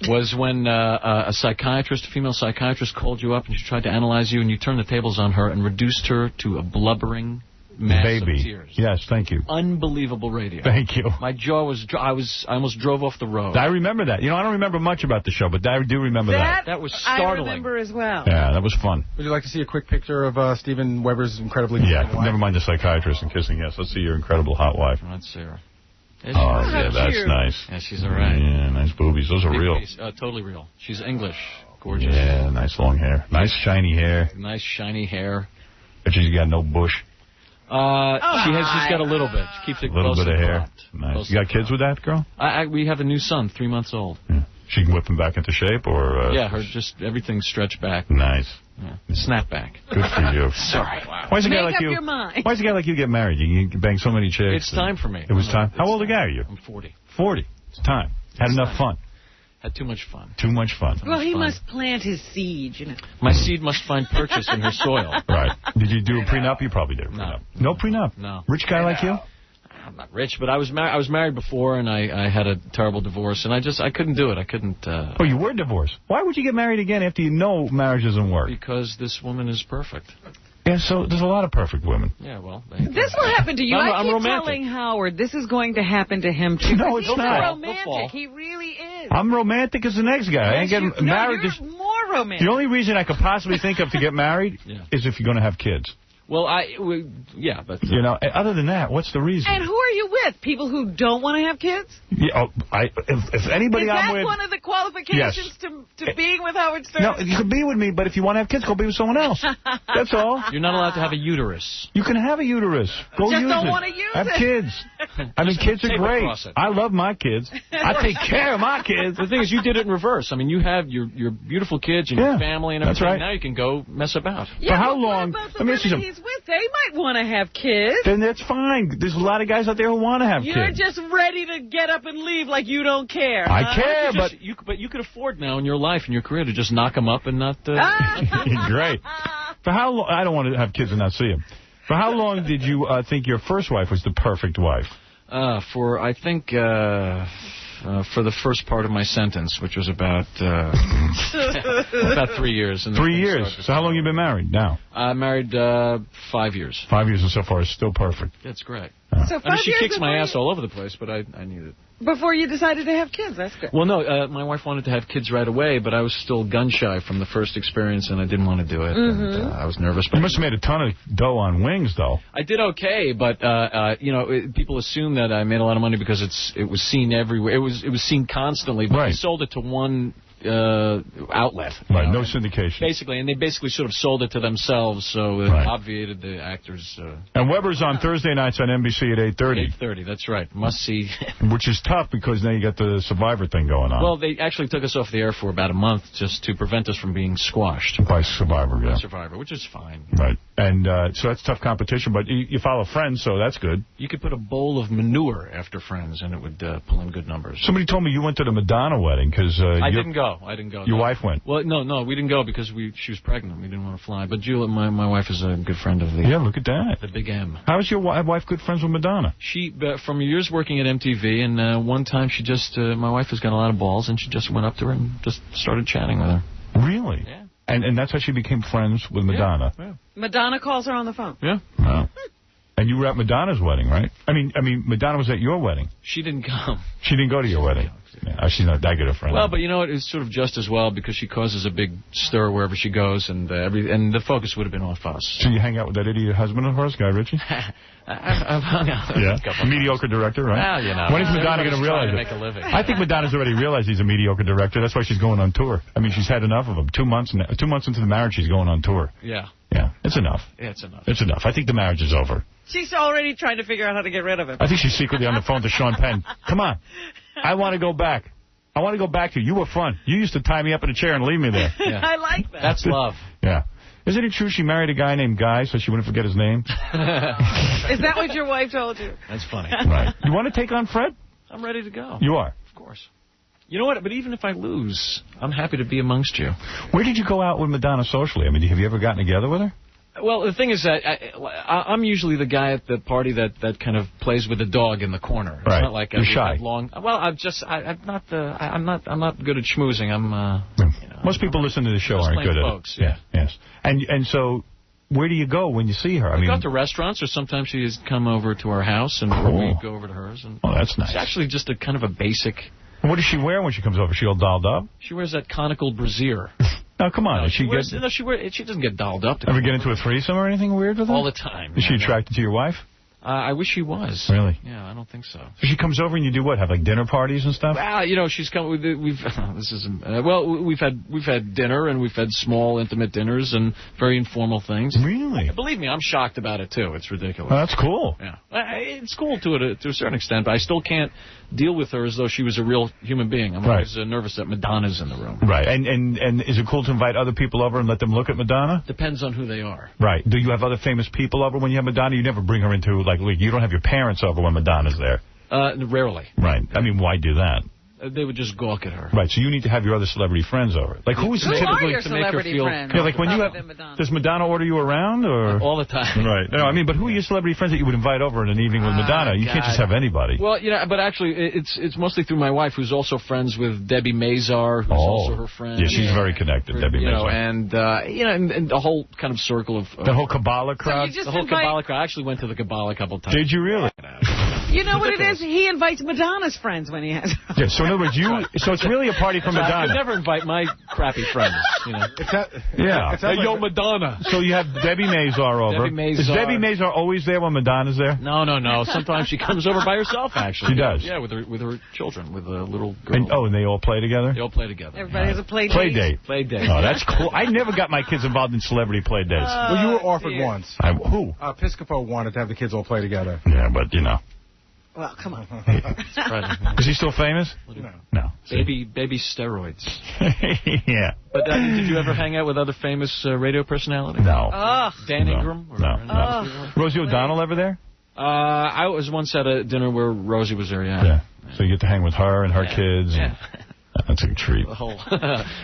was when a female psychiatrist called you up and she tried to analyze you, and you turned the tables on her and reduced her to a blubbering mass of tears. Yes, thank you. Unbelievable radio. Thank you. My jaw was... I almost drove off the road. I remember that. I don't remember much about the show, but I do remember that. That was startling. I remember as well. Yeah, that was fun. Would you like to see a quick picture of Stephen Weber's incredibly... Yeah, never mind the psychiatrist and kissing. Yes, let's see your incredible hot wife. That's Sarah. That's nice. Yeah, she's all right. Yeah, nice boobies. Those are real. Totally real. She's English. Gorgeous. Yeah, nice long hair. Nice shiny hair. Nice shiny hair. But she's got no bush. She's got a little bit. She keeps it close. A little bit of hair. Cropped. Nice. You got kids with that girl? We have a new son, 3 months old. Yeah. She can whip him back into shape, or? Everything's stretched back. Nice. Yeah. Snap back. Good for you. Sorry. Wow. Why does a guy like you? Why does a guy like you get married? You can bang so many chicks. It's time for me. It was time. How old a guy are you? I'm 40. 40. It's time. Had enough fun. Had too much fun. Too much fun. Well, he must plant his seed, My seed must find purchase in her soil. Right. Did you do a prenup? You probably did a prenup. No prenup? No. Rich guy like you? I'm not rich, but I was married before, and I had a terrible divorce, and I couldn't do it. I couldn't... Oh, you were divorced. Why would you get married again after you know marriage doesn't work? Because this woman is perfect. Yeah, so there's a lot of perfect women. Yeah, well... This will happen to you. I'm keep romantic. telling Howard this is going to happen to him, too. No, it's he's not. romantic. He really is. I'm romantic as the next guy. I ain't getting married. You're more romantic. The only reason I could possibly think of to get married is if you're going to have kids. Well, but... other than that, what's the reason? And who are you with? People who don't want to have kids? Yeah, if anybody I'm with... Is that one of the qualifications to being with Howard Stern? No, you can be with me, but if you want to have kids, go be with someone else. That's all. You're not allowed to have a uterus. You can have a uterus. Go Just use don't it. want to use have it. kids. I mean, kids are great. I love my kids. I take care of my kids. The thing is, you did it in reverse. I mean, you have your beautiful kids and your family and everything. That's right. Now you can go mess about. Yeah, for how long? Let me ask you something. He's with, they might want to have kids. Then that's fine. There's a lot of guys out there who want to have You're kids. just ready to get up and leave like you don't care. I care, but you could afford now in your life and your career to just knock them up and not... Great. For how long? I don't want to have kids and not see them. For how long did you think your first wife was the perfect wife? For the first part of my sentence, which was about 3 years. And 3 years. So how long have you been married now? Married 5 years. 5 years, and so far it's still perfect. That's great. So I mean, she kicks my ass all over the place, but I need it. Before you decided to have kids, that's good. Well, no, my wife wanted to have kids right away, but I was still gun-shy from the first experience, and I didn't want to do it. And, I was nervous. You must have made a ton of dough on wings, though. I did okay, but people assume that I made a lot of money because it was seen everywhere. It was seen constantly, but I sold it to one outlet. Right, no syndication. Basically, and they basically sort of sold it to themselves, so it obviated the actors. And Weber's on Thursday nights on NBC at 8:30. 8:30, that's right. Must see. Which is tough because now you got the Survivor thing going on. Well, they actually took us off the air for about a month just to prevent us from being squashed. By Survivor, yeah. Survivor, which is fine. Right. And so that's tough competition, but you follow Friends, so that's good. You could put a bowl of manure after Friends, and it would pull in good numbers. Somebody told me you went to the Madonna wedding because I didn't go. Your wife went. Well, no, we didn't go because she was pregnant. We didn't want to fly. But Julia, my wife, is a good friend of the. Yeah, look at that. The Big M. How is your wife good friends with Madonna? She from years working at MTV, and one time she just my wife has got a lot of balls, and she just went up to her and just started chatting with her. Really? Yeah. And that's how she became friends with Madonna. Yeah. Madonna calls her on the phone. Yeah. Wow. And you were at Madonna's wedding, right? I mean, Madonna was at your wedding. She didn't come. She didn't go to your wedding. Yeah, she's not that good a friend. Well, but you know what? It's sort of just as well because she causes a big stir wherever she goes, and the focus would have been off us. So you hang out with that idiot husband of hers, Guy Ritchie? I've hung out with a couple mediocre director, right? Well, you know. When is Madonna going to realize it? Make a living. I think Madonna's already realized he's a mediocre director. That's why she's going on tour. I mean, she's had enough of him. 2 months into the marriage, she's going on tour. Yeah. Yeah, it's enough. Yeah, it's enough. It's enough. I think the marriage is over. She's already trying to figure out how to get rid of him. I think she's secretly on the phone to Sean Penn. Come on. I want to go back. I want to go back to you. You were fun. You used to tie me up in a chair and leave me there. Yeah. I like that. That's love. Yeah. Isn't it true she married a guy named Guy so she wouldn't forget his name? Is that what your wife told you? That's funny. Right. You want to take on Fred? I'm ready to go. You are? Of course. You know what? But even if I lose, I'm happy to be amongst you. Where did you go out with Madonna socially? I mean, have you ever gotten together with her? Well, the thing is that I'm usually the guy at the party that kind of plays with the dog in the corner. It's right. Not like you're shy. Well, I'm not good at schmoozing. I'm. Most people listen to the show aren't good at folks, it. Yeah. Yes. And so, where do you go when you see her? I mean, go to restaurants, or sometimes she's come over to our house, and we go over to hers. And that's nice. It's actually just a kind of a basic. What does she wear when she comes over? She all dolled up? She wears that conical brassiere. Oh, come on. No, she doesn't get dolled up. Ever get into a threesome or anything weird with her? All the time. Is she attracted to your wife? I wish she was. Really? Yeah, I don't think so. So she comes over and you do what? Have like dinner parties and stuff? Well, she's come. We've had dinner and we've had small intimate dinners and very informal things. Really? Believe me, I'm shocked about it too. It's ridiculous. Oh, that's cool. Yeah, it's cool to a certain extent, but I still can't deal with her as though she was a real human being. I'm always nervous that Madonna's in the room. Right. And is it cool to invite other people over and let them look at Madonna? Depends on who they are. Right. Do you have other famous people over when you have Madonna? You never bring her into, like, you don't have your parents over when Madonna's there. Rarely. Right. I mean, why do that? They would just gawk at her. Right, so you need to have your other celebrity friends over. Like, who is typically your celebrity friends? Yeah, like when you have, does Madonna order you around or all the time? Right. No, I mean, but who are your celebrity friends that you would invite over in an evening with Madonna? You can't just have anybody. Well, but actually, it's mostly through my wife, who's also friends with Debbie Mazar, who's also her friend. Yeah, she's very connected, Debbie Mazar. And the whole kind of circle of the whole Kabbalah crowd. So the whole Kabbalah crowd. I actually went to the Kabbalah a couple times. Did you really? You know what it is? He invites Madonna's friends when he has. Yeah, so in other words, so it's really a party for Madonna. I never invite my crappy friends. Yo, Madonna. So you have Debbie Mazar over. Debbie Mazar. Is Debbie Mazar always there when Madonna's there? No. Sometimes she comes over by herself. Actually, she does. Yeah, with her children, with a little girl. And they all play together. They all play together. Everybody has a play date. Play date. Oh, that's cool. I never got my kids involved in celebrity play dates. Well, you were offered once. Who? Piscopo wanted to have the kids all play together. Yeah, but Well, come on. Is he still famous? No. Baby steroids. Yeah. But did you ever hang out with other famous radio personalities? No. Dan Ingram? No. Rosie O'Donnell ever there? I was once at a dinner where Rosie was there, Yeah. So you get to hang with her and her kids. Yeah. That's a treat.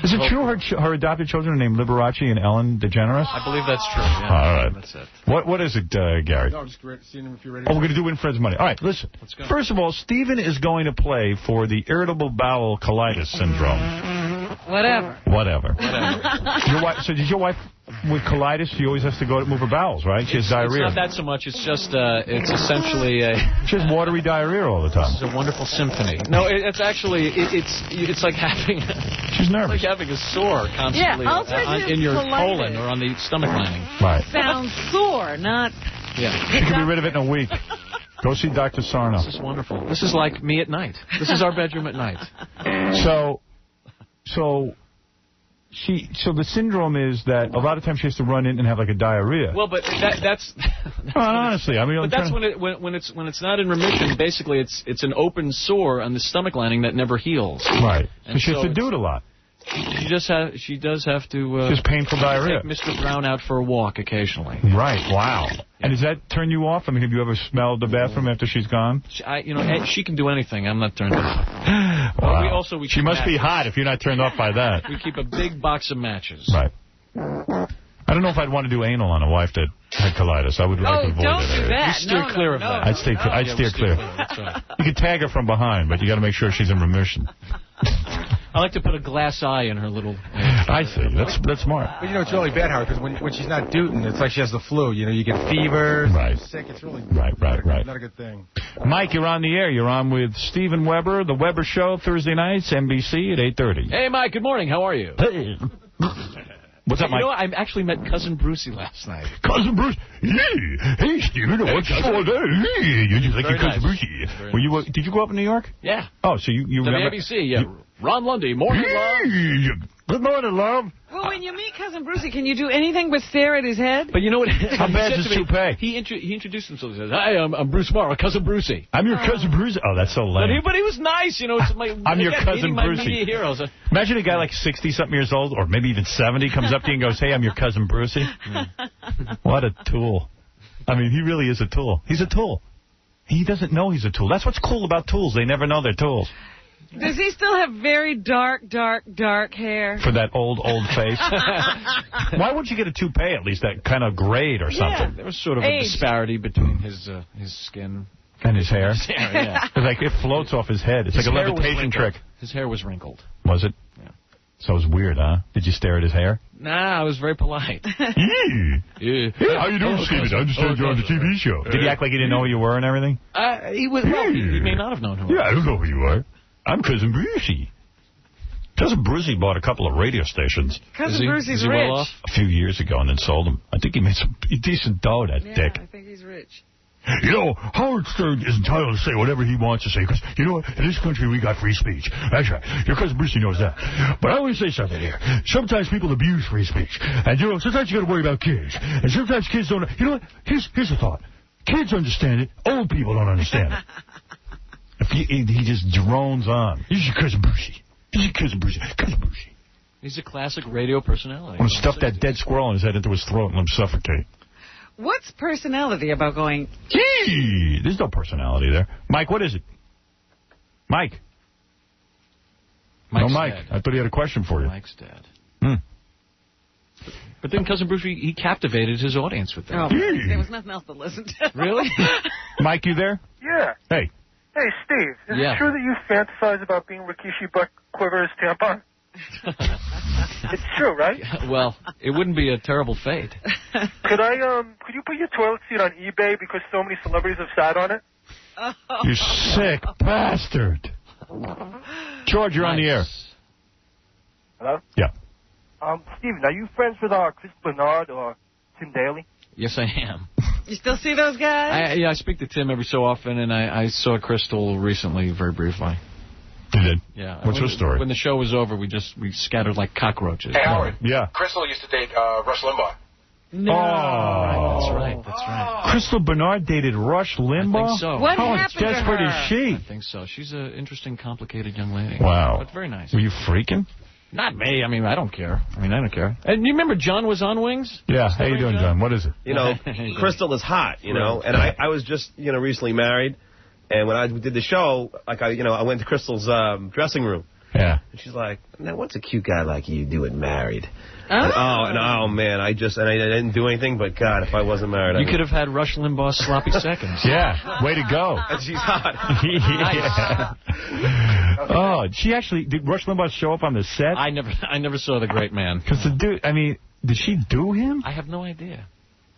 Is it true her adopted children are named Liberace and Ellen DeGeneres? I believe that's true. Yeah. All right. That's it. What is it, Gary? No, I'm just seeing if you're ready. We're going to do Win Fred's Money. All right, listen. Let's go. First of all, Stephen is going to play for the irritable bowel colitis syndrome. Whatever. Your wife, so does your wife, with colitis, she always has to go to move her bowels, right? She has diarrhea. It's not that so much. It's just, it's essentially a... She has watery diarrhea all the time. It's a wonderful symphony. No, it's actually, it's like having... She's nervous. It's like having a sore constantly in your colon or on the stomach lining. Right. Sounds sore, not... Yeah. She can be rid of it in a week. Go see Dr. Sarno. This is wonderful. This is like me at night. This is our bedroom at night. So the syndrome is that a lot of times she has to run in and have like a diarrhea. Well, but that's honestly, I mean, but that's when it's not in remission. Basically, it's an open sore on the stomach lining that never heals. Right. And she has to do it a lot. She does have to. Just painful diarrhea. Take Mr. Brown out for a walk occasionally. Right. Wow. And does that turn you off? I mean, have you ever smelled the bathroom after she's gone? She can do anything. I'm not turned off. Wow. We she must be hot if you're not turned off by that. We keep a big box of matches. Right. I don't know if I'd want to do anal on a wife that had colitis. I would like to avoid don't it. do that. We steer clear of that. I'd steer clear. That's right. You can tag her from behind, but you got to make sure she's in remission. I like to put a glass eye in her little... I see. That's smart. But, it's really bad, Howard, because when she's not dooting, it's like she has the flu. You get fevers, you're sick. It's really not a good thing. Mike, you're on the air. You're on with Steven Weber, The Weber Show, Thursday nights, NBC at 8:30. Hey, Mike, good morning. How are you? Hey. What's up, Mike? You know what? I actually met Cousin Brucey last night. Cousin Bruce? Hey, Steven, what's up over there? You just like your Cousin Brucey. Did you grow up in New York? Yeah. Oh, so you remember? WABC, yeah. Ron Lundy, morning, love. Good morning, love. Well, when you meet Cousin Brucey, can you do anything but stare at his head? But you know what? How bad is his toupee? He introduced himself. He says, "Hi, I'm Bruce Morrow, Cousin Brucey." I'm your Cousin Brucey. Oh, that's so lame. But he was nice, It's I'm your Cousin Brucey. My media heroes. Imagine a guy like 60-something years old, or maybe even 70, comes up to you and goes, "Hey, I'm your Cousin Brucey." What a tool. I mean, he really is a tool. He's a tool. He doesn't know he's a tool. That's what's cool about tools. They never know they're tools. Does he still have very dark hair? For that old face? Why wouldn't you get a toupee at least, that kind of grade or something? Yeah, there was sort of a disparity between his skin. And his hair? Yeah. It's like it floats off his head. It's like a levitation trick. His hair was wrinkled. Was it? Yeah. So it was weird, huh? Did you stare at his hair? Nah, I was very polite. Yeah. How you doing, Steven? I understand you're on the TV show. Did he act like he didn't know who you were and everything? He may not have known who I was. Yeah, I don't know who you are. I'm Cousin Brucey. Cousin Brucey bought a couple of radio stations. Cousin Brucey's rich. Well off? A few years ago and then sold them. I think he made some decent dough, that dick. I think he's rich. Howard Stern is entitled to say whatever he wants to say, because, you know what, in this country we got free speech. That's right. Your Cousin Brucey knows that. But I always say something here. Sometimes people abuse free speech. And, sometimes you got to worry about kids. And sometimes kids don't... You know what? Here's the thought. Kids understand it. Old people don't understand it. He just drones on. He's your Cousin Brucey. He's your Cousin Brucey. Cousin Brucey. He's a classic radio personality. I'm going to stuff that dead squirrel in his head into his throat and let him suffocate. What's personality about going... Gee! There's no personality there. Mike, what is it? Mike. Mike's Mike. dead. I thought he had a question for you. Mike's dead. But then Cousin Brucey, he captivated his audience with that. Oh, there was nothing else to listen to. Really? Mike, you there? Yeah. Hey. Hey, Steve, is it true that you fantasize about being Rikishi Buck Quiver's tampon? It's true, right? Well, it wouldn't be a terrible fate. Could you put your toilet seat on eBay because so many celebrities have sat on it? You sick bastard. George, you're on the air. Hello? Yeah. Steven, are you friends with Chris Bernard or Tim Daly? Yes, I am. You still see those guys? I speak to Tim every so often, and I saw Crystal recently, very briefly. You did? Yeah. What's her story? When the show was over, we scattered like cockroaches. Hey, Howard. Yeah. Crystal used to date Rush Limbaugh. No. Oh. That's right. Crystal Bernard dated Rush Limbaugh? I think so. What How happened to desperate her? is she? I think so. She's an interesting, complicated young lady. Wow. But very nice. Were you freaking? Not me. I mean, I don't care. I don't care. And you remember John was on Wings? Yeah. How you doing, John? What is it? Crystal is hot, and I was just, recently married, and when I did the show, I went to Crystal's dressing room, Yeah. And she's like, now what's a cute guy like you doing married? Oh. And, oh man, I didn't do anything, but God, if I wasn't married, You could have had Rush Limbaugh's sloppy seconds. Yeah, way to go. And she's hot. Oh, did Rush Limbaugh show up on the set? I never saw the great man. Because the dude, I mean, did she do him? I have no idea.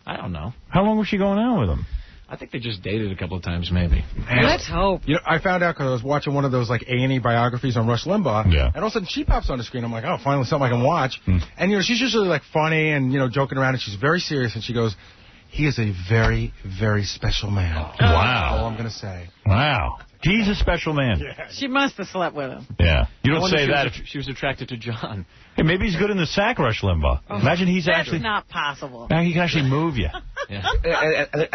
I don't know. How long was she going out with him? I think they just dated a couple of times, maybe. Let's hope. You know, I found out because I was watching one of those like A&E biographies on Rush Limbaugh, yeah. and all of a sudden she pops on the screen. I'm like, oh, finally something I can watch. And you know, she's usually like funny and joking around, and she's very serious. And she goes, "He is a very, very special man." Wow. That's all I'm gonna say. Wow. He's a special man. Yeah. She must have slept with him. Yeah. You don't say that. She was attracted to John. Hey, maybe he's good in the sack, Rush Limbaugh. Imagine he's That's not possible. Now he can actually move you. And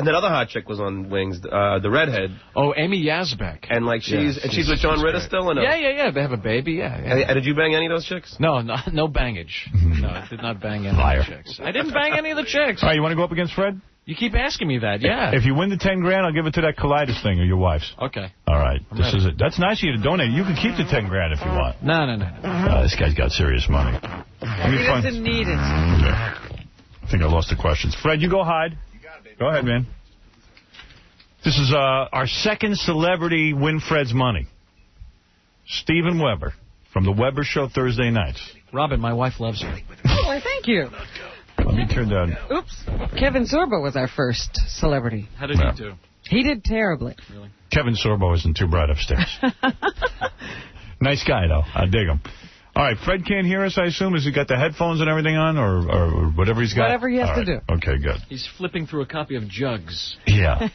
that other hot chick was on Wings, the redhead. Oh, Amy Yazbek. And like she's with John Ritter still, or no? Yeah. They have a baby. Yeah. And did you bang any of those chicks? No bangage. No, I did not bang any of the chicks. I didn't bang any of the chicks. All right, you want to go up against Fred? You keep asking me that, yeah. If you win the $10,000, I'll give it to that Kaleidos thing or your wife's. Okay. All right. I'm This ready. is it. That's nice of you to donate. You can keep the $10,000 if you want. No. This guy's got serious money. He doesn't need it. Yeah. I think I lost the questions. Fred, you go hide. Go ahead, man. This is our second celebrity win Fred's money. Steven Weber from the Weber Show Thursday nights. Robin, my wife loves you. Oh, well, thank you. Let me turn down. Oops. Kevin Sorbo was our first celebrity. How did he do? He did terribly. Really? Kevin Sorbo isn't too bright upstairs. Nice guy, though. I dig him. All right, Fred can't hear us, I assume. Has he got the headphones and everything on, or whatever he's got? Whatever he has to do. Okay, good. He's flipping through a copy of Jugs. Yeah.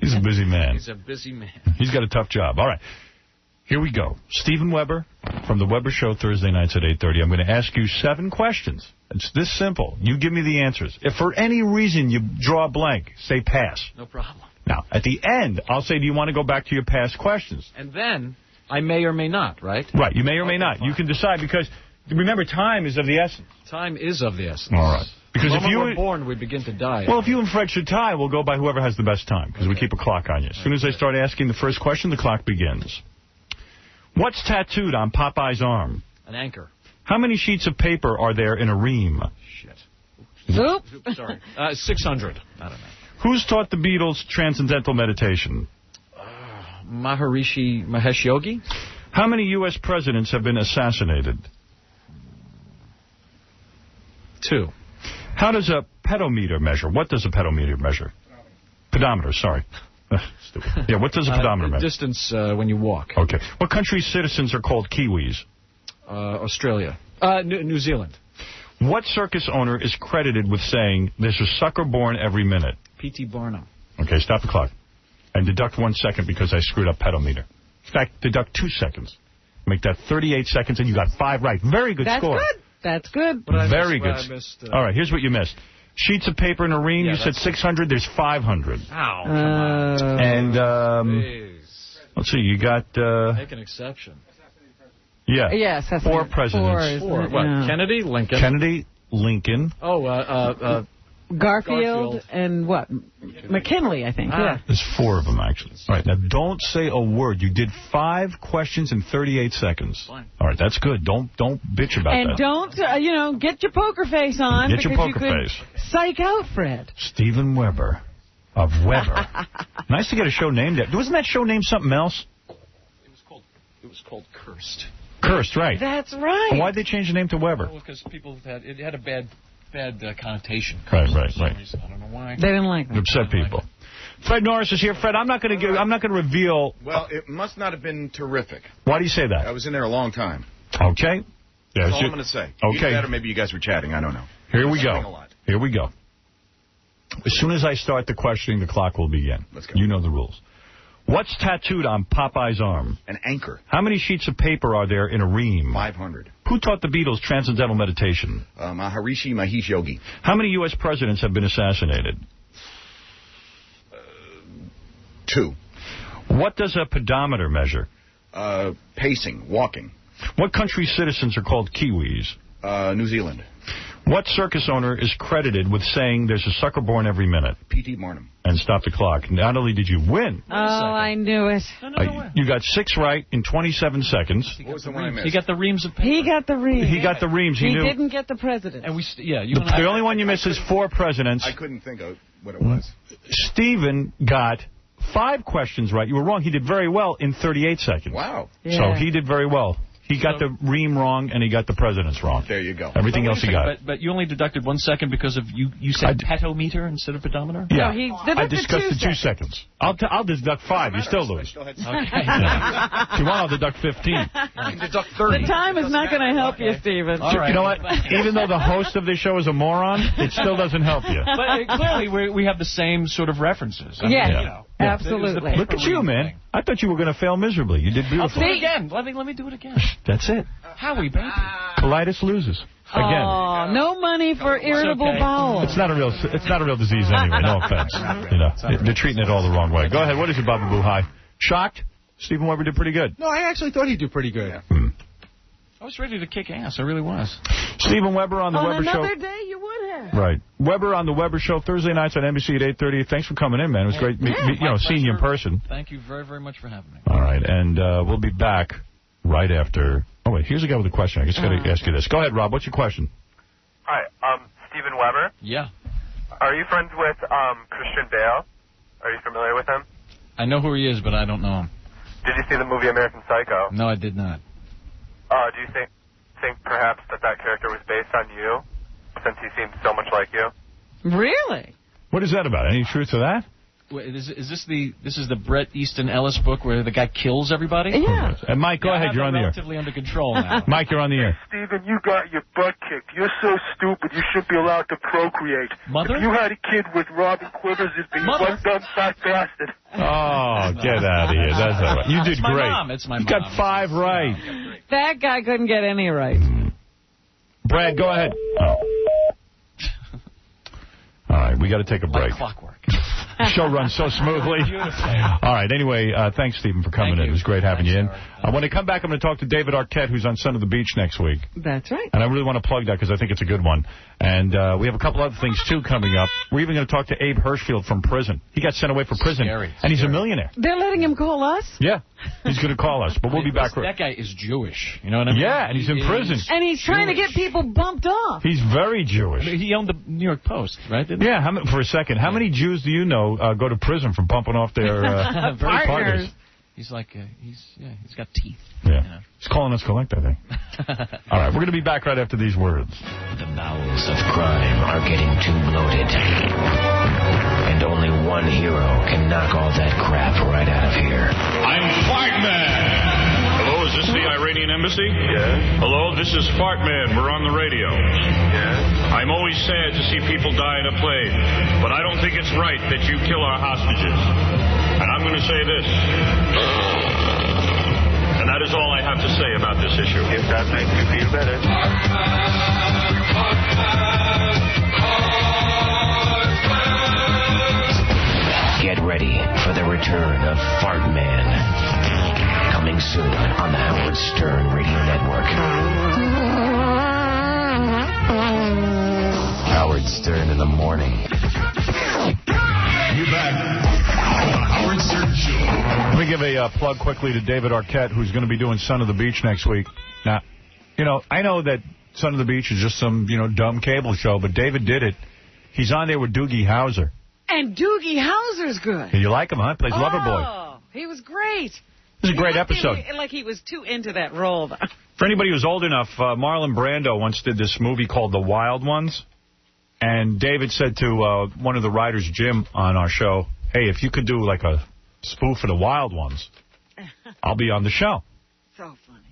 He's a busy man. He's a busy man. He's got a tough job. All right. Here we go. Steven Weber from the Weber Show Thursday nights at 8:30. I'm going to ask you 7 questions. It's this simple. You give me the answers. If for any reason you draw a blank, say pass. No problem. Now, at the end, I'll say, do you want to go back to your past questions? And then I may or may not, right? Right. You may or may not. You can decide because, remember, time is of the essence. Time is of the essence. All right. Because the if moment you we're born, we begin to die. Well, if you and Fred should tie, we'll go by whoever has the best time because we keep a clock on you. As soon as I start asking the first question, the clock begins. What's tattooed on Popeye's arm? An anchor. How many sheets of paper are there in a ream? Shit. Oops. Sorry. 600. I don't know. Who's taught the Beatles transcendental meditation? Maharishi Mahesh Yogi. How many U.S. presidents have been assassinated? 2. How does a pedometer measure? What does a pedometer measure? Pedometer, sorry. Stupid. Yeah, what does a pedometer measure? Distance when you walk. Okay. What country's citizens are called Kiwis? Australia. New Zealand. What circus owner is credited with saying, there's a sucker born every minute? P.T. Barnum. Okay, stop the clock. And deduct 1 second because I screwed up pedometer. In fact, deduct 2 seconds. Make that 38 seconds, and you got 5 right. Very good score. That's good. Very good. All right, here's what you missed. Sheets of paper in a ream, you said 600, there's 500. Ow. And, let's see, you got... Make an exception. Yeah. Yes, that's 4 presidents. 4. What? Yeah. Kennedy? Lincoln? Kennedy, Lincoln. Oh, Garfield and what? McKinley, I think. Yeah. There's 4 of them, actually. All right, now don't say a word. You did 5 questions in 38 seconds. Fine. All right, that's good. Don't bitch about and that. And don't, get your poker face on. Get your poker face. Psych out, Fred. Steven Weber of Weber. Nice to get a show named after. Wasn't that show named something else? It was called Cursed. Cursed, right. That's right. Why'd they change the name to Weber? Well, because people had a bad connotation. Right. I don't know why. They didn't like that. It upset people. Fred Norris is here. Fred, I'm not going to reveal. Well, it must not have been terrific. Why do you say that? I was in there a long time. Okay. That's all I'm going to say. Okay. Either that or maybe you guys were chatting. I don't know. Here we go. Here we go. As soon as I start the questioning, the clock will begin. Let's go. You know the rules. What's tattooed on Popeye's arm? An anchor. How many sheets of paper are there in a ream? 500. Who taught the Beatles transcendental meditation? Maharishi Mahesh Yogi. How many U.S. presidents have been assassinated? 2. What does a pedometer measure? Pacing, walking. What country's citizens are called Kiwis? New Zealand. What circus owner is credited with saying there's a sucker born every minute? P.T. Barnum. And stop the clock. Not only did you win. Oh, I knew it. You got 6 right in 27 seconds. What was the one I missed? He got the reams of paper. He got the reams. He got the reams. He knew. Didn't get the president. And the only one you missed is 4 presidents. I couldn't think of what it was. Stephen got 5 questions right. You were wrong. He did very well in 38 seconds. Wow. So he did very well. He got the ream wrong, and he got the presidents wrong. There you go. Everything else he got. But you only deducted 1 second because of you said petometer insteed of pedometer? Yeah. No, he I discussed the 2 seconds. I'll deduct 5. You still lose. Okay. If you want, I'll deduct 15. You can deduct 30. The time is not going to help you, Stephen. All right. You know what? Even though the host of this show is a moron, it still doesn't help you. But clearly, we have the same sort of references. I mean, absolutely. Look at you, man. I thought you were going to fail miserably. You did beautiful. I'll do it again. Let me do it again. That's it. Howie, baby. Colitis loses. Again. Oh, no money for irritable bowel. It's not a real disease anyway. No offense. They're treating it all the wrong way. Go ahead. What is it, Baba Boo? Hi. Shocked? Stephen Weber did pretty good. No, I actually thought he'd do pretty good. I was ready to kick ass. I really was. Stephen Weber on the Weber Show. On another day, you would have. Right. Weber on the Weber Show Thursday nights on NBC at 8:30. Thanks for coming in, man. It was great seeing you in person. Thank you very, very much for having me. All right. And we'll be back right after. Oh, wait. Here's a guy with a question. I guess I got to ask you this. Go ahead, Rob. What's your question? Hi. Stephen Weber. Yeah. Are you friends with Christian Bale? Are you familiar with him? I know who he is, but I don't know him. Did you see the movie American Psycho? No, I did not. Do you think perhaps that character was based on you, since he seemed so much like you? Really? What is that about? Any truth to that? Wait, is this the Bret Easton Ellis book where the guy kills everybody? Yeah. And Mike, go ahead. You're on the air. Relatively under control now. Mike, you're on the air. Stephen, you got your butt kicked. You're so stupid you shouldn't be allowed to procreate. Mother? If you had a kid with Robin Quivers, it'd be one dumb fat bastard. Oh, get out of here. That's all right. You did my great. Mom. It's my you mom. got 5 right. That guy couldn't get any right. Brad, go ahead. Oh. All right, we got to take a break. Like clockwork. The show runs so smoothly. All right, anyway, thanks, Stephen, for coming in. It was great having you in. When I come back, I'm going to talk to David Arquette, who's on Son of the Beach next week. That's right. And I really want to plug that because I think it's a good one. And we have a couple other things, too, coming up. We're even going to talk to Abe Hirschfield from prison. He got sent away from prison, and he's a millionaire. They're letting him call us? Yeah, he's going to call us, but we'll be back. That guy is Jewish, you know what I mean? Yeah, and he's in prison. And he's trying to get people bumped off. He's very Jewish. He owned the New York Post, right? Yeah, for a second. How many Jews do you know go to prison from bumping off their partners? He's like, he's got teeth. Yeah. You know? He's calling us collect, I think. All right, we're going to be back right after these words. The bowels of crime are getting too bloated. And only one hero can knock all that crap right out of here. I'm Fartman! Hello, is this the Iranian embassy? Yes. Hello, this is Fartman. We're on the radio. Yes. I'm always sad to see people die in a plane, but I don't think it's right that you kill our hostages. And I'm going to say this. And that is all I have to say about this issue. If that makes you feel better. Get ready for the return of Fartman. Coming soon on the Howard Stern Radio Network. Howard Stern in the morning. You back. Howard Stern Show. Let me give a plug quickly to David Arquette, who's going to be doing Son of the Beach next week. Now, I know that Son of the Beach is just some, dumb cable show, but David did it. He's on there with Doogie Howser. And Doogie Howser's good. You like him, huh? Plays Loverboy. Oh, he was great. It was a great episode. Like he was too into that role, though. For anybody who's old enough, Marlon Brando once did this movie called The Wild Ones. And David said to one of the writers, Jim, on our show, hey, if you could do like a spoof of The Wild Ones, I'll be on the show. So funny.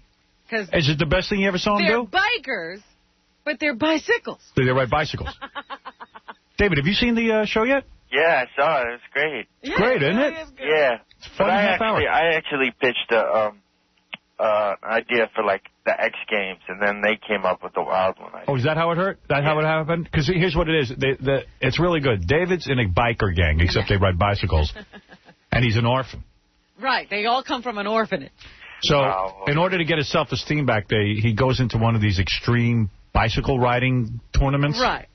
'Cause is it the best thing you ever saw him do? They're bikers, but they're bicycles. They ride bicycles. David, have you seen the show yet? Yeah, I saw it. It was great. It's great, isn't it? Yeah. It's fun but half hour. I actually pitched an idea for, like, the X Games, and then they came up with the Wild One idea. Oh, is that how it hurt? How it happened? Because here's what it is. It's really good. David's in a biker gang, except they ride bicycles, and he's an orphan. Right. They all come from an orphanage. So in order to get his self-esteem back, he goes into one of these extreme bicycle riding tournaments. Right.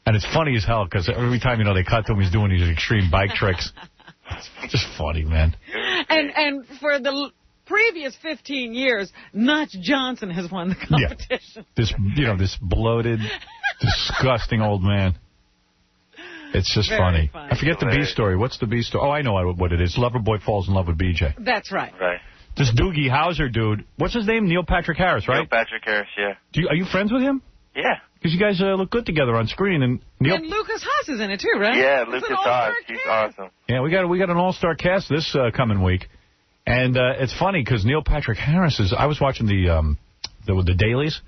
And it's funny as hell because every time, they cut to him, he's doing these extreme bike tricks. It's just funny, man. And for the previous 15 years, Notch Johnson has won the competition. Yeah. This bloated, disgusting old man. It's just funny. I forget the B story. What's the B story? Oh, I know what it is. Loverboy falls in love with BJ. That's right. Right. This Doogie Howser dude, what's his name? Neil Patrick Harris, right? Neil Patrick Harris, yeah. Are you friends with him? Yeah. Because you guys look good together on screen. And Lucas Haas is in it, too, right? Yeah, Lucas Haas. He's awesome. Yeah, we got an all-star cast this coming week. And it's funny because Neil Patrick Harris is... I was watching the dailies.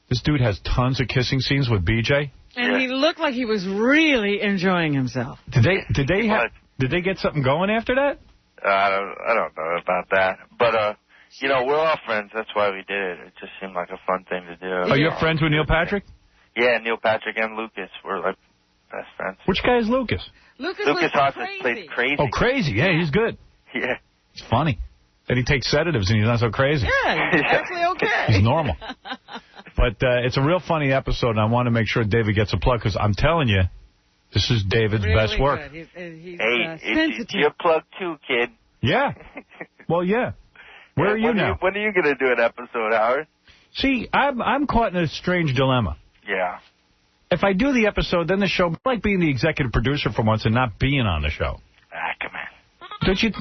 This dude has tons of kissing scenes with BJ. And he looked like he was really enjoying himself. Did they get something going after that? I don't know about that. But, we're all friends. That's why we did it. It just seemed like a fun thing to do. Are you friends with Neil Patrick? Yeah, Neil Patrick and Lucas. We're, like, best friends. Which guy is Lucas? Lucas Haas plays Crazy. Oh, Crazy. Yeah, he's good. Yeah. It's funny. And he takes sedatives and he's not so crazy. Yeah, he's actually okay. He's normal. But it's a real funny episode, and I want to make sure David gets a plug, because I'm telling you, this is David's best work. He's it's your plug too, kid. Yeah. Well, yeah. Where are you now? When are you going to do an episode, Howard? See, I'm caught in a strange dilemma. Yeah. If I do the episode, then the show, like being the executive producer for once and not being on the show. Come on.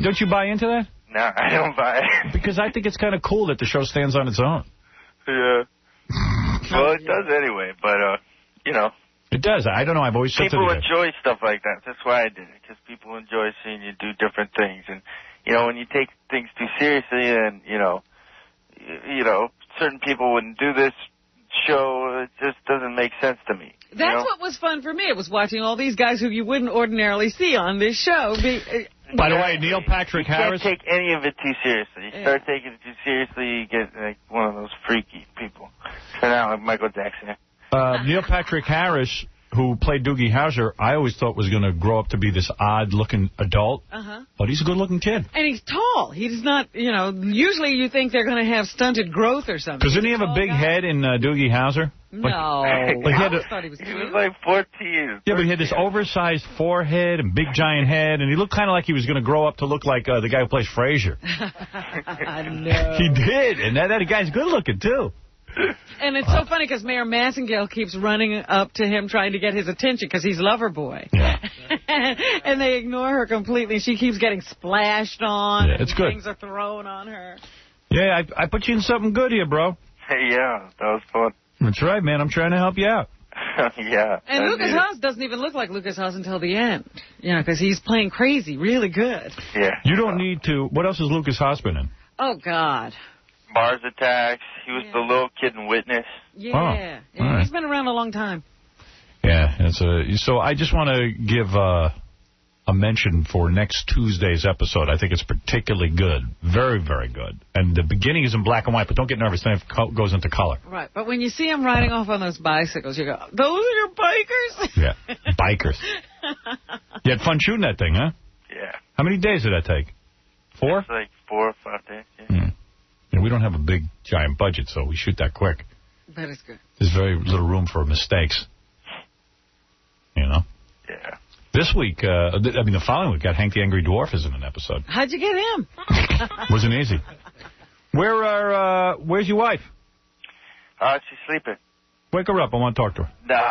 Don't you buy into that? No, I don't buy it. Because I think it's kind of cool that the show stands on its own. Yeah. Well, it does anyway, but, It does. I don't know. I've always said people enjoy stuff like that. That's why I did it, because people enjoy seeing you do different things. And, when you take things too seriously, then, certain people wouldn't do this show. It just doesn't make sense to me. That's what was fun for me. It was watching all these guys who you wouldn't ordinarily see on this show. By the way, Neil Patrick Harris... You can't take any of it too seriously. You start taking it too seriously, you get like one of those freaky people. Turn out like Michael Jackson. Neil Patrick Harris, who played Doogie Howser, I always thought was going to grow up to be this odd-looking adult. But he's a good-looking kid. And he's tall. He's not, usually you think they're going to have stunted growth or something. Doesn't he have a big head in Doogie Howser? No. I thought he was He was like 14. Yeah, but he had this oversized forehead and big giant head, and he looked kind of like he was going to grow up to look like the guy who plays Frasier. No. He did, and that guy's good-looking, too. And it's so funny because Mayor Massengale keeps running up to him trying to get his attention because he's Loverboy. Yeah. And they ignore her completely. She keeps getting splashed on. Yeah, it's good. Things are thrown on her. Yeah, I put you in something good here, bro. Hey, yeah, that was fun. That's right, man. I'm trying to help you out. Yeah. And Lucas Haas doesn't even look like Lucas Haas until the end. Because he's playing Crazy really good. Yeah. You don't need to... What else has Lucas Haas been in? Oh, God. Mars Attacks. He was the little kid in Witness. Yeah. Right. He's been around a long time. Yeah. So I just want to give a mention for next Tuesday's episode. I think it's particularly good. Very, very good. And the beginning is in black and white, but don't get nervous. Then it goes into color. Right. But when you see him riding off on those bicycles, you go, those are your bikers? Yeah. Bikers. You had fun shooting that thing, huh? Yeah. How many days did that take? 4? It's like 4 or 5 days. Yeah. And we don't have a big, giant budget, so we shoot that quick. That is good. There's very little room for mistakes. Yeah. This week, the following week, got Hank the Angry Dwarf is in an episode. How'd you get him? Wasn't easy. Where's your wife? She's sleeping. Wake her up. I want to talk to her. No.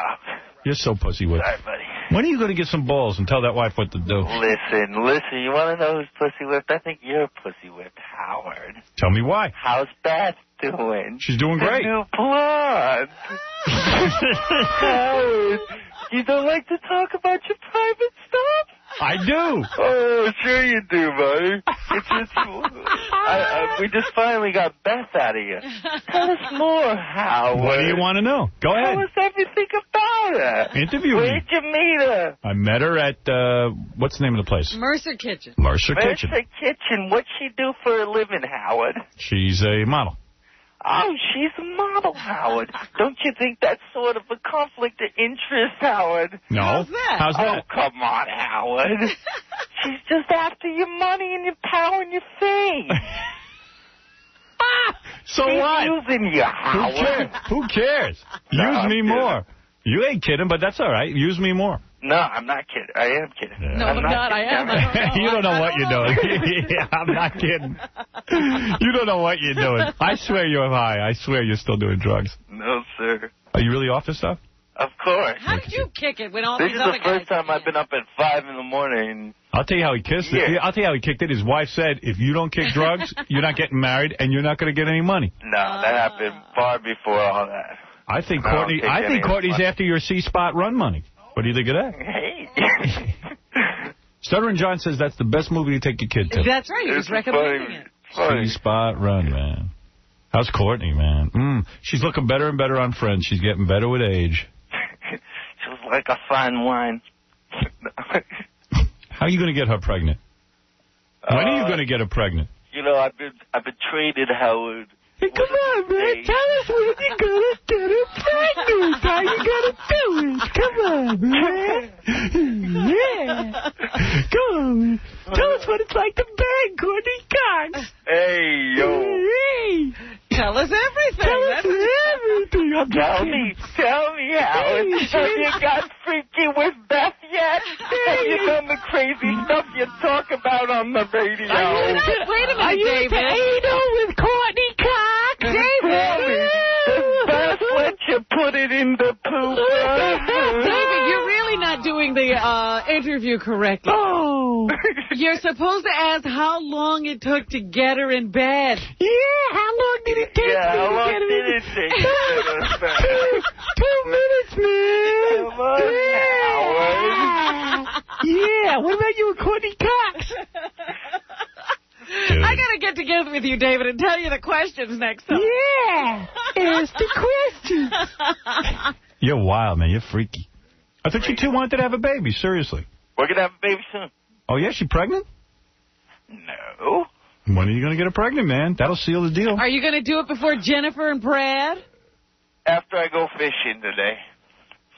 You're so pussy-whipped. Sorry, buddy. When are you going to get some balls and tell that wife what to do? Listen, you want to know who's pussy-whipped? I think you're pussy-whipped, Howard. Tell me why. How's Beth doing? She's doing great. The new blonde. Howard, you don't like to talk about your private stuff? I do. Oh, sure you do, buddy. We just finally got Beth out of you. Tell us more, Howard. What do you want to know? Go ahead. Tell us everything about her. Interview me. Where'd you meet her? I met her at, what's the name of the place? Mercer Kitchen. Mercer Kitchen. Mercer Kitchen. What's she do for a living, Howard? She's a model. Oh, she's a model, Howard. Don't you think that's sort of a conflict of interest, Howard? No. How's that? How's that? Oh, come on, Howard. She's just after your money and your power and your fame. So He's what? using you, Howard. Who cares? No, Use I'm me kidding. more. You ain't kidding, but that's all right. Use me more. No, I'm not kidding. I am kidding. Yeah. No, I'm not. I am. You don't know what you're doing. Yeah, I'm not kidding. You don't know what you're doing. I swear you're high. I swear you're still doing drugs. No, sir. Are you really off this stuff? Of course. How did you kick it when all This these is other the guys... first time I've been up at 5 in the morning. I'll tell you how he kissed it. Yeah. I'll tell you how he kicked it. His wife said, if you don't kick drugs, you're not getting married, and you're not going to get any money. No, that happened far before all that. I think I don't Courtney. take I any think of Courtney's money. after your C-Spot run money. What do you think of that? Hey. Stuttering John says that's the best movie to take your kid to. That's right. He was recommending it. C-Spot run, man. How's Courtney, man? She's looking better and better on Friends. She's getting better with age. She was like a fine wine. How are you going to get her pregnant? When are you going to get her pregnant? You know, I've been traded, Howard. Hey, come on, man. Tell us when you're going to get her pregnant. How you going to do it? Come on, man. Yeah. Come on, man. Tell us what it's like to bang Courtney Cox. Hey, yo. Hey. Tell us everything. Tell us everything. I'm just Tell kidding. me, Howard. Have you got freaky with Beth yet? Have you done the crazy stuff you talk about on the radio? Wait a minute, David. with Courtney Cox? David. Does Beth let you put it in the poop? David, you're really not doing the interview correctly. Oh. You're supposed to ask how long it took to get her in bed. Yeah, how long did it take Yeah, me how to long get did it take you to get us back? 2 minutes, man. Come on, Howard. Yeah, what about you and Courtney Cox? I got to get together with you, David, and tell you the questions next time. Yeah, ask the questions. You're wild, man. You're freaky. I thought you two wanted to have a baby, seriously. We're going to have a baby soon. Oh, yeah? She pregnant? No. When are you going to get her pregnant, man? That'll seal the deal. Are you going to do it before Jennifer and Brad? After I go fishing today.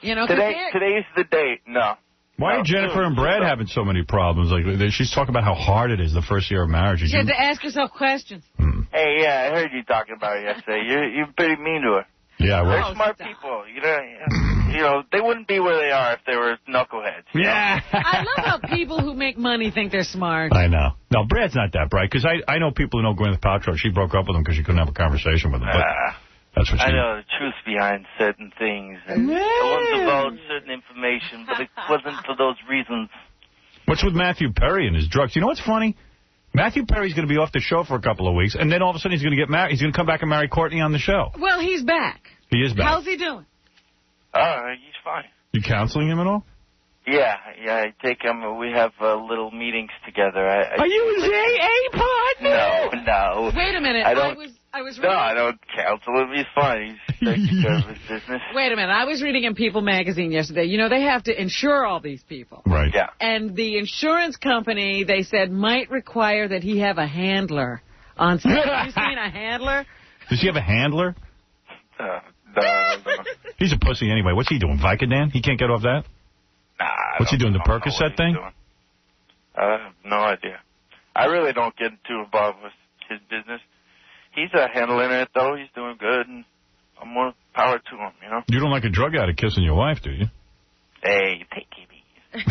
You know, 'cause Today's the date. No. Why are Jennifer and Brad having so many problems? Like she's talking about how hard it is the first year of marriage. you have to ask yourself questions. Hey, yeah, I heard you talking about it yesterday. You're pretty mean to her. Yeah, They're well. smart people. You know, they wouldn't be where they are if they were knuckleheads. Yeah. I love how people who make money think they're smart. I know. No, Brad's not that bright, because I know people who know Gwyneth Paltrow. She broke up with him because she couldn't have a conversation with him. But that's what she I know the truth behind certain things. And I wanted to divulge certain information, but it wasn't for those reasons. What's with Matthew Perry and his drugs? You know what's funny? Matthew Perry's going to be off the show for a couple of weeks, and then all of a sudden he's going to get married. He's going to come back and marry Courtney on the show. Well, he's back. He is back. How's he doing? He's fine. You counseling him at all? Yeah, I take him. We have little meetings together. Are you his AA partner? No. Wait a minute. I don't. I was No, reading... I don't counsel him. He's fine. He's taking care of his business. Wait a minute. I was reading in People magazine yesterday. You know, they have to insure all these people. Right. Yeah. And the insurance company, they said, might require that he have a handler on set. Have you seen a handler? Does he have a handler? No. He's a pussy anyway. What's he doing, Vicodin? He can't get off that? Nah. What's he doing, the Percocet thing? I have no idea. I really don't get too involved with his business. He's handling it, though. He's doing good, and I'm more power to him, you know? You don't like a drug addict kissing your wife, do you? Hey, take it easy.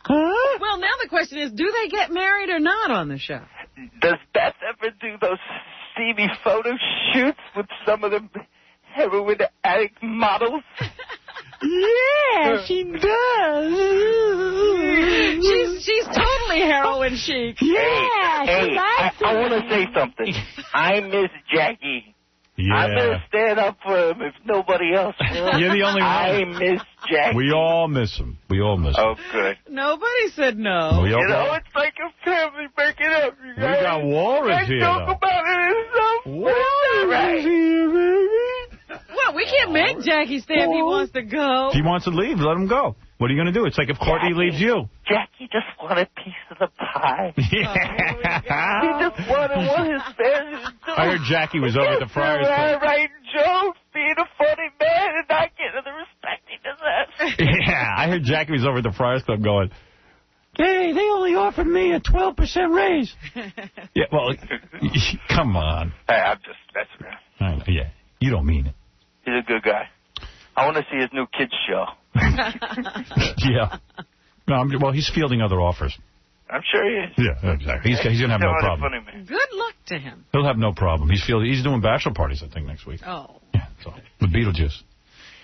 Well, now the question is, do they get married or not on the show? Does Beth ever do those steamy photo shoots with some of the heroin addict models? Yeah, she does. She's totally heroin chic. Yeah, Hey, I want to say something. I miss Jackie. Yeah. I'm going to stand up for him if nobody else will. You're the only one. I miss Jackie. We all miss him. We all miss him. Oh, good. Nobody said no. We all it's like a family breaking up. You We guys. got Walrus here, Talk though. about it and stuff. Walrus here, baby. Well, we can't make Jackie stay if he wants to go. If he wants to leave, let him go. What are you going to do? It's like if Courtney leaves you. Jackie just wanted a piece of the pie. Yeah. He just wanted what his family was doing. I heard Jackie was over at the Friars Club. Writing jokes, being a funny man, and not getting the respect he deserves. Yeah, I heard Jackie was over at the Friars Club going, Hey, they only offered me a 12% raise. Yeah, well, come on. Hey, I'm just messing around. Yeah, you don't mean it. He's a good guy. I want to see his new kids show. Yeah. No, well, he's fielding other offers. I'm sure he is. Yeah, exactly. He's going to have no problem. Funny, man. Good luck to him. He'll have no problem. He's doing bachelor parties, I think, next week. Oh. Yeah, so with Beetlejuice.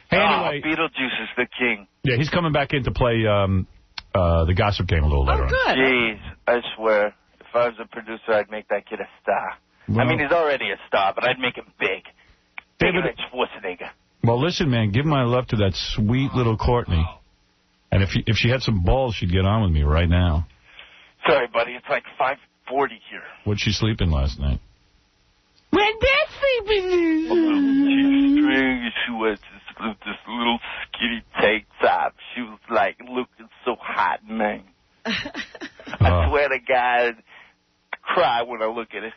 Hey, anyway. Beetlejuice is the king. Yeah, he's coming back in to play the Gossip Game a little later on. Good. Jeez, I swear, if I was a producer, I'd make that kid a star. Well, I mean, he's already a star, but I'd make him big. David, Bigger than Schwarzenegger. Well, listen, man, give my love to that sweet little Courtney. And if she had some balls, she'd get on with me right now. Sorry, buddy, it's like 5:40 here. What'd she sleep in last night? Went bed sleeping. She was this little skinny tank top. She was like looking so hot, man. I swear to God, I cry when I look at it.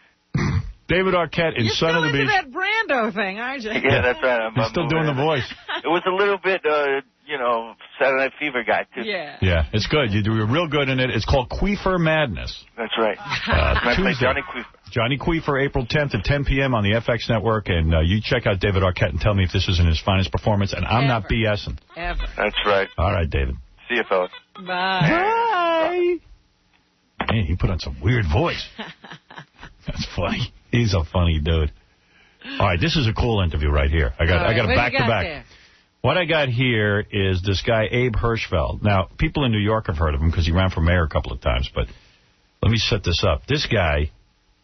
David Arquette in Son of the Beach. You're still into that Brando thing, aren't you? Yeah, that's right. He's still doing the voice. It was a little bit, Saturday Night Fever guy, too. Yeah. Yeah, it's good. You do real good in it. It's called Queefer Madness. That's right. Tuesday. Johnny Queefer. Johnny Queefer, April 10th at 10 p.m. on the FX Network. And you check out David Arquette and tell me if this isn't his finest performance. And I'm not BSing. Ever. That's right. All right, David. See you, fellas. Bye. Bye. Man, he put on some weird voice. That's funny. He's a funny dude. All right, this is a cool interview right here. I got a back-to-back. What I got here is this guy, Abe Hirschfeld. Now, people in New York have heard of him because he ran for mayor a couple of times, but let me set this up. This guy,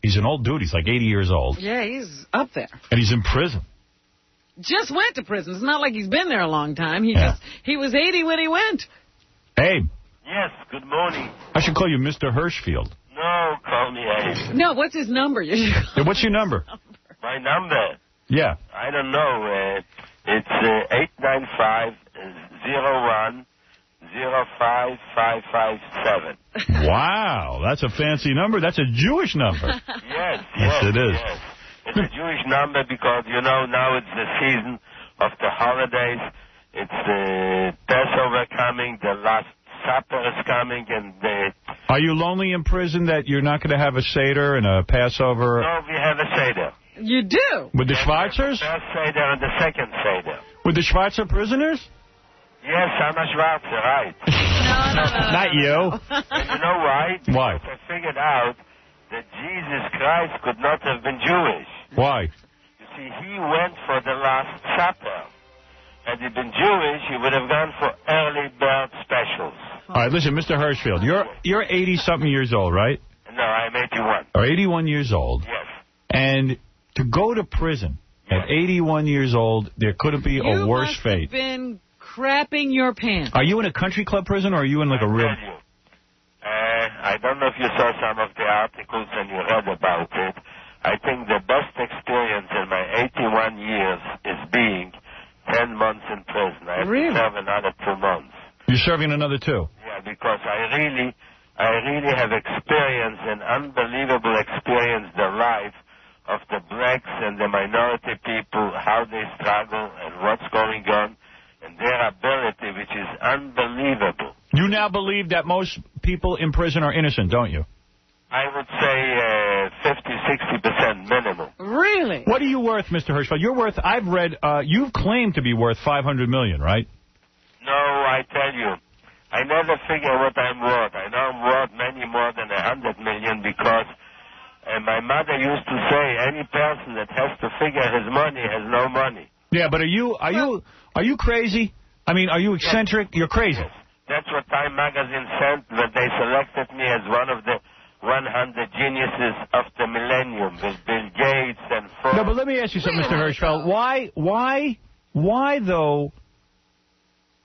he's an old dude. He's like 80 years old. Yeah, he's up there. And he's in prison. Just went to prison. It's not like he's been there a long time. He was 80 when he went. Abe. Yes, good morning. I should call you Mr. Hirschfeld. No, call me Abe. No, what's his number? What's your number? My number? Yeah. I don't know. It's 895-01-05557. Wow, that's a fancy number. That's a Jewish number. Yes, it is. Yes. It's a Jewish number because, now it's the season of the holidays. It's the Passover coming, the last supper is coming, and Are you lonely in prison that you're not going to have a Seder and a Passover? No, we have a Seder. You do? With the Schweizers? The first Seder and the second Seder. With the Schweizer prisoners? Yes, Anna Schwarzer, right. No. Not you. And you know why? Why? Because I figured out that Jesus Christ could not have been Jewish. Why? You see, he went for the Last Supper. Had he been Jewish, he would have gone for early bird specials. All right, listen, Mr. Hirschfeld, you're 80-something years old, right? No, I'm 81. Or 81 years old. Yes. And to go to prison at 81 years old, there couldn't be a worse fate. You must have been crapping your pants. Are you in a country club prison, or are you in like a real... I don't know if you saw some of the articles and you read about it. I think the best experience in my 81 years is being 10 months in prison. I have to serve another 2 months. You're serving another 2? Yeah, because I really have experienced an unbelievable experience the life of the blacks and the minority people, how they struggle and what's going on, and their ability, which is unbelievable. You now believe that most people in prison are innocent, don't you? I would say 50-60% minimum. Really? What are you worth, Mr. Hirschfeld? You're worth, I've read, you've claimed to be worth $500 million, right? No, I tell you, I never figure what I'm worth. I know I'm worth many more than $100 million because my mother used to say any person that has to figure his money has no money. Yeah, but are you crazy? I mean, are you eccentric? You're crazy. Yes. That's what Time Magazine said when they selected me as one of the 100 geniuses of the millennium with Bill Gates and Ford. No, but let me ask you something, Mr. Hirschfeld. Why though,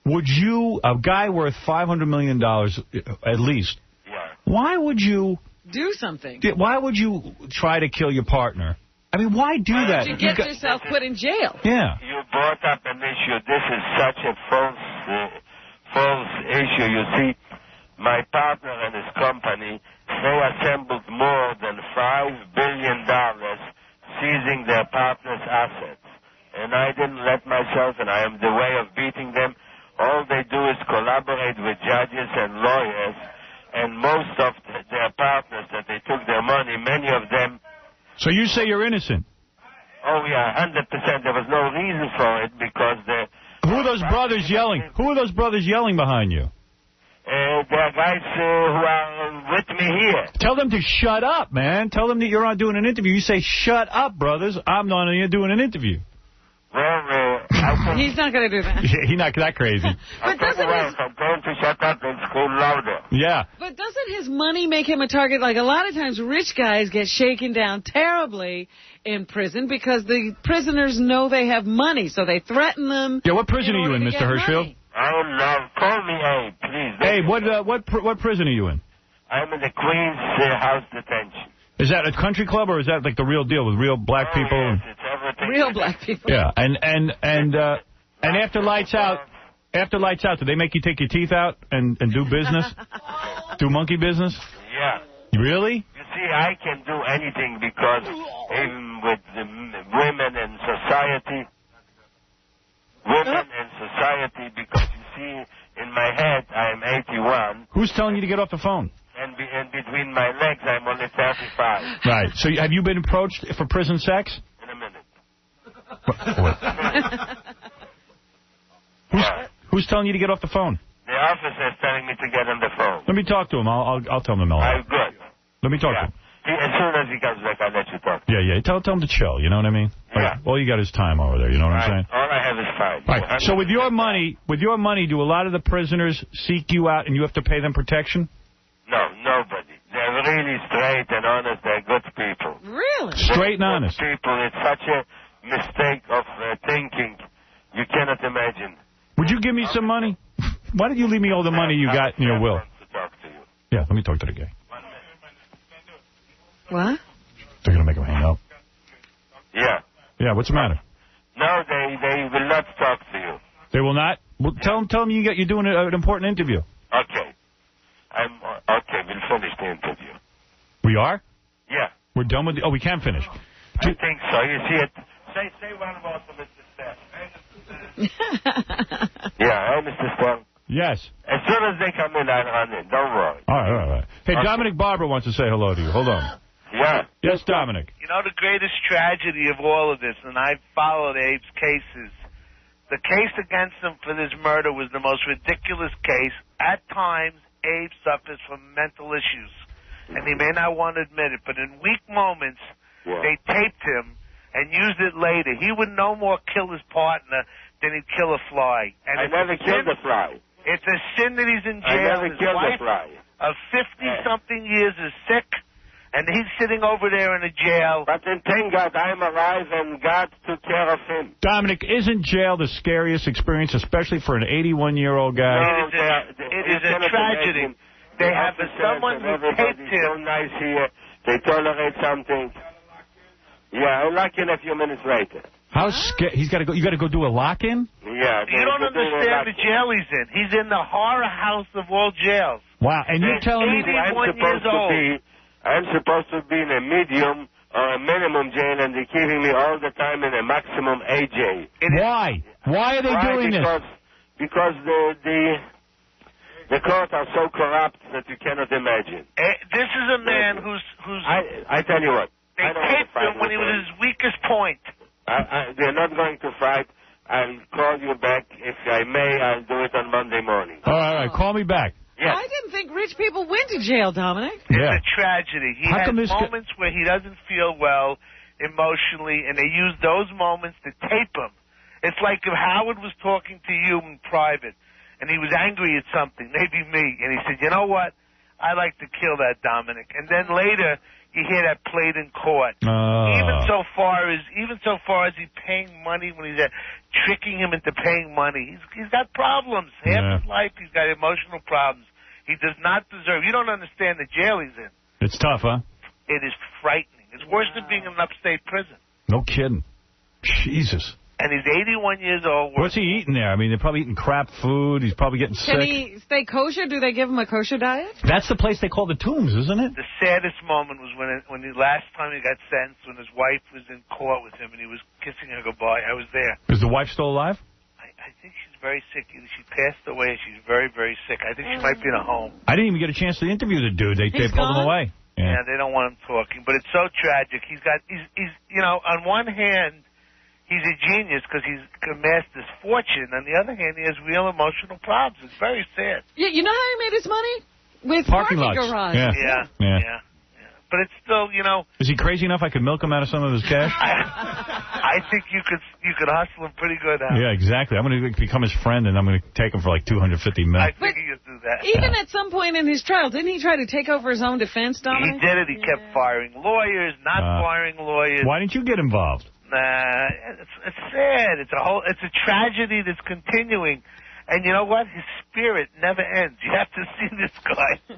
would you, a guy worth $500 million at least, why would you do something? Why would you try to kill your partner? I mean, why do that? You get yourself put in jail. Yeah. You brought up an issue. This is such a false issue. You see, my partner and his company, they assembled more than $5 billion seizing their partner's assets. And I didn't let myself, and I am the way of beating them. All they do is collaborate with judges and lawyers and most of their partners that they took their money, many of them... So you say you're innocent? Oh, yeah, 100%. There was no reason for it because the... Who are those brothers yelling? Who are those brothers yelling behind you? There are guys who are with me here. Tell them to shut up, man. Tell them that you're not doing an interview. You say, shut up, brothers. I'm not here doing an interview. Well, he's not going to do that. Yeah, he's not that crazy. But doesn't I'm going to shut up and scream louder. Yeah. But doesn't his money make him a target? Like, a lot of times rich guys get shaken down terribly in prison because the prisoners know they have money, so they threaten them. Yeah, what prison are you in, Mr. Hirschfield? Money. Call me Abe, please. Hey, what prison are you in? I'm in the Queens House Detention. Is that a country club or is that like the real deal with real black people? Yes, it's everything. Real black people. Yeah, and after lights out, do they make you take your teeth out and do business? Do monkey business? Yeah. Really? You see, I can do anything because even with the women and society, because you see, in my head, I'm 81. Who's telling you to get off the phone? And between my legs, I'm only 35. Right. So have you been approached for prison sex? In a minute. Who's telling you to get off the phone? The officer is telling me to get on the phone. Let me talk to him. I'll tell him. I'm good. Let me talk to him. As soon as he comes back, I'll let you talk. Yeah. Tell him to chill. You know what I mean? Yeah. All you got is time over there. You know what I'm saying? All I have is time. Right. So with your money, do a lot of the prisoners seek you out and you have to pay them protection? No, nobody. They're really straight and honest. They're good people. Really? Straight and honest. People. It's such a mistake of thinking. You cannot imagine. Would you give me some money? Why did you leave me all the money you got in your will? To talk to you. Yeah, let me talk to the guy. What? They're going to make him hang up. Yeah. Yeah, what's the matter? No, they will not talk to you. They will not? Well, tell them you're doing an important interview. Okay. Okay, we'll finish the interview. We are? Yeah. We're done with we can finish. I think so. You see it. Say one more to Mr. Stern. Yeah, Mr. Stern. Yes. As soon as they come in, I'll run in. Don't worry. All right. Hey, okay. Dominic Barber wants to say hello to you. Hold on. Yeah. Yes, Dominic. You know, the greatest tragedy of all of this, and I've followed Abe's cases, the case against him for this murder was the most ridiculous case. At times, Abe suffers from mental issues, and he may not want to admit it, but in weak moments, they taped him and used it later. He would no more kill his partner than he'd kill a fly. And I never killed a fly. It's a sin that he's in jail. I never killed a fly. Of 50-something years is sick, and he's sitting over there in a jail. But then thank God I'm alive and God took care of him. Dominic, isn't jail the scariest experience, especially for an 81-year-old guy? No, it is a tragedy. They have someone who taped him. So nice here. They tolerate something. Yeah, I'll lock in a few minutes later. How scared? He's got to go. You got to go do a lock-in? Yeah. You don't understand the jail he's in. He's in the horror house of all jails. Wow, and you're telling me I'm supposed to be in a medium or a minimum jail, and they're keeping me all the time in a maximum AJ. Why? Why are they doing this? Because the courts are so corrupt that you cannot imagine. This is a man who's. I tell you what. They taped him when he was his weakest point. They're not going to fight. I'll call you back. If I may, I'll do it on Monday morning. All right. Call me back. Yes. I didn't think rich people went to jail, Dominic. It's a tragedy. He How has come this moments where he doesn't feel well emotionally, and they use those moments to tape him. It's like if Howard was talking to you in private, and he was angry at something, maybe me, and he said, you know what? I like to kill that Dominic. And then later, you hear that played in court. Even so far as he paying money when he's tricking him into paying money. He's got problems. Half his life he's got emotional problems. He does not deserve. You don't understand the jail he's in. It's tough, huh? It is frightening. It's worse than being in an upstate prison. No kidding. Jesus. And he's 81 years old. What's he eating there? I mean, they're probably eating crap food. He's probably getting sick. Can he stay kosher? Do they give him a kosher diet? That's the place they call the Tombs, isn't it? The saddest moment was when the last time he got sentenced, when his wife was in court with him and he was kissing her goodbye. I was there. Is the wife still alive? I think she's very sick. She passed away. She's very, very sick. I think she might be in a home. I didn't even get a chance to interview the dude. They pulled him away. Yeah, they don't want him talking. But it's so tragic. He's you know, on one hand, he's a genius because he's amassed this fortune. On the other hand, he has real emotional problems. It's very sad. Yeah, you know how he made his money? With parking lots. garages. Yeah. But it's still, you know... Is he crazy enough I could milk him out of some of his cash? I think you could hustle him pretty good out. Yeah, exactly. I'm going to become his friend, and I'm going to take him for like $250 million. I think he could do that. Even at some point in his trial, didn't he try to take over his own defense, Dominic? He did it. He kept firing lawyers, not firing lawyers. Why didn't you get involved? Nah, it's sad. It's a tragedy that's continuing. And you know what? His spirit never ends. You have to see this guy.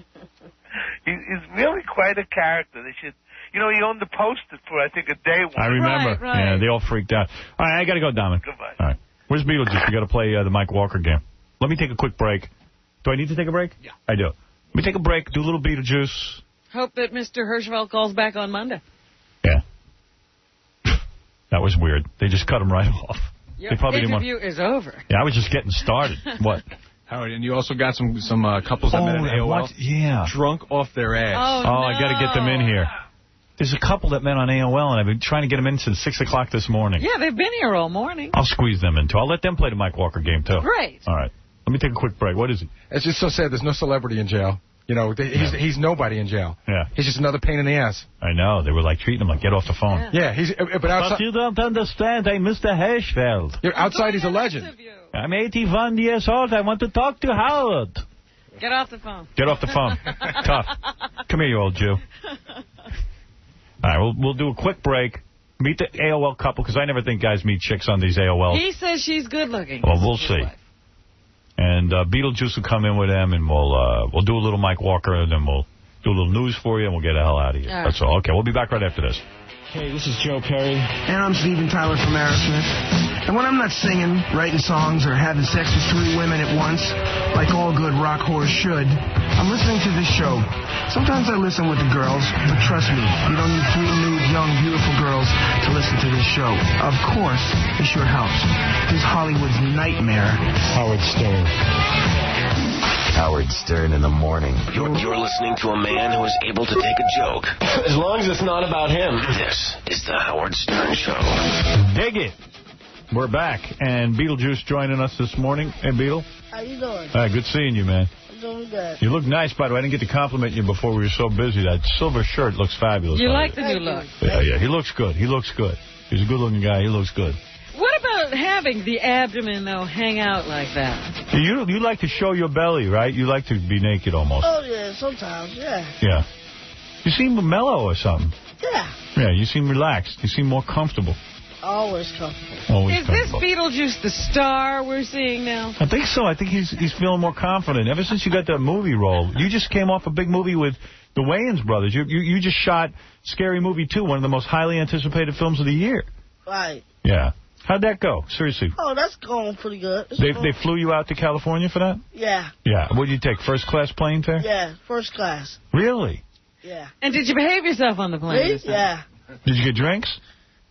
He's really quite a character. They should, you know, he owned the Post-it for, I think, a day once. I remember. Right. Yeah, they all freaked out. All right, I got to go, Dominic. Goodbye. All right. Where's Beetlejuice? We got to play the Mike Walker game. Let me take a quick break. Do I need to take a break? Yeah. I do. Let me take a break, do a little Beetlejuice. Hope that Mr. Hirschfeld calls back on Monday. Yeah. That was weird. They just cut him right off. Your interview is over. Yeah, I was just getting started. What? Howard, and you also got some couples that met at AOL. Yeah. Drunk off their ass. Oh, no. I got to get them in here. There's a couple that met on AOL, and I've been trying to get them in since 6 o'clock this morning. Yeah, they've been here all morning. I'll squeeze them in, too. I'll let them play the Mike Walker game, too. Great. All right. Let me take a quick break. What is it? It's just so sad. There's no celebrity in jail. You know, he's nobody in jail. Yeah. He's just another pain in the ass. I know. They were like treating him like, get off the phone. Yeah, but outside... But you don't understand. I'm Mr. Hirschfeld. Outside, he's a legend. I'm 81 years old. I want to talk to Howard. Get off the phone. Get off the phone. Tough. Come here, you old Jew. All right, we'll do a quick break. Meet the AOL couple, because I never think guys meet chicks on these AOL. He says she's good looking. Well, we'll see. And Beetlejuice will come in with them, and we'll do a little Mike Walker, and then we'll do a little news for you, and we'll get the hell out of here. All right. That's all. Okay, we'll be back right after this. Hey, this is Joe Perry. And I'm Steven Tyler from Aerosmith. And when I'm not singing, writing songs, or having sex with 3 women at once, like all good rock whores should, I'm listening to this show. Sometimes I listen with the girls, but trust me, you don't need 3 nude, young, beautiful girls to listen to this show. Of course, it sure helps. This Hollywood's nightmare. Howard Stern. Howard Stern in the morning. You're listening to a man who is able to take a joke. As long as it's not about him. This is the Howard Stern Show. Dig it. We're back, and Beetlejuice joining us this morning. Hey, Beetle. How you doing? All right, good seeing you, man. I'm doing good. You look nice, by the way. I didn't get to compliment you before we were so busy. That silver shirt looks fabulous. You like the new look? Yeah, he looks good. He looks good. He's a good-looking guy. He looks good. What about having the abdomen, though, hang out like that? You like to show your belly, right? You like to be naked almost. Oh, yeah, sometimes, yeah. Yeah. You seem mellow or something. Yeah. Yeah, you seem relaxed. You seem more comfortable. Always comfortable. Always Is comfortable. this Beetlejuice the star we're seeing now? I think so. I think he's feeling more confident. Ever since you got that movie role, you just came off a big movie with the Wayans brothers. You just shot Scary Movie 2, one of the most highly anticipated films of the year. Right. Yeah. How'd that go? Seriously. Oh, that's going pretty good. They flew you out to California for that? Yeah. Yeah. What did you take, first-class plane fare? Yeah, first class. Really? Yeah. And did you behave yourself on the plane? Me? Yeah. Did you get drinks?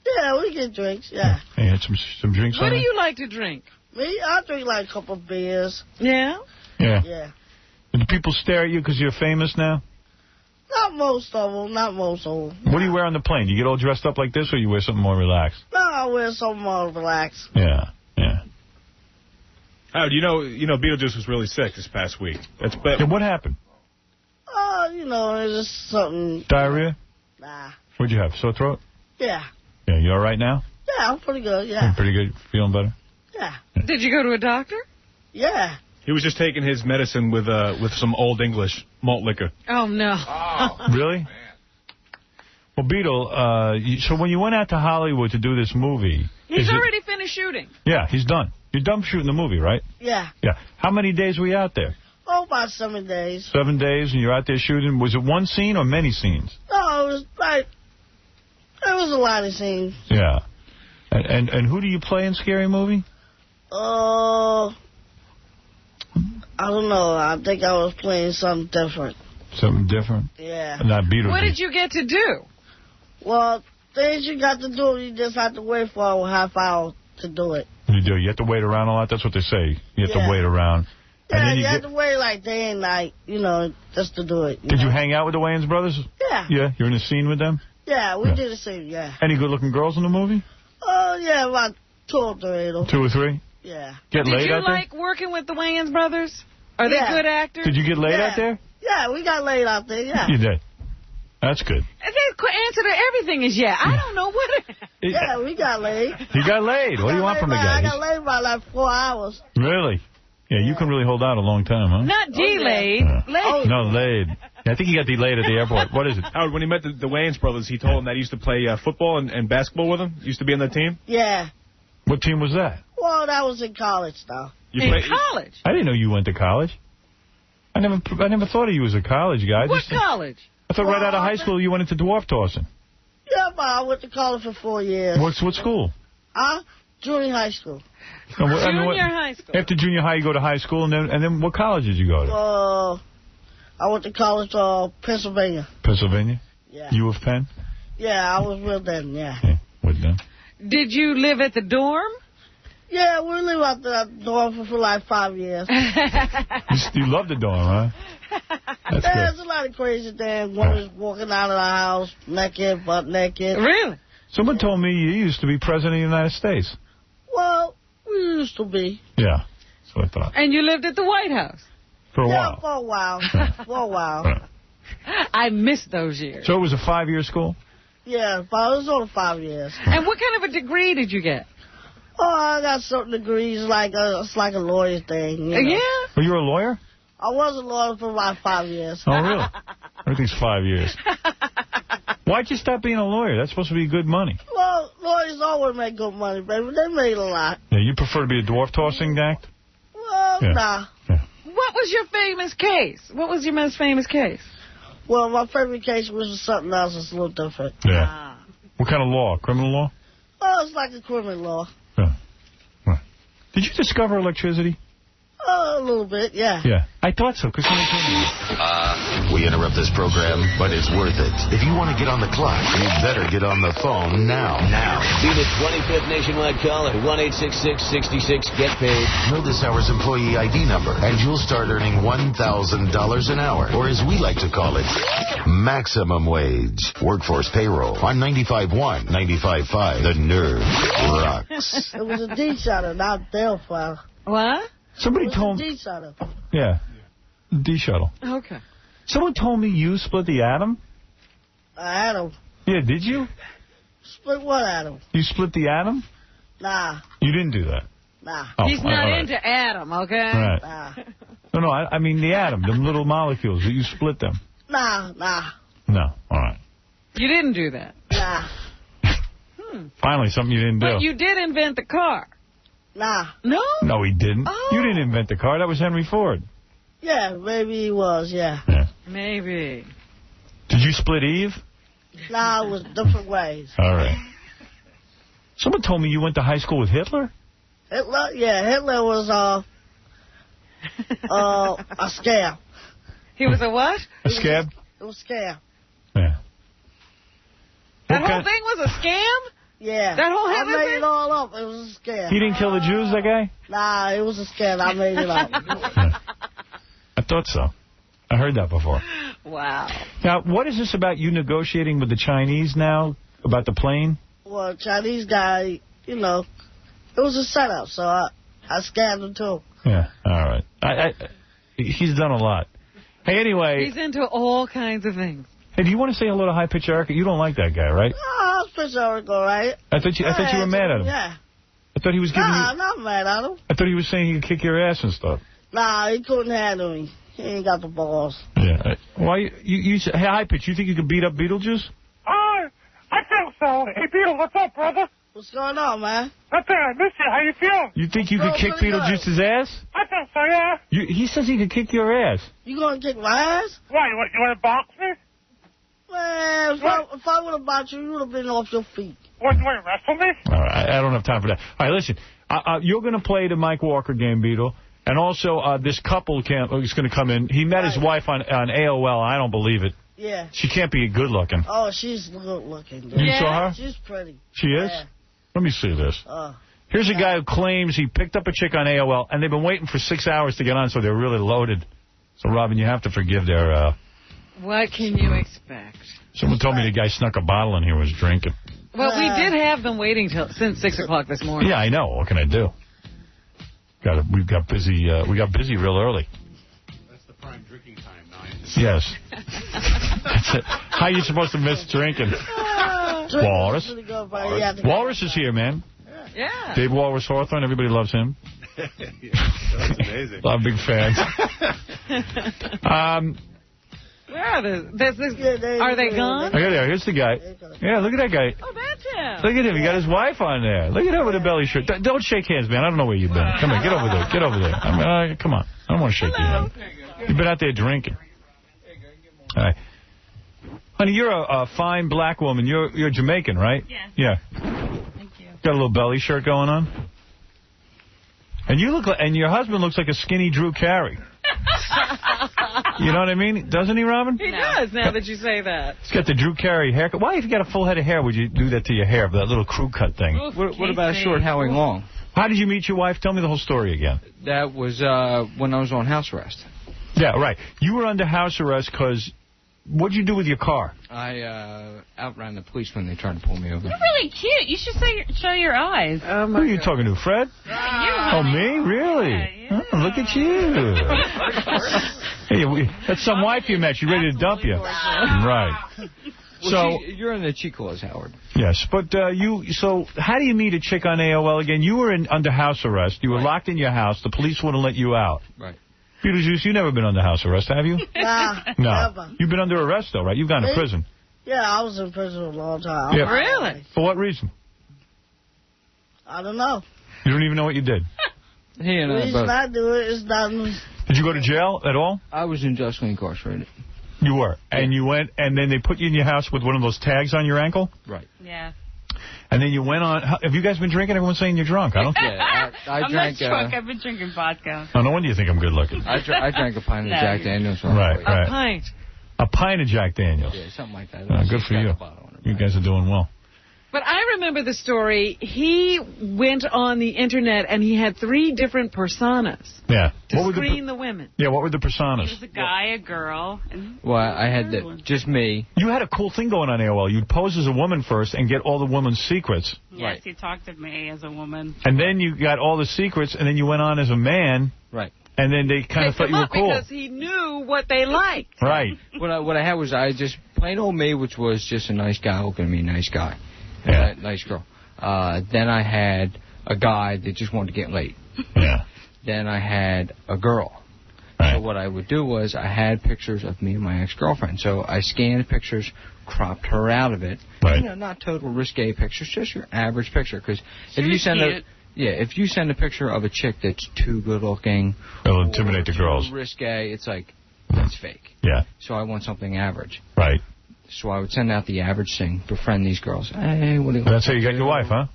Yeah, we get drinks, yeah. Hey, you had some drinks What on do there? you like to drink? Me? I drink like a couple of beers. Yeah? Yeah. Yeah. And do people stare at you because you're famous now? Not most of them, not most of them. What do you wear on the plane? Do you get all dressed up like this, or you wear something more relaxed? No, I wear something more relaxed. Yeah, yeah. Howard, you know Beetlejuice was really sick this past week. Yeah, what happened? You know, it's just something... Diarrhea? Nah. What'd you have, sore throat? Yeah. Yeah, you all right now? Yeah, I'm pretty good, yeah. You're pretty good? Feeling better? Yeah. Did you go to a doctor? Yeah. He was just taking his medicine with some Old English malt liquor. Oh, no. Really? Well, Beetle, so when you went out to Hollywood to do this movie... He's already finished shooting. Yeah, he's done. You're done shooting the movie, right? Yeah. Yeah. How many days were you out there? Oh, about 7 days. 7 days, and you're out there shooting. Was it one scene or many scenes? No, it was like... It was a lot of scenes. Yeah. And who do you play in Scary Movie? I don't know. I think I was playing something different. Something different? Yeah. Not Beetlejuice. What did you get to do? Well, things you got to do, you just have to wait for a half hour to do it. You do. You have to wait around a lot. That's what they say. You have to wait around. Yeah, and then you have to wait like day and night, just to do it. Did you hang out with the Wayans brothers? Yeah. Yeah, you're in the scene with them? Yeah, we did the same, yeah. Any good-looking girls in the movie? Oh, yeah, about 2 or 3. 2 or 3? Yeah. Get laid out there? Did you like working with the Wayans brothers? Are they good actors? Did you get laid out there? Yeah, we got laid out there, yeah. You did. That's good. The answer to everything is yeah. I don't know what... Yeah, we got laid. You got laid. What do you want from the guy? I got laid by like 4 hours. Really? Yeah, you can really hold out a long time, huh? Not delayed. Laid. No, laid. I think he got delayed at the airport. What is it? Howard, when he met the Wayans brothers, he told him that he used to play football and basketball with him. Used to be on the team. Yeah. What team was that? Well, that was in college, though. College? I didn't know you went to college. I never thought of you as a college guy. What college? I thought right out of high school you went into dwarf tossing. Yeah, but I went to college for 4 years. What school? Junior high school. Junior high school. After junior high, you go to high school, and then what college did you go to? I went to college, Pennsylvania. Pennsylvania? Yeah. U of Penn? Yeah, I was with them, yeah. With them. Did you live at the dorm? Yeah, we lived out the dorm for like 5 years. You love the dorm, huh? That's good. There's a lot of crazy things. One was walking out of the house, naked, butt naked. Really? Someone told me you used to be president of the United States. Well, we used to be. Yeah, that's what I thought. And you lived at the White House? For a while. Yeah, for a while. For a while. I missed those years. So it was a 5-year school? Yeah, but it was only 5 years. And what kind of a degree did you get? Oh, I got certain degrees, it's like a lawyer thing. Yeah? Oh, you're a lawyer? I was a lawyer for about 5 years. Oh, really? Everything's 5 years. Why'd you stop being a lawyer? That's supposed to be good money. Well, lawyers always make good money, baby. They made a lot. Yeah, you prefer to be a dwarf tossing act? Well, nah. Yeah. What was your famous case? What was your most famous case? Well, my favorite case was something else that's a little different. Yeah. What kind of law? Criminal law? Oh, it's like a criminal law. Yeah. Did you discover electricity? Oh, a little bit, yeah. Yeah. I thought so, because somebody told me. We interrupt this program, but it's worth it. If you want to get on the clock, you better get on the phone now. Be the 25th nationwide call at 1-866-66-GET-PAID. Know this hour's employee ID number, and you'll start earning $1,000 an hour, or as we like to call it, maximum wage. Workforce payroll on 95.1, 95.5. The Nerve rocks. It was a D-shutter, not Delphi. What? Somebody told me. D-shutter. Yeah. D-shuttle. Okay. Someone told me you split the atom? Atom. Yeah, did you? Split what atom? You split the atom? Nah. You didn't do that? Nah. Oh, He's not all right. into atom, okay? Right. Nah. No, I mean the atom, the little molecules. You split them. Nah. No. All right. You didn't do that? Nah. Finally, something you didn't do. But you did invent the car. Nah. No? No, he didn't. Oh. You didn't invent the car. That was Henry Ford. Yeah, maybe he was, yeah. Maybe. Did you split Eve? Nah, it was different ways. All right. Someone told me you went to high school with Hitler? Hitler? Yeah, Hitler was a scam. He was a what? A scab? It was a scam. Yeah. That whole thing was a scam? Yeah. That whole I Hitler made thing? it all up. It was a scam. He didn't kill the Jews, that guy? Nah, it was a scam. I made it up. I thought so. I heard that before. Wow. Now, what is this about you negotiating with the Chinese now about the plane? Well, Chinese guy, it was a setup, so I scammed him too. Yeah, all right. He's done a lot. Hey, anyway. He's into all kinds of things. Hey, do you want to say hello to High Pitch Erica? You don't like that guy, right? Oh, it's pretty all right. I thought you were mad at him. Yeah. I thought he was giving you... I'm not mad at him. I thought he was saying he could kick your ass and stuff. Nah, he couldn't handle me. He ain't got the balls. Yeah. Why you hey, High Pitch, you think you could beat up Beetlejuice? I think so. Hey, Beetle, what's up, brother? What's going on, man? Nothing. I miss you. How you feel? You think you could kick Beetlejuice's ass? I think so, yeah. He says he could kick your ass. You gonna kick my ass? Why? You want to box me? Man, if I would have boxed you, you would have been off your feet. What, you want to wrestle me? All right, I don't have time for that. All right, listen. You're going to play the Mike Walker game, Beetle. And also, this couple is going to come in. He met his wife on AOL. I don't believe it. Yeah. She can't be good looking. Oh, she's good looking. You saw her? She's pretty. She is? Yeah. Let me see this. Here's a guy who claims he picked up a chick on AOL, and they've been waiting for 6 hours to get on, so they're really loaded. So, Robin, you have to forgive their... What can you expect? Someone told me the guy snuck a bottle in here and was drinking. Well, we did have them waiting since 6 o'clock this morning. Yeah, I know. What can I do? We got busy real early. That's the prime drinking time, 9. Yes. That's it. How are you supposed to miss drinking? Walrus. Walrus is here, man. Yeah. Dave Walrus Hawthorne. Everybody loves him. That's amazing. A lot of big fans. Where are they? Are they gone? Here's the guy. Yeah, look at that guy. Oh, that's him. Look at him. He got his wife on there. Look at him with a belly shirt. Don't shake hands, man. I don't know where you've been. Come on, get over there. Get over there. Come on. I don't want to shake your hand. You've been out there drinking. All right. Honey, you're a fine black woman. You're Jamaican, right? Yeah. Thank you. Got a little belly shirt going on. And your husband looks like a skinny Drew Carey. You know what I mean? Doesn't he, Robin? He does, now that you say that. He's got the Drew Carey haircut. Why, if you got a full head of hair, would you do that to your hair, that little crew cut thing? What about a short Howie Long? How did you meet your wife? Tell me the whole story again. That was when I was on house arrest. Yeah, right. You were under house arrest because... What'd you do with your car? I outran the police when they tried to pull me over. You're really cute. You should show your eyes. Oh, who are you talking to, Fred? Oh, me? Really? Yeah. Oh, look at you. Hey, that's some wife you met. She's ready to dump you. Right. Well, you're in the cheat clause, Howard. Yes, but so how do you meet a chick on AOL again? You were under house arrest. You were locked in your house. The police wouldn't let you out. Right. Beetlejuice, you've never been under house arrest, have you? Nah, no. never. You've been under arrest, though, right? You've gone to prison. Yeah, I was in prison a long time. Yeah. Really? For what reason? I don't know. You don't even know what you did? He and The I reason both. I do it is not... Did you go to jail at all? I was unjustly incarcerated. You were. And you went, and then they put you in your house with one of those tags on your ankle? Right. Yeah. And then you went on... Have you guys been drinking? Everyone's saying you're drunk. I don't... Yeah, I I'm drank... not drunk. I've been drinking vodka. Oh, no wonder you think I'm good looking. I drank a pint of No. Jack Daniels. Right. A pint. A pint of Jack Daniels. Yeah, something like that. Good for you. You guys are doing well. But I remember the story. He went on the Internet, and he had 3 different personas Yeah. to screen the women. Yeah, what were the personas? He was a guy, a girl. And Well, I had just me. You had a cool thing going on AOL. You'd pose as a woman first and get all the woman's secrets. yes, he talked to me as a woman. And then you got all the secrets, and then you went on as a man. Right. And then they kind of thought you were cool. Because he knew what they liked. Right. What I had was I just plain old me, which was just a nice guy hoping to be a nice guy. Yeah. Nice girl. Then I had a guy that just wanted to get laid. Yeah. Then I had a girl. Right. So what I would do was I had pictures of me and my ex-girlfriend. So I scanned the pictures, cropped her out of it. Right. You know, not total risque pictures, just your average picture. Because if was you send cute. if you send a picture of a chick that's too good looking, It'll intimidate the girls. too risque, it's like that's fake. Yeah. So I want something average. Right. So I would send out the average thing, befriend these girls. Hey, what do you That's how you got your wife, huh?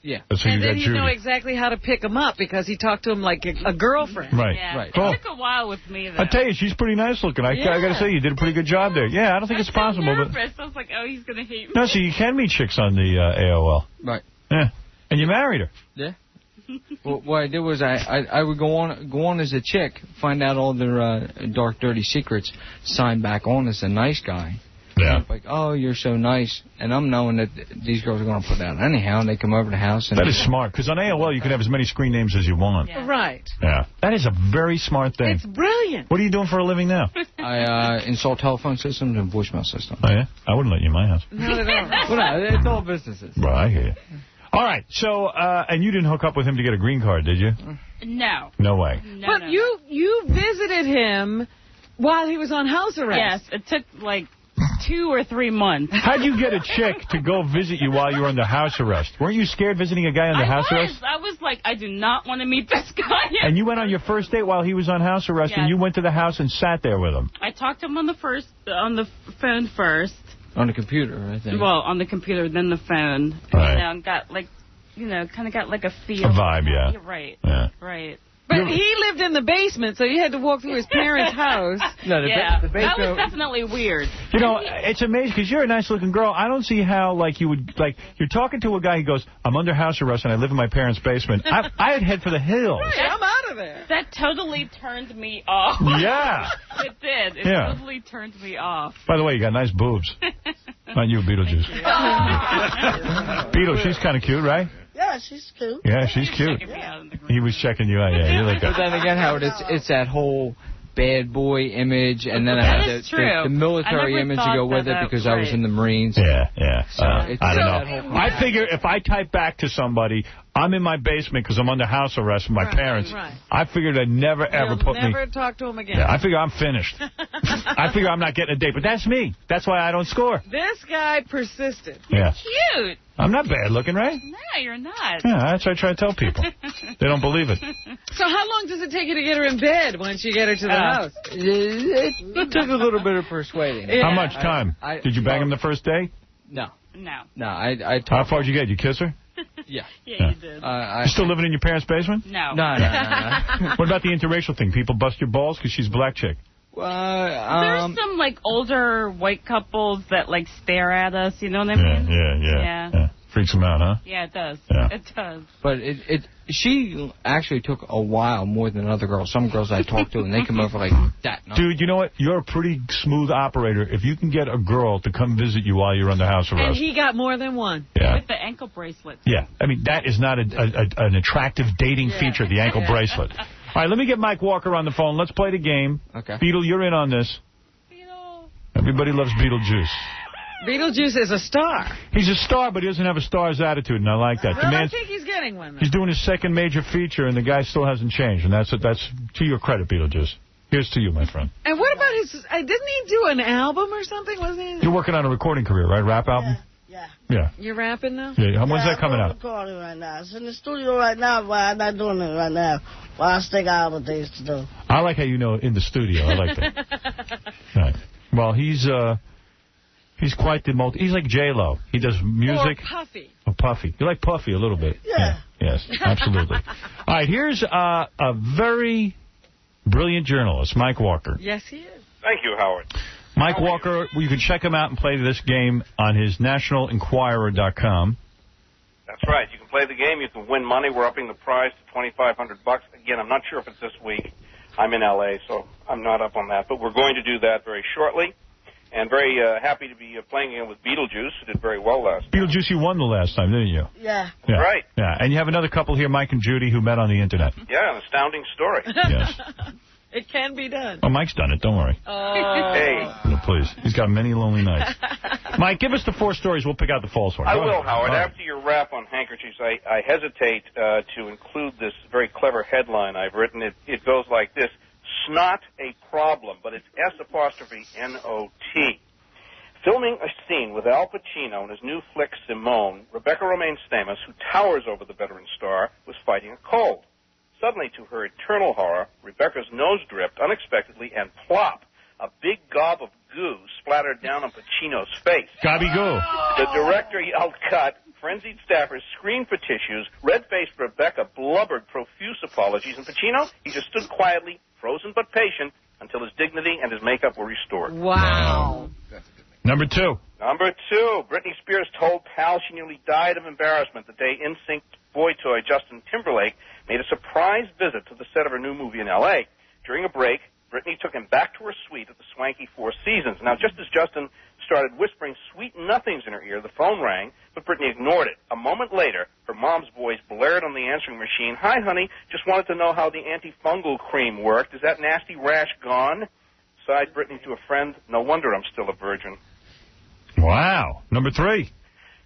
Yeah. That's how And you then got you Judy. know exactly how to pick them up because he talked to him like a girlfriend. Right. Yeah. Right. It Cool. took a while with me, though. I tell you, she's pretty nice looking. I got to say, you did a pretty good job there. Yeah, I don't think it's possible, but... nervous. I was like, oh, he's going to hate me. No, so you can meet chicks on the AOL. Right. Yeah. And you married her. Yeah. Well, what I did was I would go on as a chick, find out all their dark, dirty secrets, sign back on as a nice guy. Yeah. Like, oh, you're so nice. And I'm knowing that these girls are going to put that anyhow, and they come over to the house. And That is smart, because on AOL you can have as many screen names as you want. Yeah. Right. Yeah. That is a very smart thing. It's brilliant. What are you doing for a living now? I install telephone systems and voicemail systems. Oh, yeah? I wouldn't let you in my house. Not at all. Well, no, it's all businesses. Well, I hear you. All right, so, and you didn't hook up with him to get a green card, did you? No. No way. No, But no. you visited him while he was on house arrest. Yes, it took like 2 or 3 months. How'd you get a chick to go visit you while you were under house arrest? Weren't you scared visiting a guy under house arrest? I was like, I do not want to meet this guy. And you went on your first date while he was on house arrest, and Yes. you went to the house and sat there with him. I talked to him on the phone first. On the computer, I think. Well, on the computer, then the phone. Right. And got like, kind of got like a feel. A vibe, yeah. Right. Yeah. Right. But he lived in the basement, so you had to walk through his parents' house. No, the That basement. was definitely weird. You know, it's amazing because you're a nice-looking girl. I don't see how, like, you would, like, you're talking to a guy who goes, I'm under house arrest and I live in my parents' basement. I'd head for the hills. Right, I'm out of there. That totally turned me off. Yeah. It did. It Yeah. totally turned me off. By the way, you got nice boobs. Not you, Beetlejuice. Beetle, she's kind of cute, right? Yeah, she's cute. Yeah, she's cute. He was checking you out. Yeah, you like But then again, Howard, it's that whole bad boy image, and then I have the military image to go with it because I was in the Marines. Yeah, yeah. So I don't know. I figure if I type back to somebody, I'm in my basement because I'm under house arrest with my parents. Right. I figured I'd never, ever put me... Never talk to him again. Yeah, I figure I'm finished. I figure I'm not getting a date, but that's me. That's why I don't score. This guy persisted. Yeah. Cute. I'm not bad looking, right? No, you're not. Yeah, that's what I try to tell people. They don't believe it. So how long does it take you to get her in bed once you get her to the house? It took a little bit of persuading. How much time? Did you bang him the first day? No. No. I How far did you get? You kiss her? Yeah. Yeah, you did. You still living in your parents' basement? No. No. What about the interracial thing? People bust your balls because she's a black chick. There's some, like, older white couples that, like, stare at us, you know what I mean? Yeah. Freaks them out, huh? Yeah, it does. Yeah. It does. But she actually took a while more than other girls. Some girls I talked to, and they come over like that. No. Dude, you know what? You're a pretty smooth operator. If you can get a girl to come visit you while you're under house And arrest. he got more than one. Yeah. With the ankle bracelet. Yeah. I mean, that is not an attractive dating feature, the ankle bracelet. All right, let me get Mike Walker on the phone. Let's play the game. Okay. Beetle, you're in on this. Everybody loves Beetlejuice. Beetlejuice is a star. He's a star, but he doesn't have a star's attitude, and I like that. Well, I think he's getting one. He's doing his second major feature, and the guy still hasn't changed, and that's to your credit, Beetlejuice. Here's to you, my friend. And what about his... didn't he do an album or something? Wasn't he? You're working on a recording career, right? Rap album? Yeah. You're rapping now? Yeah. When's that coming out? I'm recording right now. It's in the studio right now, but I'm not doing it right now. Well, I still got other things to do. I like how you know in the studio. I like that. Right. Well, he's quite the he's like J-Lo. He does music. Or Puffy. Oh, Puffy. You like Puffy a little bit. Yeah. Yes, absolutely. All right, here's a very brilliant journalist, Mike Walker. Yes, he is. Thank you, Howard. Mike Walker, you can check him out and play this game on his nationalenquirer.com. That's right. You can play the game. You can win money. We're upping the prize to $2,500. Again, I'm not sure if it's this week. I'm in L.A., so I'm not up on that. But we're going to do that very shortly. And very happy to be playing again with Beetlejuice, who did very well last time. Beetlejuice, you won the last time, didn't you? Yeah. Right. Yeah, and you have another couple here, Mike and Judy, who met on the Internet. Yeah, an astounding story. Yes. It can be done. Oh, Mike's done it. Don't worry. Oh. Hey. No, please. He's got many lonely nights. Mike, give us the 4 stories. We'll pick out the false one. I Go will, ahead. Howard. All right. After your rap on handkerchiefs, I hesitate to include this very clever headline I've written. It goes like this: Snot a problem, but it's S''N''O'T. Filming a scene with Al Pacino in his new flick Simone, Rebecca Romaine Stamos, who towers over the veteran star, was fighting a cold. Suddenly, to her eternal horror, Rebecca's nose dripped unexpectedly, and plop, a big gob of goo splattered down on Pacino's face. Gobby goo. The director yelled cut, frenzied staffers screamed for tissues, red-faced Rebecca blubbered profuse apologies, and Pacino, he just stood quietly, frozen but patient, until his dignity and his makeup were restored. Wow. Number 2. Number 2, Britney Spears told pal she nearly died of embarrassment the day NSYNC boy toy Justin Timberlake made a surprise visit to the set of her new movie in L.A. During a break, Britney took him back to her suite at the swanky Four Seasons. Now, just as Justin started whispering sweet nothings in her ear, the phone rang, but Britney ignored it. A moment later, her mom's voice blared on the answering machine. "Hi, honey, just wanted to know how the antifungal cream worked. Is that nasty rash gone?" Sighed Britney to a friend, "No wonder I'm still a virgin." Wow. Number 3.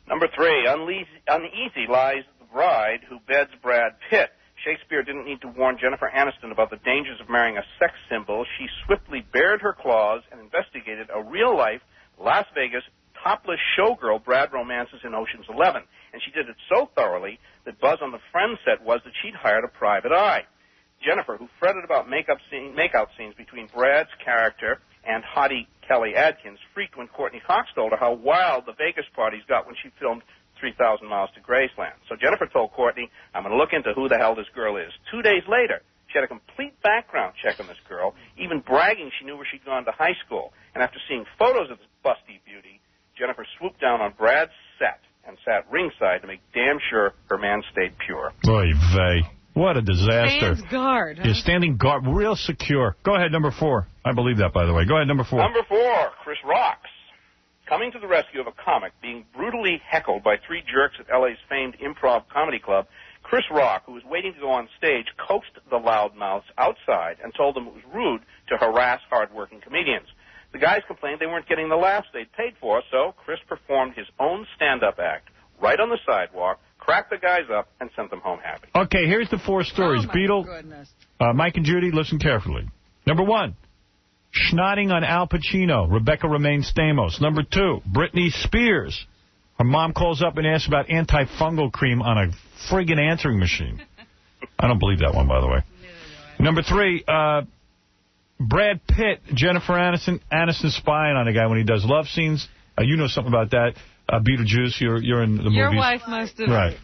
Number 3, uneasy lies the bride who beds Brad Pitt. Shakespeare didn't need to warn Jennifer Aniston about the dangers of marrying a sex symbol. She swiftly bared her claws and investigated a real-life Las Vegas topless showgirl Brad romances in Ocean's 11. And she did it so thoroughly that buzz on the Friends set was that she'd hired a private eye. Jennifer, who fretted about makeout scenes between Brad's character and hottie Kelly Adkins, freaked when Courtney Cox told her how wild the Vegas parties got when she filmed 3,000 Miles to Graceland. So Jennifer told Courtney, "I'm going to look into who the hell this girl is." 2 days later, She had a complete background check on this girl, even bragging she knew where she'd gone to high school. And after seeing photos of this busty beauty, Jennifer swooped down on Brad's set and sat ringside to make damn sure her man stayed pure. Oy vey. What a disaster. Stands guard. Huh? Yeah, standing guard, real secure. Go ahead, number 4. I believe that, by the way. Go ahead, number 4. Number 4, Chris Rocks. Coming to the rescue of a comic being brutally heckled by 3 jerks at L.A.'s famed improv comedy club, Chris Rock, who was waiting to go on stage, coaxed the loudmouths outside and told them it was rude to harass hard-working comedians. The guys complained they weren't getting the laughs they'd paid for, so Chris performed his own stand-up act right on the sidewalk, cracked the guys up, and sent them home happy. Okay, here's the 4 stories. Beetle, Mike and Judy, listen carefully. Number 1, schnotting on Al Pacino, Rebecca Romaine Stamos. Number 2, Britney Spears. Her mom calls up and asks about antifungal cream on a friggin' answering machine. I don't believe that one, by the way. Number 3, Brad Pitt, Jennifer Aniston spying on a guy when he does love scenes. You know something about that. Beetlejuice, you're in the movies. Your wife must have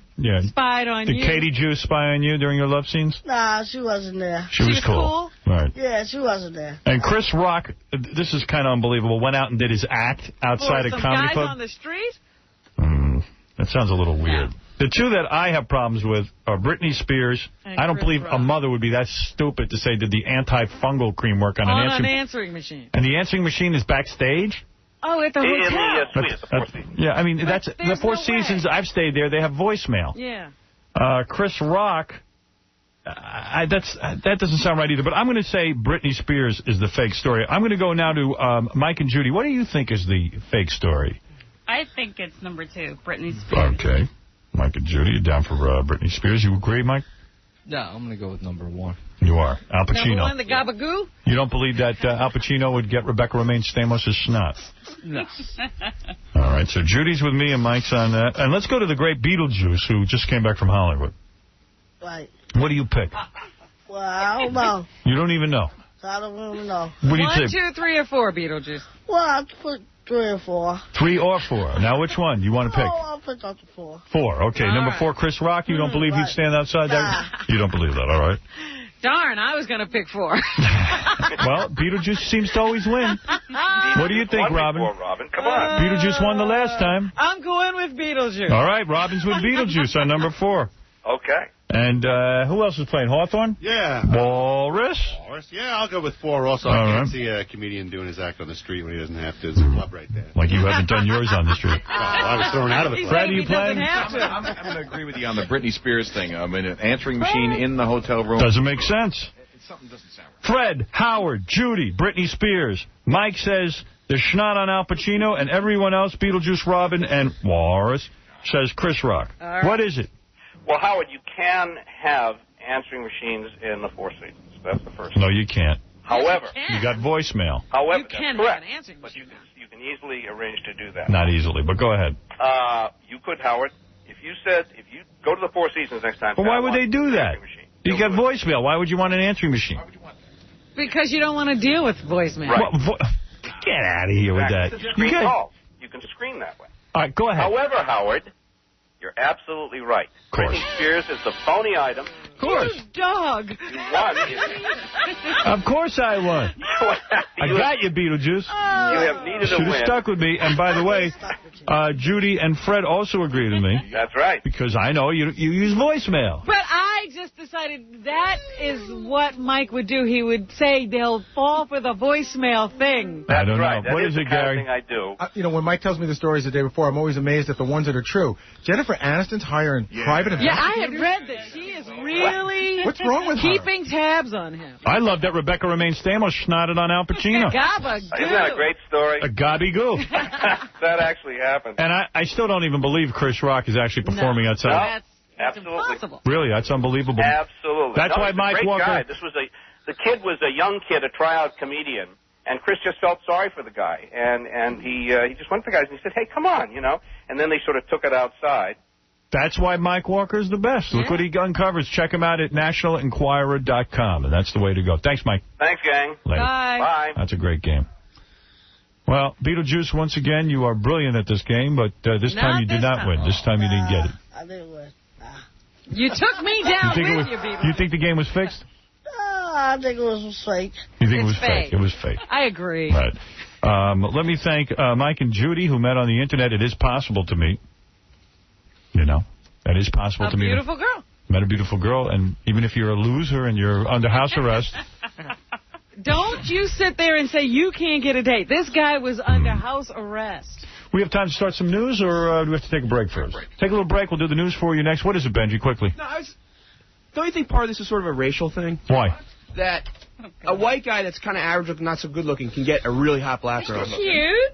spied on you. Did Katie Juice spy on you during your love scenes? Nah, she wasn't there. She was cool. Right. Yeah, she wasn't there. And Chris Rock, this is kind of unbelievable, went out and did his act outside a comedy guys club. On the street? That sounds a little weird. The 2 that I have problems with are Britney Spears. And I don't Chris believe Rock. a mother would be that stupid to say, did the antifungal cream work on an answering machine. And the answering machine is backstage? Oh, at the hotel. In the suite at the Four Seasons. Yeah, I mean, that's the Four Seasons. I've stayed there. They have voicemail. Yeah. Chris Rock, that doesn't sound right either. But I'm going to say Britney Spears is the fake story. I'm going to go now to Mike and Judy. What do you think is the fake story? I think it's number 2, Britney Spears. Okay. Mike and Judy, you're down for Britney Spears. You agree, Mike? No, I'm going to go with number 1. You are. Al Pacino. Number 1, the gabagoo? You don't believe that Al Pacino would get Rebecca Romaine Stamos' snot? No. All right, so Judy's with me and Mike's on that. And let's go to the great Beetlejuice, who just came back from Hollywood. Right. What do you pick? Well, I don't know. You don't even know? I don't even know. What do you 1, think? 2, 3, or 4, Beetlejuice? Well, I'll put 3 or 4. 3 or 4. Now, which one do you want to pick? Oh, I'll put up to 4. 4. Okay, All number right. 4, Chris Rock. You don't believe he'd stand outside that? You don't believe that, all right. Darn, I was going to pick 4. Well, Beetlejuice seems to always win. What do you think, Robin? Robin, come on. Beetlejuice won the last time. I'm going with Beetlejuice. All right, Robin's with Beetlejuice on number 4. Okay. And who else is playing? Hawthorne? Yeah. Walrus? Yeah, I'll go with 4 also. All I can't right. see a comedian doing his act on the street when he doesn't have to. There's a club right there. Like you haven't done yours on the street. Well, I was thrown out of the club. Fred, are you playing? I'm going to agree with you on the Britney Spears thing. I mean, an answering machine in the hotel room. Doesn't make sense. Something doesn't sound right. Fred, Howard, Judy, Britney Spears. Mike says the schnot on Al Pacino, and everyone else, Beetlejuice, Robin, and Walrus, says Chris Rock. right. What is it? Well, Howard, you can have answering machines in the Four Seasons. That's the first. No, you can't. However, You got voicemail. however, You can that's correct. have an answering But you can easily arrange to do that. Not easily, but go ahead. You could, Howard. If you go to the Four Seasons next time. But why would they do that? You got voicemail. Why would you want an answering machine? Because you don't want to deal with voicemail. Right. Get out of here with that. You can call. You can screen that way. All right, go ahead. However, Howard, you're absolutely right. Britney Spears is the phony item. Of course. You dog. You won. Of course I won. I got you, Beetlejuice. You have needed a Should have win. stuck with me. And by the way, Judy and Fred also agree with me. That's right. Because I know you use voicemail. But I just decided that is what Mike would do. He would say they'll fall for the voicemail thing. I don't right. know. That What is the it, kind of Gary? thing I do. When Mike tells me the stories the day before, I'm always amazed at the ones that are true. Jennifer Aniston's hiring private Yeah, I investigators? had read that she is really What's wrong with her? keeping tabs on him. I love that Rebecca Romaine Stamos snotted on Al Pacino. Gabagoo. Isn't that a great story? A gobbygoo. That actually happened. And I still don't even believe Chris Rock is actually performing outside. That's Absolutely. impossible. Really, that's unbelievable. Absolutely. That's why he's a Mike great Walker... Guy. The kid was a young kid, a tryout comedian, and Chris just felt sorry for the guy, and he just went to the guys and he said, "Hey, come on," and then they sort of took it outside. That's why Mike Walker's the best. Look what he uncovers. Check him out at nationalenquirer.com, and that's the way to go. Thanks, Mike. Thanks, gang. Later. Bye. That's a great game. Well, Beetlejuice, once again, you are brilliant at this game, but this time you did not win. This time you didn't get it. I didn't win. You took me down with you, Beetlejuice. You think the game was fixed? I think it was fake. You think it was fake? It was fake. I agree. Right. Let me thank Mike and Judy, who met on the Internet. It is possible to meet. You know, that is possible to meet. A beautiful girl. Met a beautiful girl, and even if you're a loser and you're under house arrest... Don't you sit there and say you can't get a date. This guy was under house arrest. We have time to start some news, or do we have to take a break first? Take a little break. We'll do the news for you next. What is it, Benji? Quickly. No, don't you think part of this is sort of a racial thing? Why? That a white guy that's kind of average looking, not so good looking, can get a really hot black girl. Cute.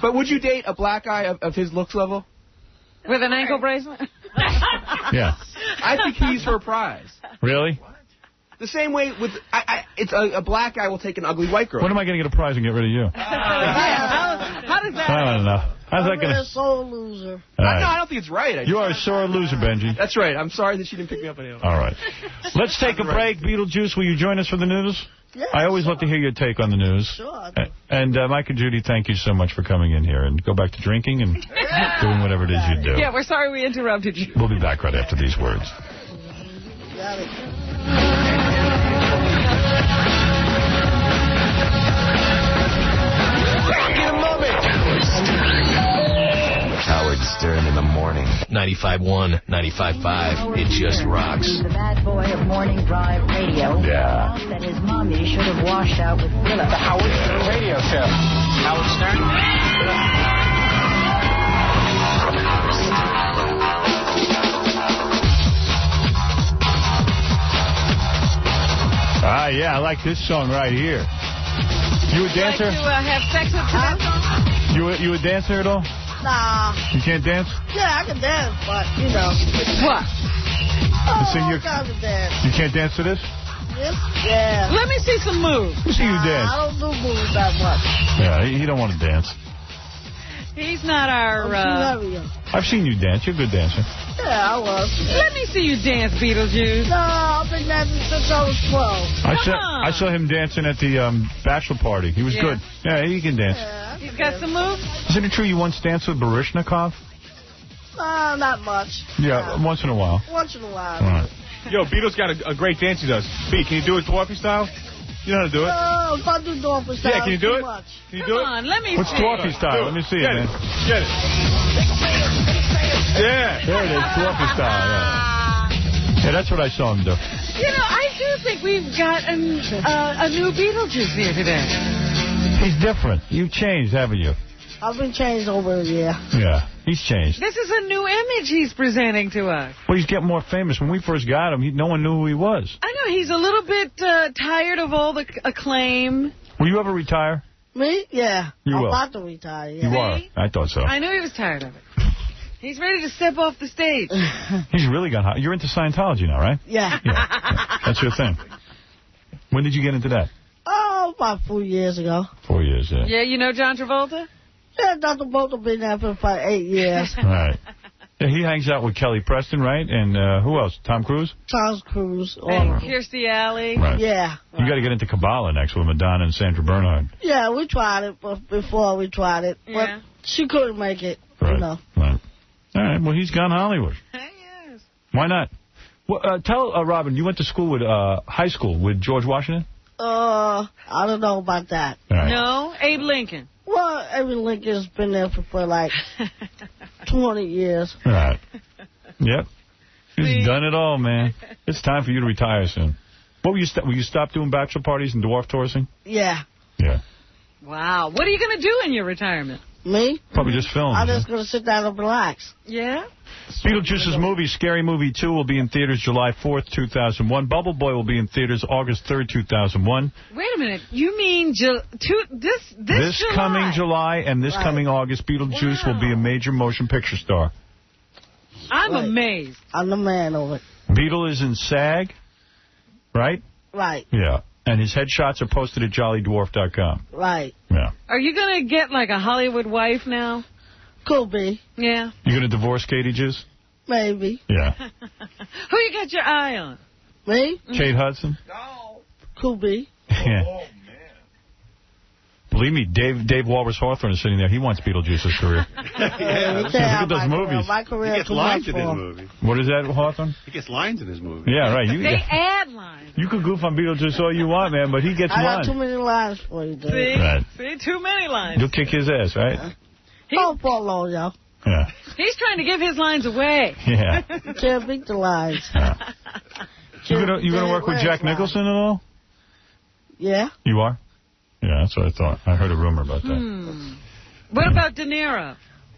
But would you date a black guy of his looks level? With an ankle bracelet? Yeah. I think he's her prize. Really? The same way with it's a black guy will take an ugly white girl. When am I going to get a prize and get rid of you? How does that I don't know. How's that going I'm to... a sore loser. All right. No, I don't think it's right. You are a sore loser, Benji. That's right. I'm sorry that she didn't pick me up on it. All right. Let's take a break. Beetlejuice, will you join us for the news? Yeah, I always love to hear your take on the news. Sure. And Mike and Judy, thank you so much for coming in here. And go back to drinking and doing whatever it is you do. Yeah, we're sorry we interrupted you. We'll be back right after these words. Got it. Howard Stern in the morning. 95.1, 95.5. It just rocks. The bad boy of morning drive radio. Yeah. That his mommy should have washed out with Philip. The Howard Stern radio show. Howard Stern. Ah, yeah, I like this song right here. You a dancer? Would you like to have sex with that song? You a dancer at all? Nah. You can't dance? Yeah, I can dance, but, you know. What? Sing All your- kinds of dance. You can't dance to this? Yes? Yeah. Let me see some moves. Let me see you dance. I don't do moves that much. Yeah, he don't want to dance. He's not our... I'm too heavy. I've seen you dance. You're a good dancer. Yeah, I was. Let me see you dance, Beetlejuice. No, I've been dancing since I was 12. I saw him dancing at the bachelor party. He was Yeah. good. Yeah, he can dance. Yeah, He's got some moves? Isn't it true you once danced with Baryshnikov? Not much. Yeah, once in a while. Once in a while. All right. Yo, Beatles got a great dance he does. B, can you do it dwarfy style? You know how to do it? Oh, if I do Dorfman style, Yeah, can you do too it? much. Can you do it? Come on, let me What's see. dwarfy style? Let me see it, Get man. Get it. Yeah. There it is, dwarfy style. Yeah, that's what I saw him do. You know, I do think we've got a new Beetlejuice here today. He's different. You've changed, haven't you? I've been changed over a year. Yeah, he's changed. This is a new image he's presenting to us. Well, he's getting more famous. When we first got him, no one knew who he was. I know, he's a little bit tired of all the acclaim. Will you ever retire? Me? Yeah. You I'm will. about to retire, yeah. You are. I thought so. I knew he was tired of it. He's ready to step off the stage. He's really gone hot. You're into Scientology now, right? Yeah. That's your thing. When did you get into that? Oh, about 4 years ago. 4 years, yeah. Yeah, you know John Travolta? Yeah, Dr. Bolton been there for about 8 years. Right. Yeah, he hangs out with Kelly Preston, right? And who else? Tom Cruise? Tom Cruise. And Kirstie Alley. Right. Yeah. You got to get into Kabbalah next with Madonna and Sandra Bernhard. Yeah, we tried it before we tried it. Yeah. But she couldn't make it, Right. you know. Right. All right. Well, he's gone Hollywood. Yes. Why not? Well, tell Robin, you went to school with high school with George Washington? I don't know about that. All right. No, Abe Lincoln. Well, Abe Lincoln's been there for like 20 years. All right. Yep. He's done it all, man. It's time for you to retire soon. What will you stop doing bachelor parties and dwarf touring? Yeah. Yeah. Wow. What are you going to do in your reterement? Me? Probably just film. I'm just going to sit down and relax. Yeah? Beetlejuice's movie, Scary Movie 2, will be in theaters July 4th, 2001. Bubble Boy will be in theaters August 3rd, 2001. Wait a minute. You mean this July? Coming July and this coming August, Beetlejuice will be a major motion picture star. I'm amazed. I'm the man of it. Beetle is in SAG, right? Right. Yeah. And his headshots are posted at jollydwarf.com. Right. Yeah. Are you going to get like a Hollywood wife now? Could be. Yeah. You going to divorce Katie Juice? Maybe. Yeah. Who you got your eye on? Me? Kate Hudson? Could be. Yeah. Believe me, Dave Walrus Hawthorne is sitting there. He wants Beetlejuice's career. Look at those movies. My career He gets too lines much in his for. movie. What is that, Hawthorne? He gets lines in his movie. Yeah, right. They add lines. You could goof on Beetlejuice all you want, man, but he gets I lines. got too many lines for you, dude. See? Right. See? Too many lines. You'll kick his ass, right? Don't fall low, yo. Yeah. He's trying to give his lines away. Yeah. You can't beat the lines. You gonna work with Jack Nicholson at all? Yeah. You are? Yeah, that's what I thought. I heard a rumor about that. What about De Niro?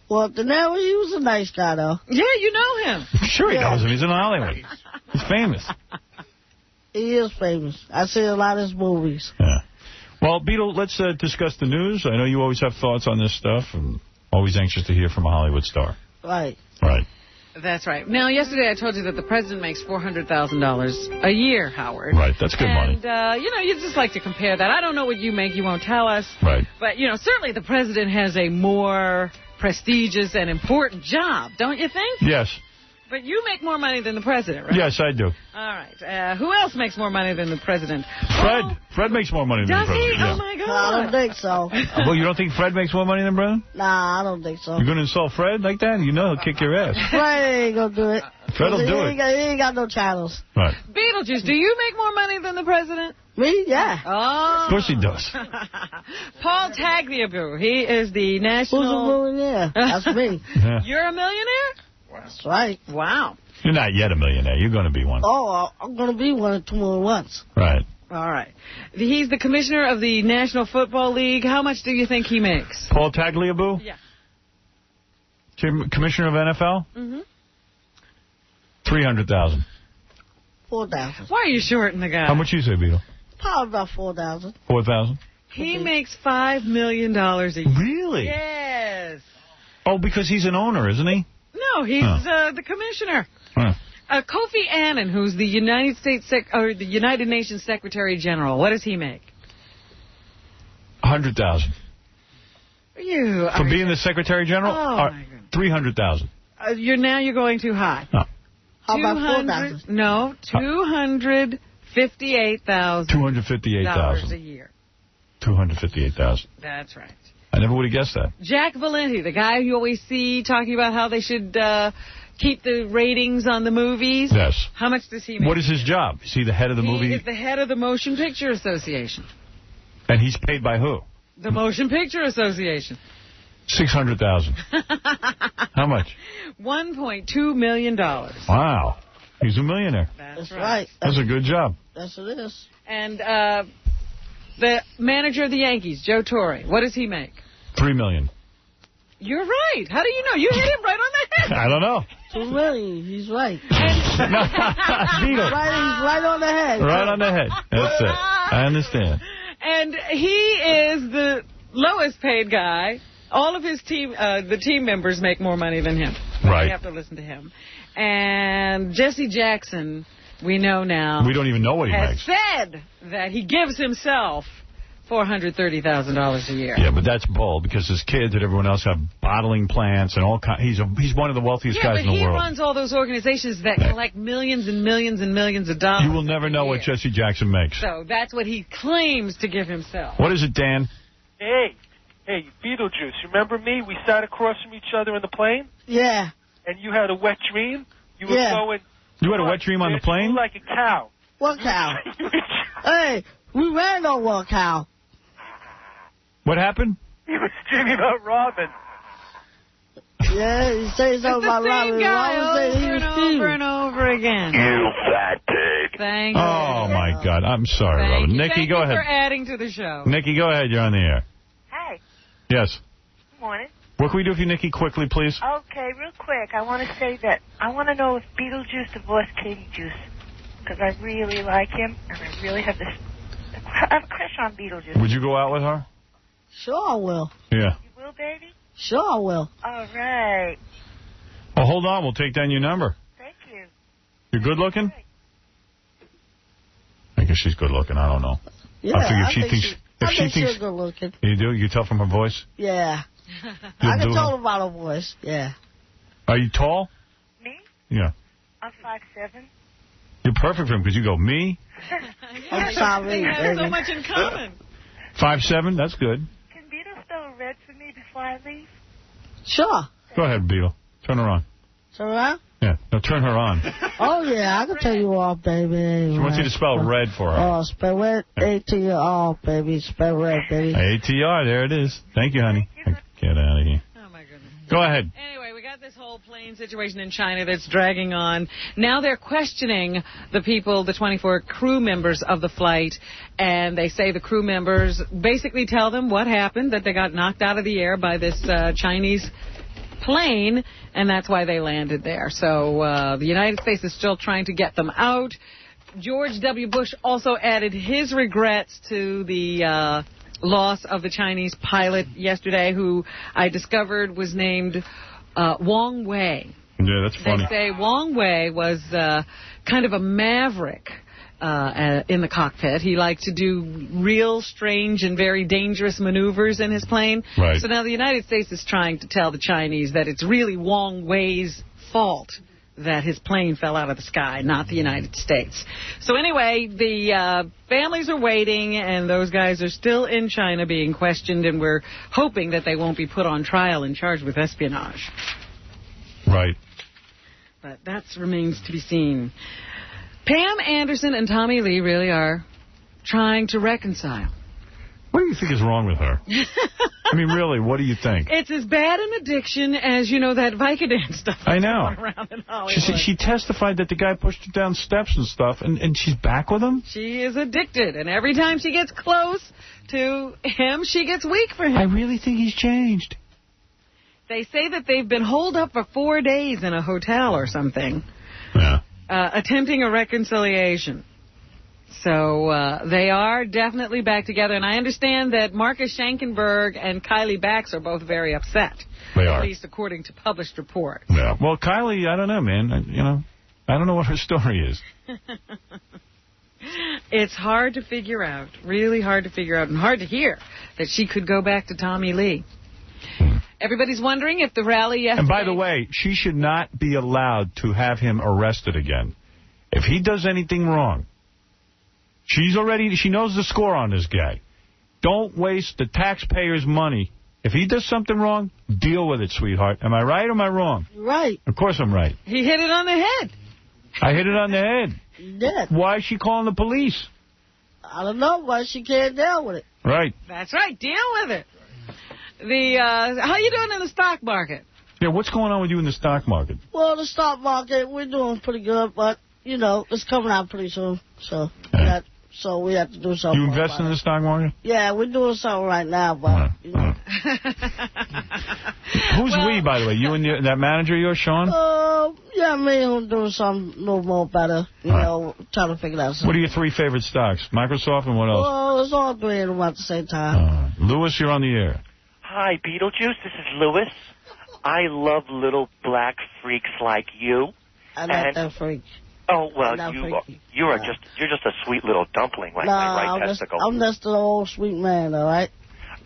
Well, De Niro, he was a nice guy, though. Yeah, you know him. Sure he knows him. He's in Hollywood. He's famous. He is famous. I see a lot of his movies. Yeah. Well, Beetle, let's discuss the news. I know you always have thoughts on this stuff, and always anxious to hear from a Hollywood star. Right. Right. That's right. Now, yesterday I told you that the president makes $400,000 a year, Howard. Right, that's good money. And, you just like to compare that. I don't know what you make. You won't tell us. Right. But, certainly the president has a more prestigious and important job, don't you think? Yes. But you make more money than the president, right? Yes, I do. All right. Who else makes more money than the president? Fred. Fred makes more money than the Does he? president. Yeah. Oh, my God. I don't think so. Well, you don't think Fred makes more money than Brennan? Nah, I don't think so. You're going to insult Fred like that? You know he'll kick your ass. Fred ain't gonna do it. Fred'll do it. He ain't got no channels. Right. Beetlejuice, do you make more money than the president? Me? Yeah. Oh. Of course he does. Paul Tagliabue, he is the national... Who's a millionaire? That's me. Yeah. You're a millionaire? That's right. Wow. You're not yet a millionaire. You're going to be one. Oh, I'm going to be one or two more months. Right. All right. He's the commissioner of the National Football League. How much do you think he makes? Paul Tagliabue? Yeah. Commissioner of NFL? Mm-hmm. $300,000. 4,000. Why are you shorting the guy? How much you say, Beetle? Probably about 4,000. 4,000? He makes $5 million a year. Really? Yes. Oh, because he's an owner, isn't he? No, he's the commissioner. Huh. Kofi Annan, who's the the United Nations Secretary General, what does he make? $100,000. For Are being the Secretary General? Oh, my goodness. $300,000. You're going too high. No. How about 4,000? No, $258,000. $258,000 a year. $258,000. That's right. I never would have guessed that. Jack Valenti, the guy you always see talking about how they should keep the ratings on the movies. Yes. How much does he make? What is his job? Is he the head of the movie? He is the head of the Motion Picture Association. And he's paid by who? The Motion Picture Association. $600,000. How much? $1.2 million. Wow. He's a millionaire. That's right. That's a good job. Yes, it is. And the manager of the Yankees, Joe Torre, what does he make? $3 million. You're right. How do you know? You hit him right on the head. I don't know. $2 million. He's right. Beetle. He's right on the head. Right on the head. That's it. I understand. And he is the lowest paid guy. All of his team, the team members make more money than him. Right. You have to listen to him. And Jesse Jackson, we know now. We don't even know what he has makes. said that he gives himself $430,000 a year. Yeah, but that's bull because his kids and everyone else have bottling plants and all kinds. He's one of the wealthiest guys in the world. Yeah, but he runs all those organizations that collect millions and millions and millions of dollars. You will never know what Jesse Jackson makes. So that's what he claims to give himself. What is it, Dan? Hey, Beetlejuice, remember me? We sat across from each other in the plane? Yeah. And you had a wet dream? You were going... You had a wet dream on the plane? You were like a cow. What cow? Hey, we ran on one cow. What happened? He was dreaming about Robin. Yeah, he said something about Robin. It's the same guy over and over again. You fat pig. Thank you. Oh, my God. I'm sorry, Thank Robin. you. Nikki, Thank go you ahead. for adding to the show. Nikki, go ahead. You're on the air. Hi. Yes. Good morning. What can we do for you, Nikki, quickly, please? Okay, real quick. I want to say that I want to know if Beetlejuice divorced Katie Juice. Because I really like him, and I really have this... I have a crush on Beetlejuice. Would you go out with her? Sure I will. Yeah. You will, baby? Sure I will. All right. Well, hold on. We'll take down your number. Thank you. You're good looking? I guess she's good looking. I don't know. Yeah, I think she's good looking. You do? You can tell from her voice? Yeah. I can tell about her voice. Yeah. Are you tall? Me? Yeah. I'm 5'7". You're perfect for him because you go, me? I'm sorry, They have so much in common. 5'7"? That's good. before I leave? Sure. Go ahead, Beetle. Turn her on. Turn around? Yeah. No, turn her on. Oh, yeah, I can tell you off, baby. She wants you to spell red for her. Oh, spell red, A-T-R, baby. Spell red, baby. A-T-R, there it is. Thank you, honey. Get out of here. Oh, my goodness. Go ahead. Anyway, we got this whole plane situation in China that's dragging on. Now they're questioning the people, the 24 crew members of the flight, and they say the crew members basically tell them what happened, that they got knocked out of the air by this Chinese plane, and that's why they landed there. So the United States is still trying to get them out. George W. Bush also added his regrets to the loss of the Chinese pilot yesterday, who I discovered was named Wang Wei. Yeah, that's funny. They say Wang Wei was kind of a maverick in the cockpit. He liked to do real strange and very dangerous maneuvers in his plane. Right. So now the United States is trying to tell the Chinese that it's really Wang Wei's fault that his plane fell out of the sky, not the United States. So anyway, the families are waiting, and those guys are still in China being questioned, and we're hoping that they won't be put on trial and charged with espionage. Right. But that remains to be seen. Pam Anderson and Tommy Lee really are trying to reconcile. What do you think is wrong with her? I mean, really, what do you think? It's as bad an addiction as, you know, that Vicodin stuff. I know. Going around in Hollywood. She testified that the guy pushed her down steps and stuff, and she's back with him? She is addicted, and every time she gets close to him, she gets weak for him. I really think he's changed. They say that they've been holed up for 4 days in a hotel or something. Yeah. Attempting a reconciliation. So they are definitely back together. And I understand that Marcus Schenkenberg and Kylie Bax are both very upset. They are. At least according to published reports. Yeah. Well, Kylie, I don't know, man. I don't know what her story is. It's hard to figure out. Really hard to figure out. And hard to hear that she could go back to Tommy Lee. Everybody's wondering if the rally yesterday... And by the way, she should not be allowed to have him arrested again. If he does anything wrong, she knows the score on this guy. Don't waste the taxpayers' money. If he does something wrong, deal with it, sweetheart. Am I right or am I wrong? Right. Of course I'm right. He hit it on the head. I hit it on the head. You did. Why is she calling the police? I don't know why she can't deal with it. Right. That's right. Deal with it. How you doing in the stock market? Yeah, what's going on with you in the stock market? Well, the stock market, we're doing pretty good, but, you know, it's coming out pretty soon. So, we have to do something. You invest in the stock market? Yeah, we're doing something right now, but, you know. Who's we, by the way? You and that manager of yours, Sean? Yeah, me and him doing something a little more better. You know, trying to figure out something. What are your 3 favorite stocks? Microsoft and what else? Well, it's all 3 of them at the same time. Lewis, you're on the air. Hi, Beetlejuice. This is Lewis. I love little black freaks like you. I'm not that freak. Oh, well, you're just a sweet little dumpling like my right testicle. I'm just an old sweet man, all right?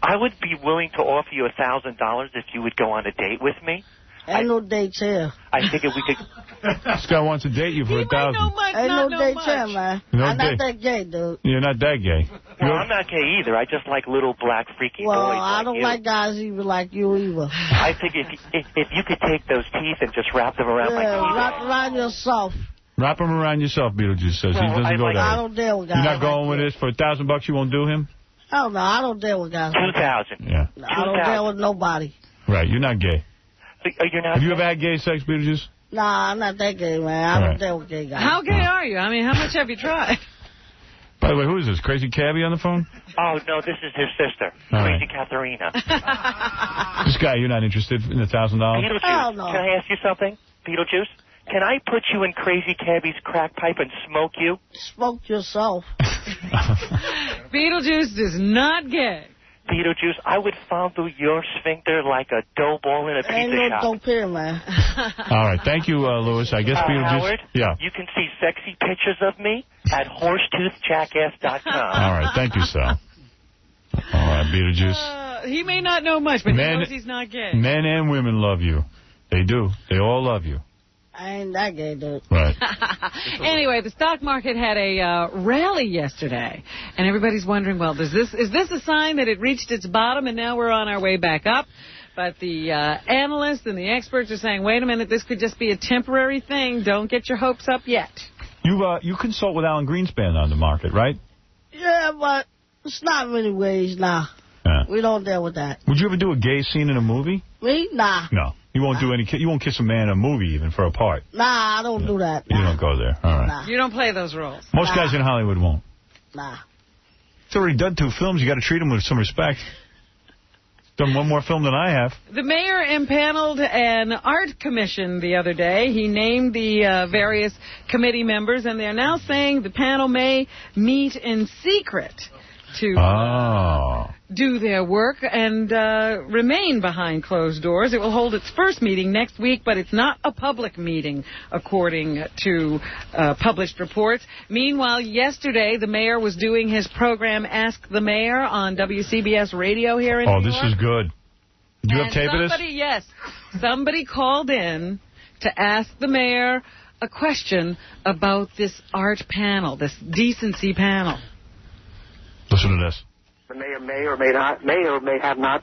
I would be willing to offer you $1,000 if you would go on a date with me. Ain't no dates here. I figured we could... This guy wants to date you for $1,000. Ain't no dates here, man. I'm not that gay, dude. You're not that gay. Well, I'm not gay either. I just like little black freaky boys like I don't like guys even like you either. I figure if you could take those teeth and just wrap them around my teeth. Wrap around yourself. Wrap them around yourself, Beetlejuice says. Well, he doesn't go there. I don't deal with guys. You're not going with this? For $1,000 you won't do him? Oh, no, I don't deal with guys. 2,000. Yeah. I don't deal with nobody. Right, you're not gay. You're not Have you ever had gay sex, Beetlejuice? Nah, I'm not that gay, man. I don't deal with gay guys. How gay are you? I mean, how much have you tried? By the way, who is this? Crazy Cabbie on the phone? Oh, no, this is his sister, Crazy Katharina. This guy, you're not interested in the $1,000? Beetlejuice, can I ask you something? Beetlejuice, can I put you in Crazy Cabbie's crack pipe and smoke you? Smoke yourself. Beetlejuice is not gay. Beetlejuice, I would fondle your sphincter like a dough ball in a pizza Ain't no shop. dope here, man. All right, thank you, Lewis. I guess Beetlejuice... Howard, yeah. You can see sexy pictures of me at horsetoothjackass.com. All right, thank you, Sal. All right, Beetlejuice. He may not know much, but he knows he's not gay. Men and women love you. They do. They all love you. I ain't that gay, dude. Right. Anyway, the stock market had a rally yesterday, and everybody's wondering, well, is this a sign that it reached its bottom and now we're on our way back up? But the analysts and the experts are saying, wait a minute, this could just be a temporary thing. Don't get your hopes up yet. You consult with Alan Greenspan on the market, right? Yeah, but it's not really ways, nah. Yeah. We don't deal with that. Would you ever do a gay scene in a movie? Me? Nah. No. You won't do any. You won't kiss a man in a movie even for a part. Nah, I don't do that. Nah. You don't go there. All right. Nah. You don't play those roles. Most guys in Hollywood won't. Nah. He's already done 2 films. You got to treat him with some respect. Done 1 more film than I have. The mayor impaneled an art commission the other day. He named the various committee members, and they're now saying the panel may meet in secret to do their work and remain behind closed doors. It will hold its first meeting next week, but it's not a public meeting, according to published reports. Meanwhile, yesterday, the mayor was doing his program Ask the Mayor on WCBS Radio here in New York. Oh, this is good. Do you have tape of this? Yes. Somebody called in to ask the mayor a question about this art panel, this decency panel. Listen to this. The mayor may or may have not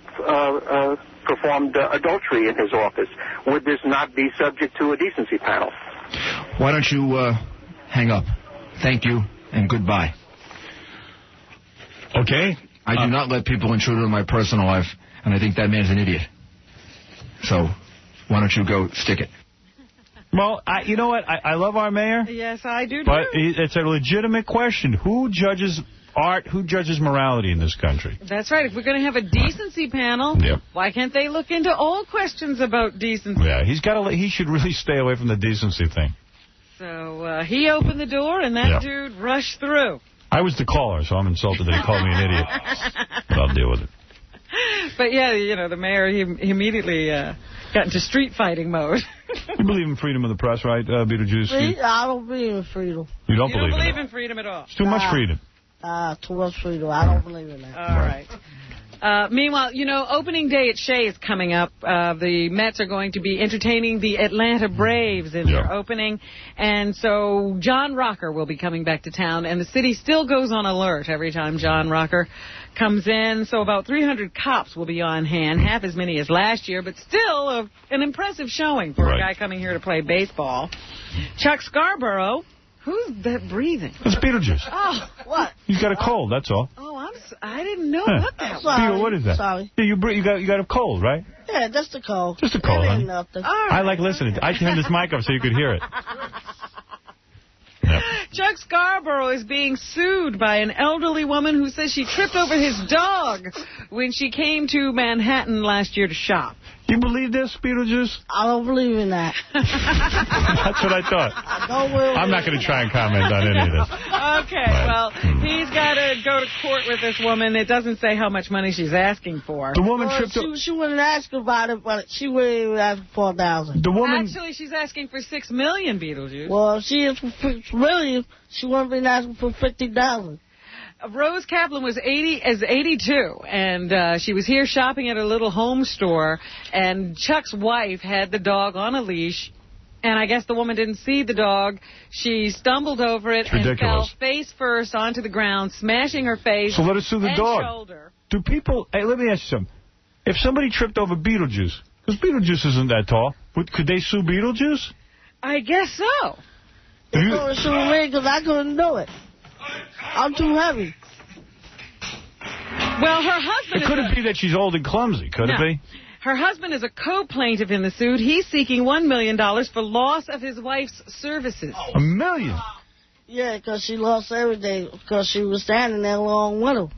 performed adultery in his office. Would this not be subject to a decency panel? Why don't you hang up? Thank you and goodbye. Okay? I do not let people intrude into my personal life, and I think that man's an idiot. So why don't you go stick it? Well, you know what? I love our mayor. Yes, I do. But it's a legitimate question. Who judges art? Who judges morality in this country? That's right. If we're going to have a decency panel, why can't they look into all questions about decency? Yeah, he should really stay away from the decency thing. So he opened the door, and that dude rushed through. I was the caller, so I'm insulted that he called me an idiot. But I'll deal with it. But, yeah, you know, the mayor, he immediately got into street fighting mode. You believe in freedom of the press, right, Beetlejuice? I don't believe in freedom. You don't believe in freedom at all? It's too much freedom. Too much freedom. I don't believe in that. All right. Meanwhile, you know, opening day at Shea is coming up. The Mets are going to be entertaining the Atlanta Braves in their opening. And so John Rocker will be coming back to town. And the city still goes on alert every time John Rocker comes in. So about 300 cops will be on hand, half as many as last year, but still an impressive showing for a guy coming here to play baseball. Chuck Scarborough. Who's that breathing? It's Beetlejuice. Oh, what? He's got a cold, that's all. Oh, I didn't know what that was. Beetle, what is that? Sorry. Yeah, you got a cold, right? Yeah, just a cold. Just a cold, It huh? ain't nothing. I like listening. I turned this mic up so you could hear it. Chuck Scarborough is being sued by an elderly woman who says she tripped over his dog when she came to Manhattan last year to shop. You believe this, Beetlejuice? I don't believe in that. That's what I thought. I'm not going to try and comment on any of this. Okay, well, he's got to go to court with this woman. It doesn't say how much money she's asking for. The woman tripped over... She wouldn't ask about it, but she wouldn't even ask for $4,000. The woman... Actually, she's asking for $6 million, Beetlejuice. Well, if she is for $6 million, she wouldn't be asking for $50,000. Rose Kaplan was 82, and she was here shopping at a little home store, and Chuck's wife had the dog on a leash, and I guess the woman didn't see the dog. She stumbled over it and fell face first onto the ground, smashing her face So let us sue the dog. shoulder. Do people... Hey, let me ask you something. If somebody tripped over Beetlejuice, because Beetlejuice isn't that tall, could they sue Beetlejuice? I guess so. They couldn't sue me because I couldn't do it. I'm too heavy. Well, her husband... It couldn't be that she's old and clumsy, could it be? Her husband is a co-plaintiff in the suit. He's seeking $1 million for loss of his wife's services. $1 million? Yeah, because she lost everything because she was standing there along with him.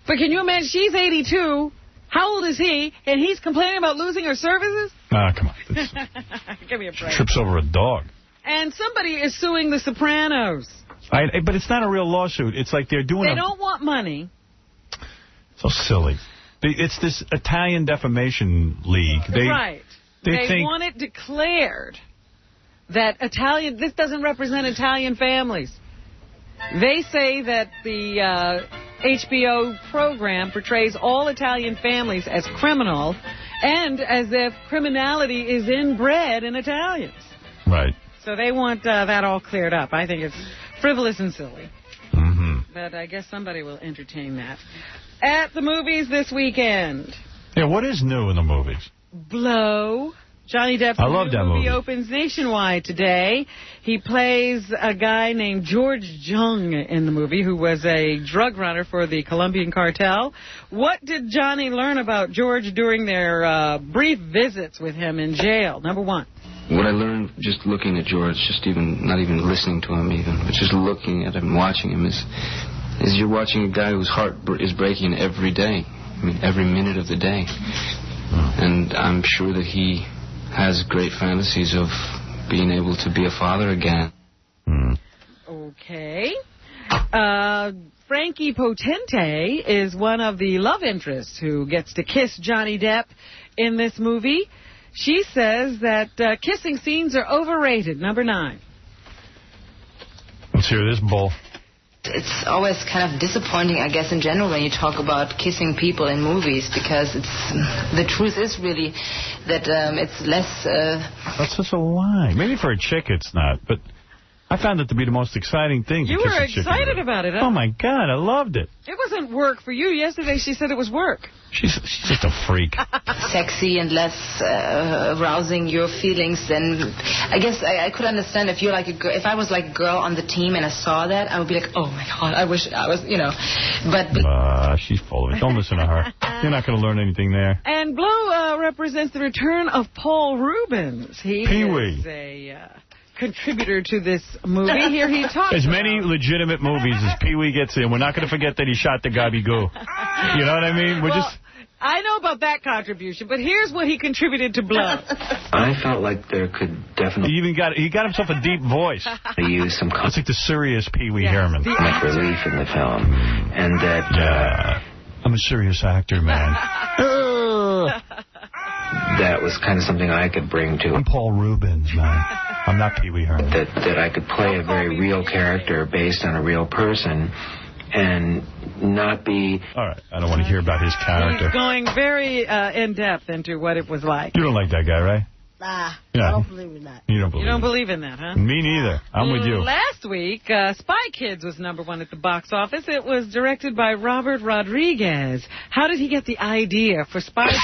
But can you imagine? She's 82. How old is he? And he's complaining about losing her services? Come on. Give me a break. Trips over a dog. And somebody is suing The Sopranos. But it's not a real lawsuit. It's like they're doing They don't want money. So silly. It's this Italian defamation league. They think... want it declared that this doesn't represent Italian families. They say that the HBO program portrays all Italian families as criminal and as if criminality is inbred in Italians. Right. So they want that all cleared up. I think it's frivolous and silly. Mm-hmm. But I guess somebody will entertain that. At the movies this weekend. Yeah, what is new in the movies? Blow. Johnny Depp's new movie opens nationwide today. He plays a guy named George Jung in the movie who was a drug runner for the Colombian cartel. What did Johnny learn about George during their brief visits with him in jail? Number one. What I learned just looking at George, not even listening to him even, but just looking at him, watching him, is you're watching a guy whose heart is breaking every day. I mean, every minute of the day. And I'm sure that he has great fantasies of being able to be a father again. Okay. Frankie Potente is one of the love interests who gets to kiss Johnny Depp in this movie. She says that kissing scenes are overrated. Number 9. Let's hear this bull. It's always kind of disappointing, I guess, in general when you talk about kissing people in movies, because the truth is really that it's less... That's such a lie. Maybe for a chick it's not, but I found it to be the most exciting thing. You were excited about it, huh? Oh, my God, I loved it. It wasn't work for you. Yesterday she said it was work. She's just a freak. Sexy and less arousing your feelings, then I guess I could understand if you're like a girl. If I was like a girl on the team and I saw that, I would be like, oh my God, I wish I was, But she's full of it. Don't listen to her. You're not going to learn anything there. And Blow represents the return of Paul Rubens. He Pee-wee is a contributor to this movie. Here he talks as many legitimate movies as Pee-wee gets in. We're not going to forget that he shot the Gabby-Goo. You know what I mean? I know about that contribution, but here's what he contributed to Blow. I felt like there could definitely... He got himself a deep voice. Use some... It's like the serious Pee-wee Herman. Make relief in the film. And that... I'm a serious actor, man. That was kind of something I could bring to... I'm Paul Rubens, man. I'm not Pee-wee Herman. That I could play a very real character based on a real person and not be... All right, I don't want to hear about his character. He's going very in-depth into what it was like. You don't like that guy, right? Nah, yeah. I don't believe in that. You don't believe in that, huh? Me neither. I'm with you. Last week, Spy Kids was number 1 at the box office. It was directed by Robert Rodriguez. How did he get the idea for Spy Kids?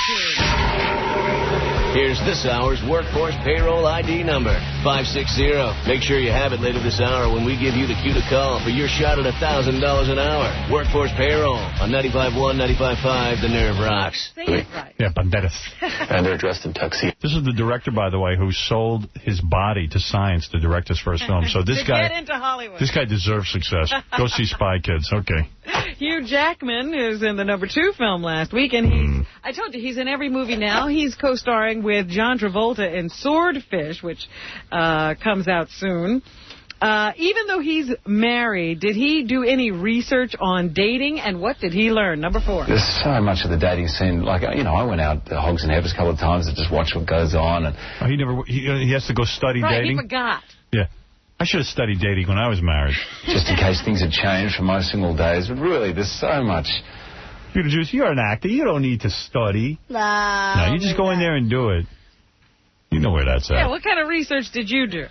Here's this hour's Workforce Payroll ID number, 560. Make sure you have it later this hour when we give you the cue to call for your shot at $1,000 an hour. Workforce Payroll on 95.1, 95.5, The Nerve Rocks. Say it right. Yeah, Banderas. And they're dressed in tuxedo. This is the director, by the way, who sold his body to science to direct his first film. So this guy... get into Hollywood. This guy deserves success. Go see Spy Kids. Okay. Hugh Jackman is in the number 2 film last week, and I told you, he's in every movie now. He's co-starring with John Travolta in Swordfish, which comes out soon. Even though he's married, did he do any research on dating, and what did he learn? Number 4. There's so much of the dating scene. Like, I went out to Hogs and Heifers a couple of times to just watch what goes on. And he has to go study dating? He forgot. Yeah. I should have studied dating when I was married. Just in case things had changed from my single days. But really, there's so much. Beetlejuice, you're an actor. You don't need to study. Nah. No, you just go in there and do it. You know where that's at. Yeah, what kind of research did you do?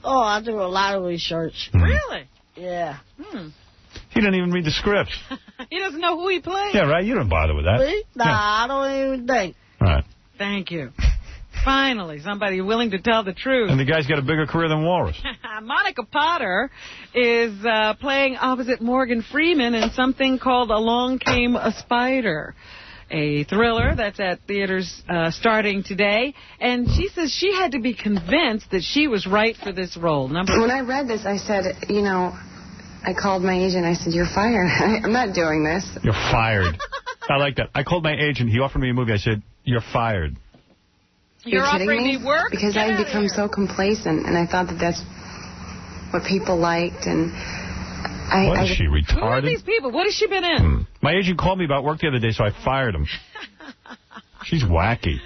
Oh, I do a lot of research. Really? Yeah. He doesn't even read the scripts. He doesn't know who he plays. Yeah, right? You don't bother with that. Me? Nah, yeah. I don't even think. All right. Thank you. Finally, somebody willing to tell the truth. And the guy's got a bigger career than Walrus. Monica Potter is playing opposite Morgan Freeman in something called Along Came a Spider, a thriller that's at theaters starting today. And she says she had to be convinced that she was right for this role. When I read this, I said, I called my agent. I said, you're fired. I'm not doing this. You're fired. I like that. I called my agent. He offered me a movie. I said, you're fired. You're offering me work? Because I had become so complacent, and I thought that that's what people liked. And what is she, retarded? Who are these people? What has she been in? My agent called me about work the other day, so I fired him. She's wacky.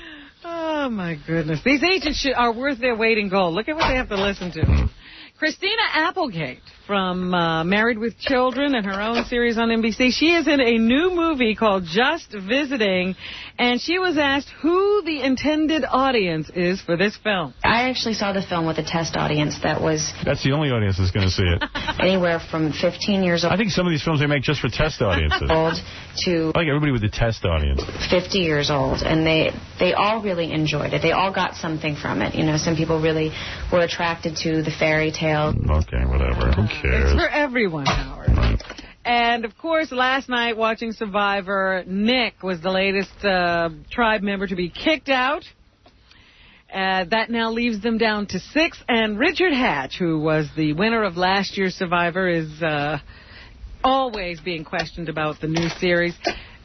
Oh, my goodness. These agents are worth their weight in gold. Look at what they have to listen to. Christina Applegate from Married with Children and her own series on NBC. She is in a new movie called Just Visiting, and she was asked who the intended audience is for this film. I actually saw the film with a test audience that was... That's the only audience that's going to see it. Anywhere from 15 years old... I think some of these films they make just for test audiences. ...old to... I like everybody with the test audience. 50 years old, and they all really enjoyed it. They all got something from it. You know, some people really were attracted to the fairy tale. Okay, whatever. Who cares? It's for everyone, Howard. Right. And, of course, last night watching Survivor, Nick was the latest tribe member to be kicked out. That now leaves them down to 6. And Richard Hatch, who was the winner of last year's Survivor, is always being questioned about the new series.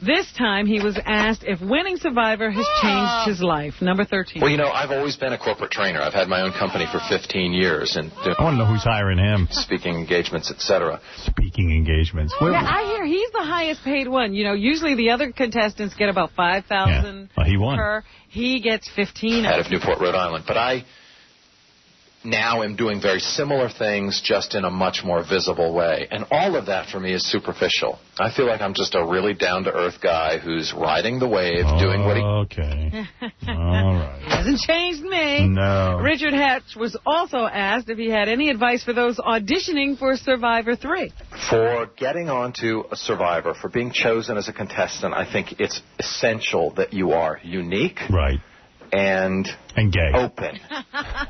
This time he was asked if winning Survivor has changed his life. Number 13. Well, you know, I've always been a corporate trainer. I've had my own company for 15 years. And I want to know who's hiring him. Speaking engagements, etc. Speaking engagements. Yeah, I hear he's the highest paid one. You know, usually the other contestants get about $5,000 he won. per. He gets $15,000. Out of Newport, Rhode Island. But I now am doing very similar things, just in a much more visible way. And all of that for me is superficial. I feel like I'm just a really down-to-earth guy who's riding the wave, doing what he... Okay. All right. Hasn't changed me. No. Richard Hatch was also asked if he had any advice for those auditioning for Survivor 3. For getting onto a Survivor, for being chosen as a contestant, I think it's essential that you are unique. Right. And gay. Open.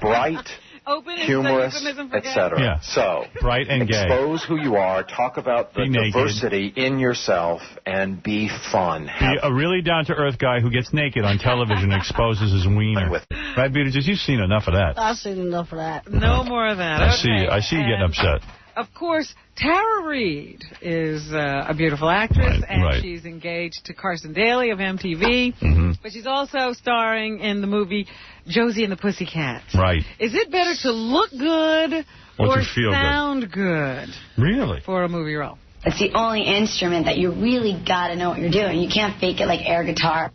Bright. Open, humorous, etc. Yeah. So, bright and gay. Expose who you are, talk about the diversity in yourself, and be fun. Be a really down-to-earth guy who gets naked on television and exposes his wiener. Right, Beetlejuice? You've seen enough of that. I've seen enough of that. No more of that. I see you getting upset. Of course, Tara Reid is a beautiful actress, and she's engaged to Carson Daly of MTV. But she's also starring in the movie Josie and the Pussycats. Right. Is it better to look good or sound good? Really? For a movie role. It's the only instrument that you really got to know what you're doing. You can't fake it like air guitar.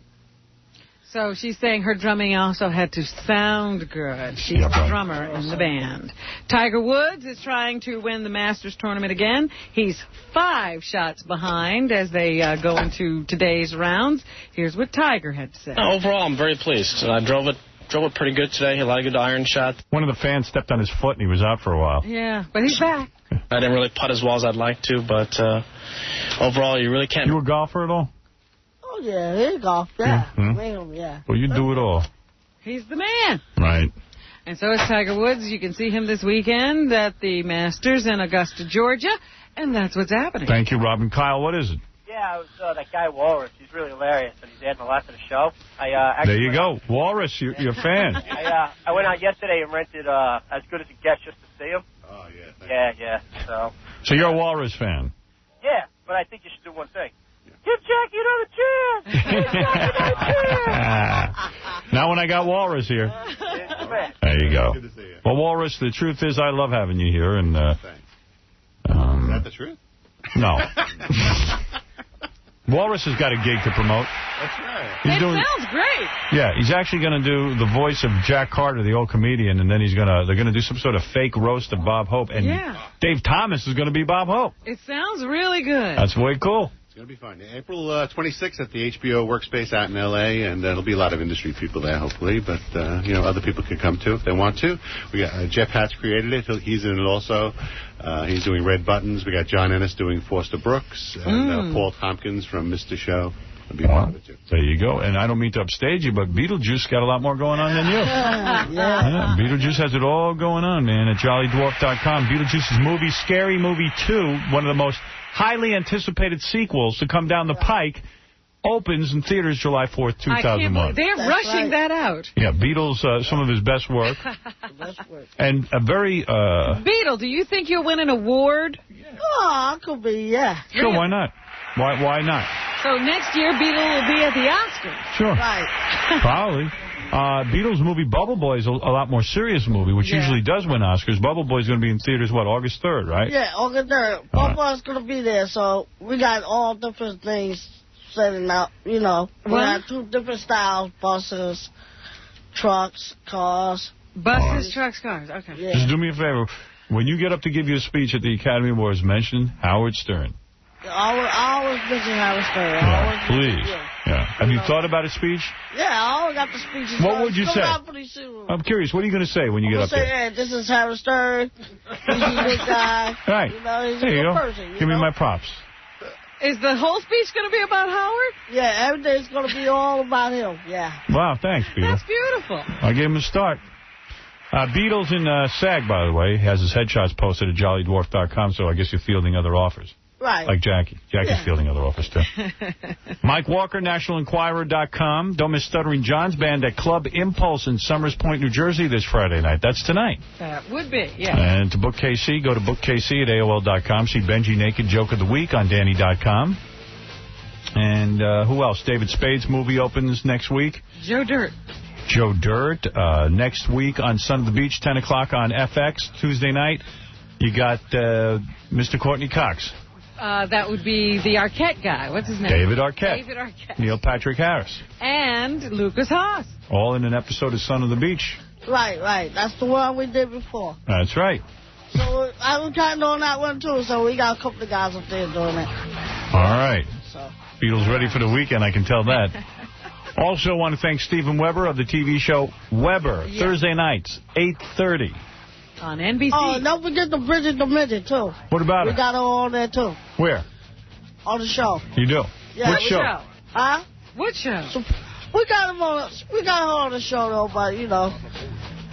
So she's saying her drumming also had to sound good. She's the drummer in the band. Tiger Woods is trying to win the Masters tournament again. He's 5 shots behind as they go into today's rounds. Here's what Tiger had to say. Overall, I'm very pleased. I drove it pretty good today. A lot of good iron shots. One of the fans stepped on his foot and he was out for a while. Yeah, but he's back. I didn't really putt as well as I'd like to, but overall, you really can't. You a golfer at all? Oh, yeah, he's golf, yeah. Yeah. Well, you do it all. He's the man. Right. And so is Tiger Woods. You can see him this weekend at the Masters in Augusta, Georgia, and that's what's happening. Thank you, Robin. Kyle, what is it? Yeah, it was that guy Walrus. He's really hilarious, and he's adding a lot to the show. There you go. Walrus, you're a fan. I went out yesterday and rented As Good as It Gets just to see him. Oh, yeah. Yeah. So you're a Walrus fan? Yeah, but I think you should do one thing. Give Jackie another chance! Give Jackie another chance! Now when I got Walrus here. There you go. Good to see you. Well, Walrus, the truth is I love having you here. And Thanks. Is that the truth? No. Walrus has got a gig to promote. That's right. Sounds great. Yeah, he's actually going to do the voice of Jack Carter, the old comedian, and then they're going to do some sort of fake roast of Bob Hope. And Dave Thomas is going to be Bob Hope. It sounds really good. That's way cool. It's going to be fun. April 26th at the HBO Workspace out in L.A., and there'll be a lot of industry people there, hopefully. But, other people can come, too, if they want to. We got Jeff Hatch created it. He's in it also. He's doing Red Buttons. We got John Ennis doing Foster Brooks. And Paul Tompkins from Mr. Show. There you go. And I don't mean to upstage you, but Beetlejuice got a lot more going on than you. Yeah. Beetlejuice has it all going on, man, at JollyDwarf.com. Beetlejuice's movie, Scary Movie 2, one of the most highly anticipated sequels to come down the pike, opens in theaters July 4th, 2001. They're rushing that out. Yeah, Beatles, some of his best work. And a very... Beetle, do you think you'll win an award? Oh, I could be, yeah. Sure, why not? Why not? So next year, Beetle will be at the Oscars. Sure. Right. Probably. Beatles' movie Bubble Boy is a lot more serious movie, which usually does win Oscars. Bubble Boy is going to be in theaters, August 3rd, right? Yeah, August 3rd. Bubble Boy's going to be there, so we got all different things setting up, We got 2 different styles, buses, trucks, cars. Buses, trucks, cars, okay. Yeah. Just do me a favor. When you get up to give your speech at the Academy Awards, mention Howard Stern. I always mention Howard Stern. Yeah, please. Yeah. Have you thought about a speech? Yeah, I always got the speeches. What would you say? I'm curious. What are you going to say when you get up there? Hey, this is Howard Stern. He's a good guy. Right. You know, he's there a you good go. person. Give me my props. Is the whole speech going to be about Howard? Yeah, everything's going to be all about him. Yeah. Wow, thanks, Beetle. That's beautiful. I gave him a start. Beetle's in SAG, by the way, has his headshots posted at jollydwarf.com, so I guess you're fielding other offers. Right. Like Jackie. Jackie's fielding other offers, too. Mike Walker, NationalEnquirer.com. Don't miss Stuttering John's band at Club Impulse in Summers Point, New Jersey this Friday night. That's tonight. That would be, yeah. And to book KC, go to bookkc at AOL.com. See Benji Naked Joke of the Week on Danny.com. And who else? David Spade's movie opens next week. Joe Dirt. Joe Dirt. Next week on Son of the Beach, 10 o'clock on FX, Tuesday night. You got Mr. Courtney Cox. That would be the Arquette guy. What's his name? David Arquette. David Arquette. Neil Patrick Harris. And Lucas Haas. All in an episode of Son of the Beach. Right. That's the one we did before. That's right. So I was kind of on that one, too, so we got a couple of guys up there doing it. All right. Beatles ready for the weekend, I can tell that. Also want to thank Steven Weber of the TV show Weber, Thursday nights, 8:30. On NBC. Oh, don't forget the Bridget the Midget, too. What about We her? got her on there, too. Where? On the show. You do? Yeah, What show? Huh? What show? So, we got her on the show, though, but, you know,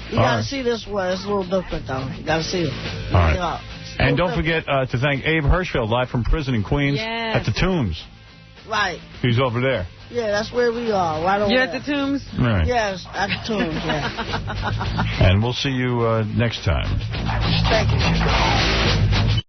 you got to see this one. It's a little different, though. You got to see it. All right. And don't forget to thank Abe Hirschfeld, live from prison in Queens, at the Tombs. Right. He's over there. Yeah, that's where we are, right over You're there. at the Tombs? Right. Yes, at the Tombs, yeah. And we'll see you next time. Thank you.